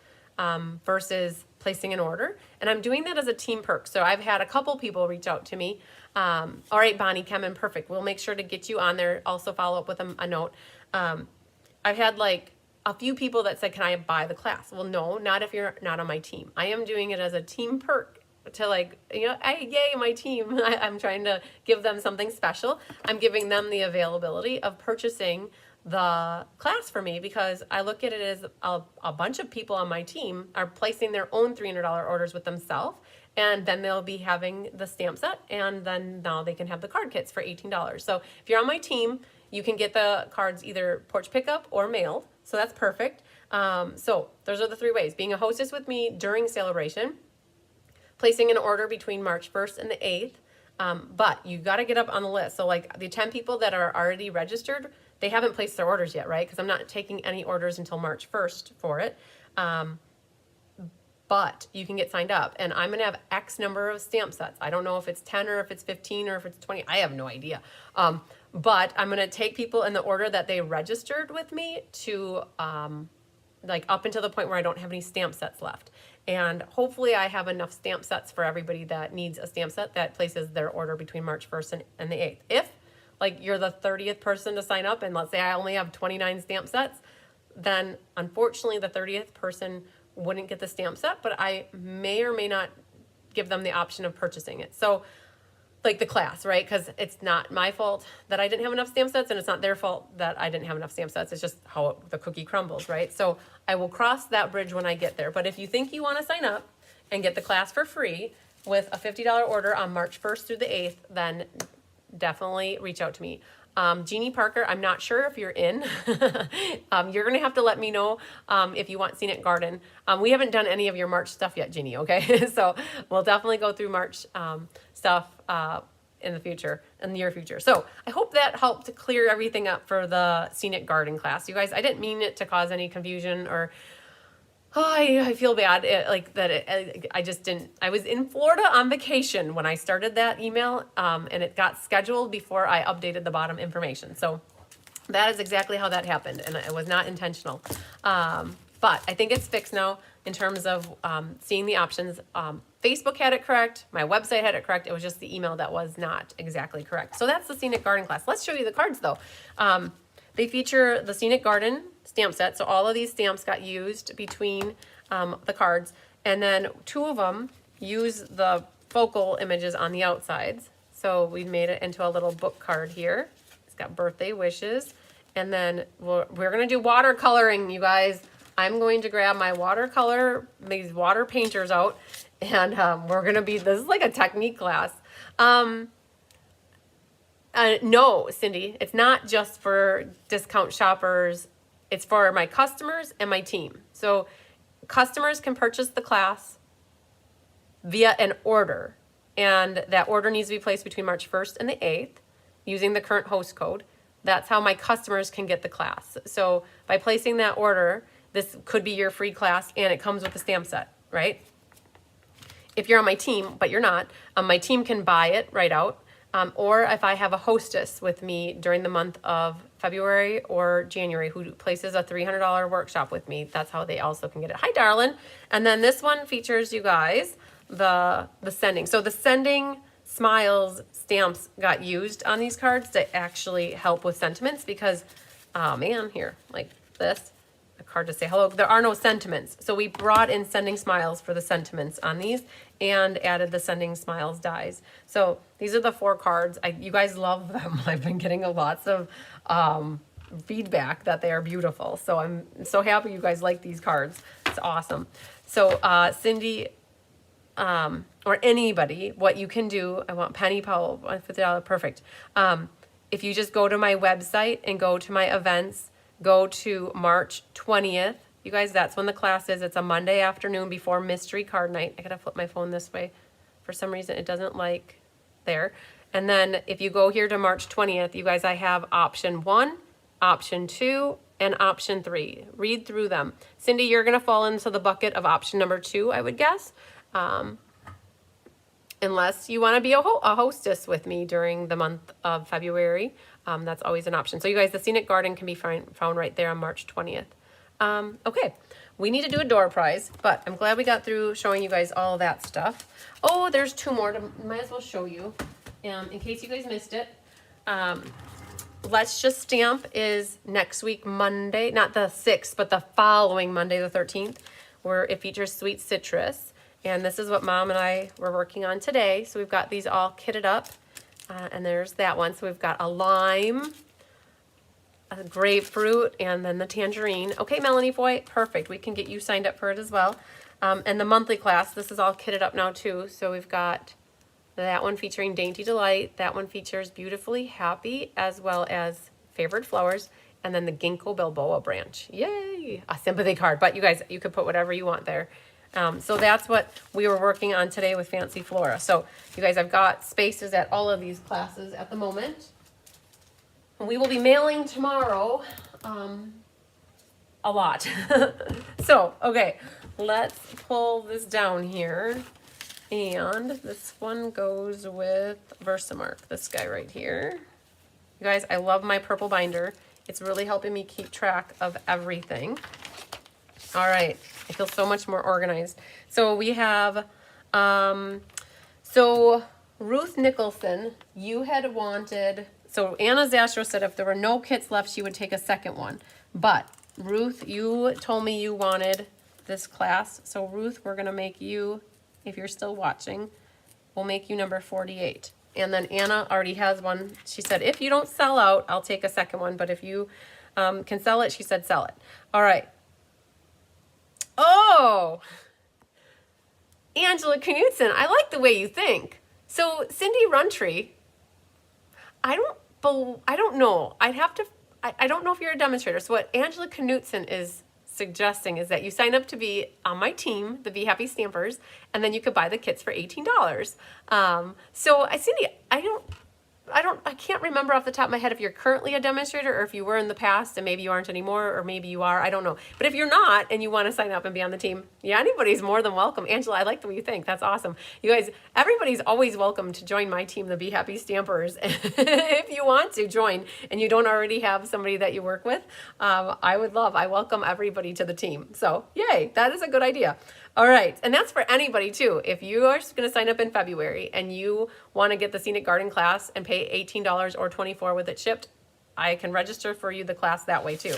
versus placing an order. And I'm doing that as a team perk. So I've had a couple people reach out to me. All right, Bonnie, Kemen, perfect. We'll make sure to get you on there. Also follow up with a note. I've had like a few people that said, can I buy the class? Well, no, not if you're not on my team. I am doing it as a team perk to like, yay, my team. I'm trying to give them something special. I'm giving them the availability of purchasing the class for me because I look at it as a bunch of people on my team are placing their own $300 orders with themselves, and then they'll be having the stamp set, and then now they can have the card kits for $18. So if you're on my team, you can get the cards either porch pickup or mailed, so that's perfect. So those are the 3 ways. Being a hostess with me during sale-a-bration, placing an order between March 1st and the 8th, but you got to get up on the list. So like the 10 people that are already registered, they haven't placed their orders yet, right? Because I'm not taking any orders until March 1st for it. But you can get signed up, and I'm going to have X number of stamp sets. I don't know if it's 10 or if it's 15 or if it's 20. I have no idea. But I'm going to take people in the order that they registered with me to like up until the point where I don't have any stamp sets left. And hopefully I have enough stamp sets for everybody that needs a stamp set that places their order between March 1st and the 8th. If like you're the 30th person to sign up and let's say I only have 29 stamp sets, then unfortunately the 30th person wouldn't get the stamp set, but I may or may not give them the option of purchasing it. So like the class, right? Because it's not my fault that I didn't have enough stamp sets, and it's not their fault that I didn't have enough stamp sets. It's just how the cookie crumbles, right? So I will cross that bridge when I get there. But if you think you want to sign up and get the class for free with a $50 order on March 1st through the 8th, then definitely reach out to me. Jeannie Parker, I'm not sure if you're in. You're going to have to let me know if you want Scenic Garden. We haven't done any of your March stuff yet, Jeannie, okay? So we'll definitely go through March stuff in the near future. So I hope that helped to clear everything up for the Scenic Garden class. You guys, I didn't mean it to cause any confusion or I feel bad I just didn't. I was in Florida on vacation when I started that email, and it got scheduled before I updated the bottom information. So that is exactly how that happened, and it was not intentional. But I think it's fixed now in terms of seeing the options. Facebook had it correct. My website had it correct. It was just the email that was not exactly correct. So that's the Scenic Garden class. Let's show you the cards, though. They feature the Scenic Garden stamp set. So all of these stamps got used between the cards. And then 2 of them use the focal images on the outsides. So we made it into a little book card here. It's got birthday wishes. And then we're going to do watercoloring, you guys. I'm going to grab my these water painters out, and we're going to this is like a technique class. No, Cindy, it's not just for discount shoppers. It's for my customers and my team. So customers can purchase the class via an order, and that order needs to be placed between March 1st and the 8th using the current host code. That's how my customers can get the class. So by placing that order, this could be your free class, and it comes with a stamp set, right? If you're on my team, but you're not, my team can buy it right out. Or if I have a hostess with me during the month of February or January who places a $300 workshop with me, that's how they also can get it. Hi, darling. And then this one features, you guys, the sending. So the sending smiles stamps got used on these cards to actually help with sentiments because, man, here, like this, a card to say hello. There are no sentiments. So we brought in sending smiles for the sentiments on these and added the sending smiles dies. So these are the 4 cards. You guys love them. I've been getting lots of feedback that they are beautiful. So I'm so happy you guys like these cards. It's awesome. So Cindy, or anybody, what you can do, I want Penny Powell, $50, perfect. If you just go to my website and go to my events, go to March 20th. You guys, that's when the class is. It's a Monday afternoon before Mystery Card Night. I gotta flip my phone this way. For some reason, it doesn't like there. And then if you go here to March 20th, you guys, I have option 1, option 2, and option 3. Read through them. Cindy, you're gonna fall into the bucket of option number 2, I would guess. Unless you want to be a hostess with me during the month of February. That's always an option. So you guys, the Scenic Garden can be found right there on March 20th. Okay, we need to do a door prize, but I'm glad we got through showing you guys all of that stuff. Oh, there's 2 more. Might as well show you in case you guys missed it. Let's Just Stamp is next week, Monday, not the 6th, but the following Monday, the 13th, where it features Sweet Citrus. And this is what Mom and I were working on today. So we've got these all kitted up. And there's that one. So we've got a lime, a grapefruit, and then the tangerine. Okay, Melanie Foy, perfect. We can get you signed up for it as well. And the monthly class, this is all kitted up now too. So we've got that one featuring Dainty Delight. That one features Beautifully Happy, as well as Favorite Flowers. And then the Ginkgo Bilboa branch. Yay! A sympathy card. But you guys, you could put whatever you want there. So that's what we were working on today with Fancy Flora. So you guys, I've got spaces at all of these classes at the moment. We will be mailing tomorrow a lot. So, okay, let's pull this down here. And this one goes with Versamark, this guy right here. You guys, I love my purple binder. It's really helping me keep track of everything. All right, I feel so much more organized. So we have, so Ruth Nicholson, you had wanted, so Anna Zastro said if there were no kits left, she would take a second one. But Ruth, you told me you wanted this class. So Ruth, we're gonna make you, if you're still watching, we'll make you number 48. And then Anna already has one. She said, if you don't sell out, I'll take a second one. But if you can sell it, she said, sell it. All right. Oh, Angela Knudsen, I like the way you think. So Cindy Runtree, I don't know. I don't know if you're a demonstrator. So what Angela Knudsen is suggesting is that you sign up to be on my team, the Be Happy Stampers, and then you could buy the kits for $18. So Cindy, I can't remember off the top of my head if you're currently a demonstrator or if you were in the past and maybe you aren't anymore, or maybe you are, I don't know. But if you're not and you want to sign up and be on the team, yeah, anybody's more than welcome. Angela, I like the way you think. That's awesome. You guys, everybody's always welcome to join my team, the Be Happy Stampers. If you want to join and you don't already have somebody that you work with, I welcome everybody to the team. So yay, that is a good idea. All right, and that's for anybody too. If you are going to sign up in February and you want to get the Scenic Garden class and pay $18 or $24 with it shipped, I can register for you the class that way too.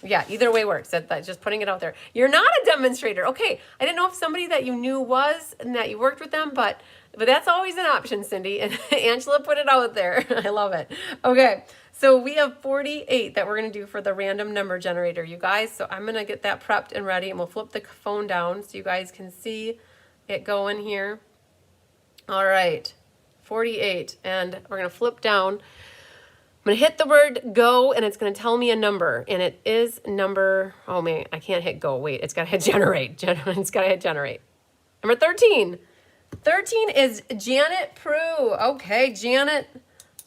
Yeah, either way works. That's just putting it out there. You're not a demonstrator. Okay, I didn't know if somebody that you knew was and that you worked with them, but But that's always an option, Cindy. And Angela put it out there. I love it. Okay, so we have 48 that we're going to do for the random number generator, you guys. So I'm going to get that prepped and ready, and we'll flip the phone down so you guys can see it going here. All right, 48. And we're going to flip down. I'm going to hit the word go, and it's going to tell me a number. And it is number, oh man, I can't hit go. Wait, it's got to hit generate. It's got to hit generate. Number 13. 13 is Janet Prue. Okay, Janet.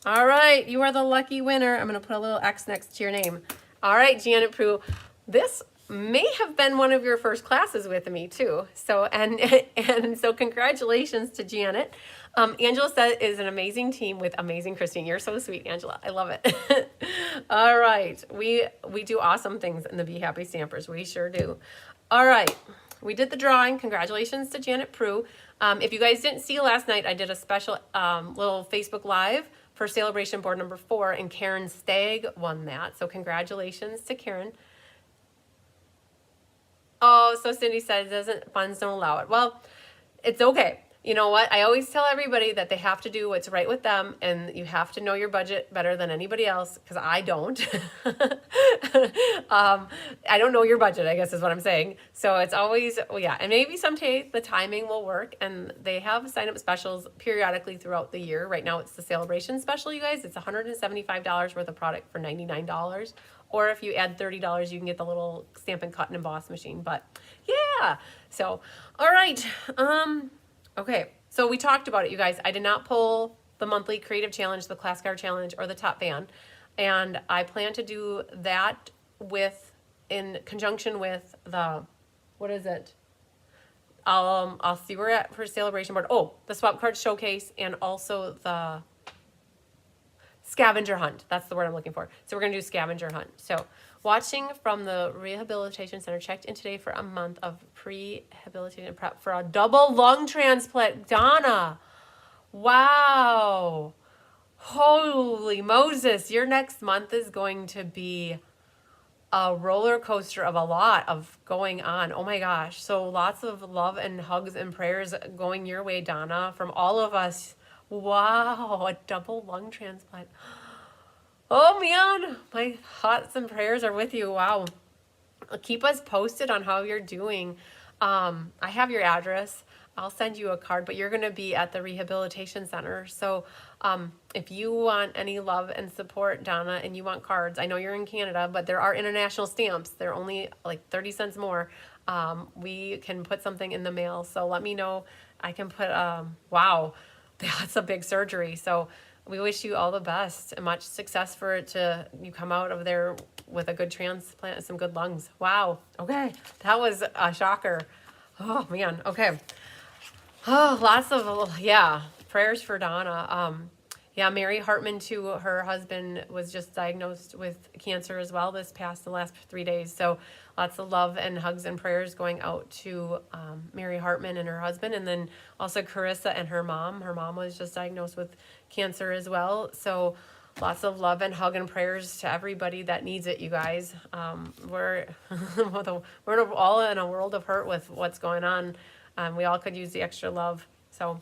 All right, you are the lucky winner. I'm going to put a little X next to your name. All right, Janet Prue. This may have been one of your first classes with me too. So and so congratulations to Janet. Angela said is an amazing team with amazing Christine. You're so sweet, Angela. I love it. All right, we do awesome things in the Be Happy Stampers. We sure do. All right. We did the drawing. Congratulations to Janet Prue. If you guys didn't see last night, I did a special little Facebook Live for Sale-a-bration board number 4, and Karen Stagg won that. So congratulations to Karen. Oh, so Cindy says funds don't allow it. Well, it's okay. You know what? I always tell everybody that they have to do what's right with them, and you have to know your budget better than anybody else, because I don't. I don't know your budget, I guess is what I'm saying. So it's always, well, yeah, and maybe someday the timing will work, and they have sign-up specials periodically throughout the year. Right now it's the Sale-a-bration special, you guys. It's $175 worth of product for $99. Or if you add $30, you can get the little stamp and cut and emboss machine. But yeah, so, all right. Okay, so we talked about it, you guys. I did not pull the monthly creative challenge, the class card challenge, or the top fan. And I plan to do that in conjunction with the, what is it? I'll see where we're at for Sale-a-bration board. Oh, the swap card showcase, and also the scavenger hunt. That's the word I'm looking for. So we're going to do scavenger hunt. So watching from the rehabilitation center, checked in today for a month of pre-rehabilitation prep for a double lung transplant. Donna, wow. Holy Moses, your next month is going to be a roller coaster of a lot of going on. Oh my gosh. So lots of love and hugs and prayers going your way, Donna, from all of us. Wow, a double lung transplant. Oh man, my thoughts and prayers are with you. Wow. Keep us posted on how you're doing. I have your address. I'll send you a card, but you're going to be at the rehabilitation center. So if you want any love and support, Donna, and you want cards, I know you're in Canada, but there are international stamps. They're only like 30 cents more. We can put something in the mail. So let me know. I can put, wow, that's a big surgery. So we wish you all the best and much success for it to you come out of there with a good transplant and some good lungs. Wow. Okay. That was a shocker. Oh man. Okay. Oh, lots of, yeah, prayers for Donna. Yeah, Mary Hartman too, her husband was just diagnosed with cancer as well the last 3 days. So lots of love and hugs and prayers going out to Mary Hartman and her husband. And then also Carissa and her mom. Her mom was just diagnosed with cancer as well. So lots of love and hug and prayers to everybody that needs it, you guys. We're all in a world of hurt with what's going on. We all could use the extra love. So,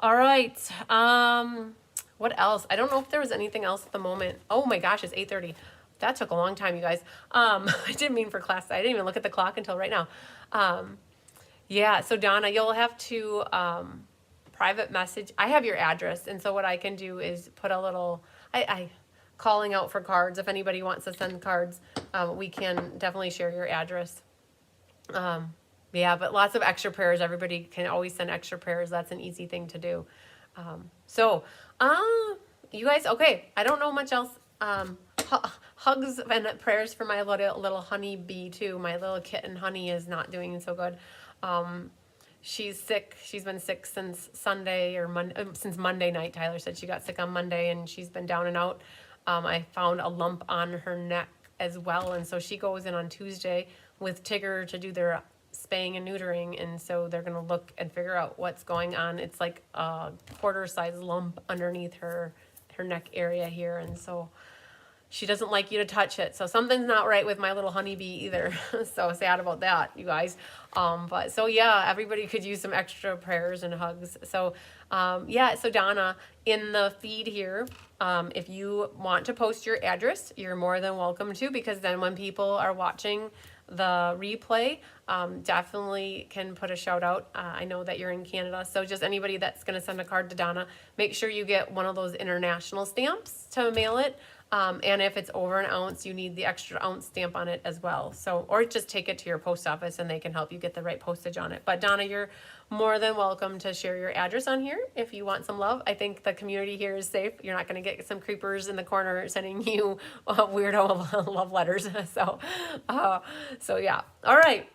all right. What else? I don't know if there was anything else at the moment. Oh my gosh, it's 8:30. That took a long time, you guys. I didn't mean for class. I didn't even look at the clock until right now. Yeah, so Donna, you'll have to private message. I have your address, and so what I can do is put a little, I calling out for cards. If anybody wants to send cards, we can definitely share your address. Yeah, but lots of extra prayers. Everybody can always send extra prayers. That's an easy thing to do. You guys, okay, I don't know much else. Hugs and prayers for my little honey bee too. My little kitten Honey is not doing so good. She's sick. She's been sick since Sunday or since Monday night. Tyler said she got sick on Monday and she's been down and out. I found a lump on her neck as well. And so she goes in on Tuesday with Tigger to do their spaying and neutering, and so they're going to look and figure out what's going on. It's like a quarter size lump underneath her neck area here, and so she doesn't like you to touch it. So something's not right with my little honeybee either. So sad about that, you guys. But so yeah, everybody could use some extra prayers and hugs. So yeah, so Donna, in the feed here, if you want to post your address, you're more than welcome to, because then when people are watching the replay, definitely can put a shout out. I know that you're in Canada, so just anybody that's going to send a card to Donna, make sure you get one of those international stamps to mail it. And if it's over an ounce, you need the extra ounce stamp on it as well. So, or just take it to your post office and they can help you get the right postage on it. But Donna, you're more than welcome to share your address on here if you want some love. I think the community here is safe. You're not going to get some creepers in the corner sending you weirdo love letters. So yeah. All right.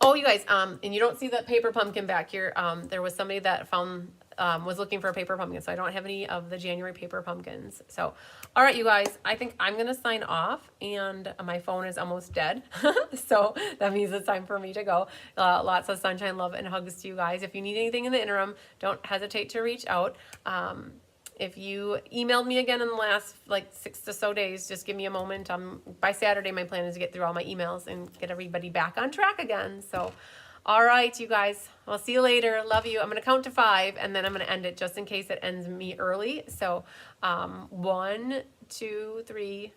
Oh, you guys, and you don't see that paper pumpkin back here. There was somebody that found, was looking for a paper pumpkin, so I don't have any of the January paper pumpkins. So, all right, you guys, I think I'm going to sign off, and my phone is almost dead. So that means it's time for me to go. Lots of sunshine, love, and hugs to you guys. If you need anything in the interim, don't hesitate to reach out. If you emailed me again in the last like 6 or so days, just give me a moment. By Saturday, my plan is to get through all my emails and get everybody back on track again. So, all right, you guys, I'll see you later. Love you. I'm going to count to 5, and then I'm going to end it just in case it ends me early. So, 1, 2, 3,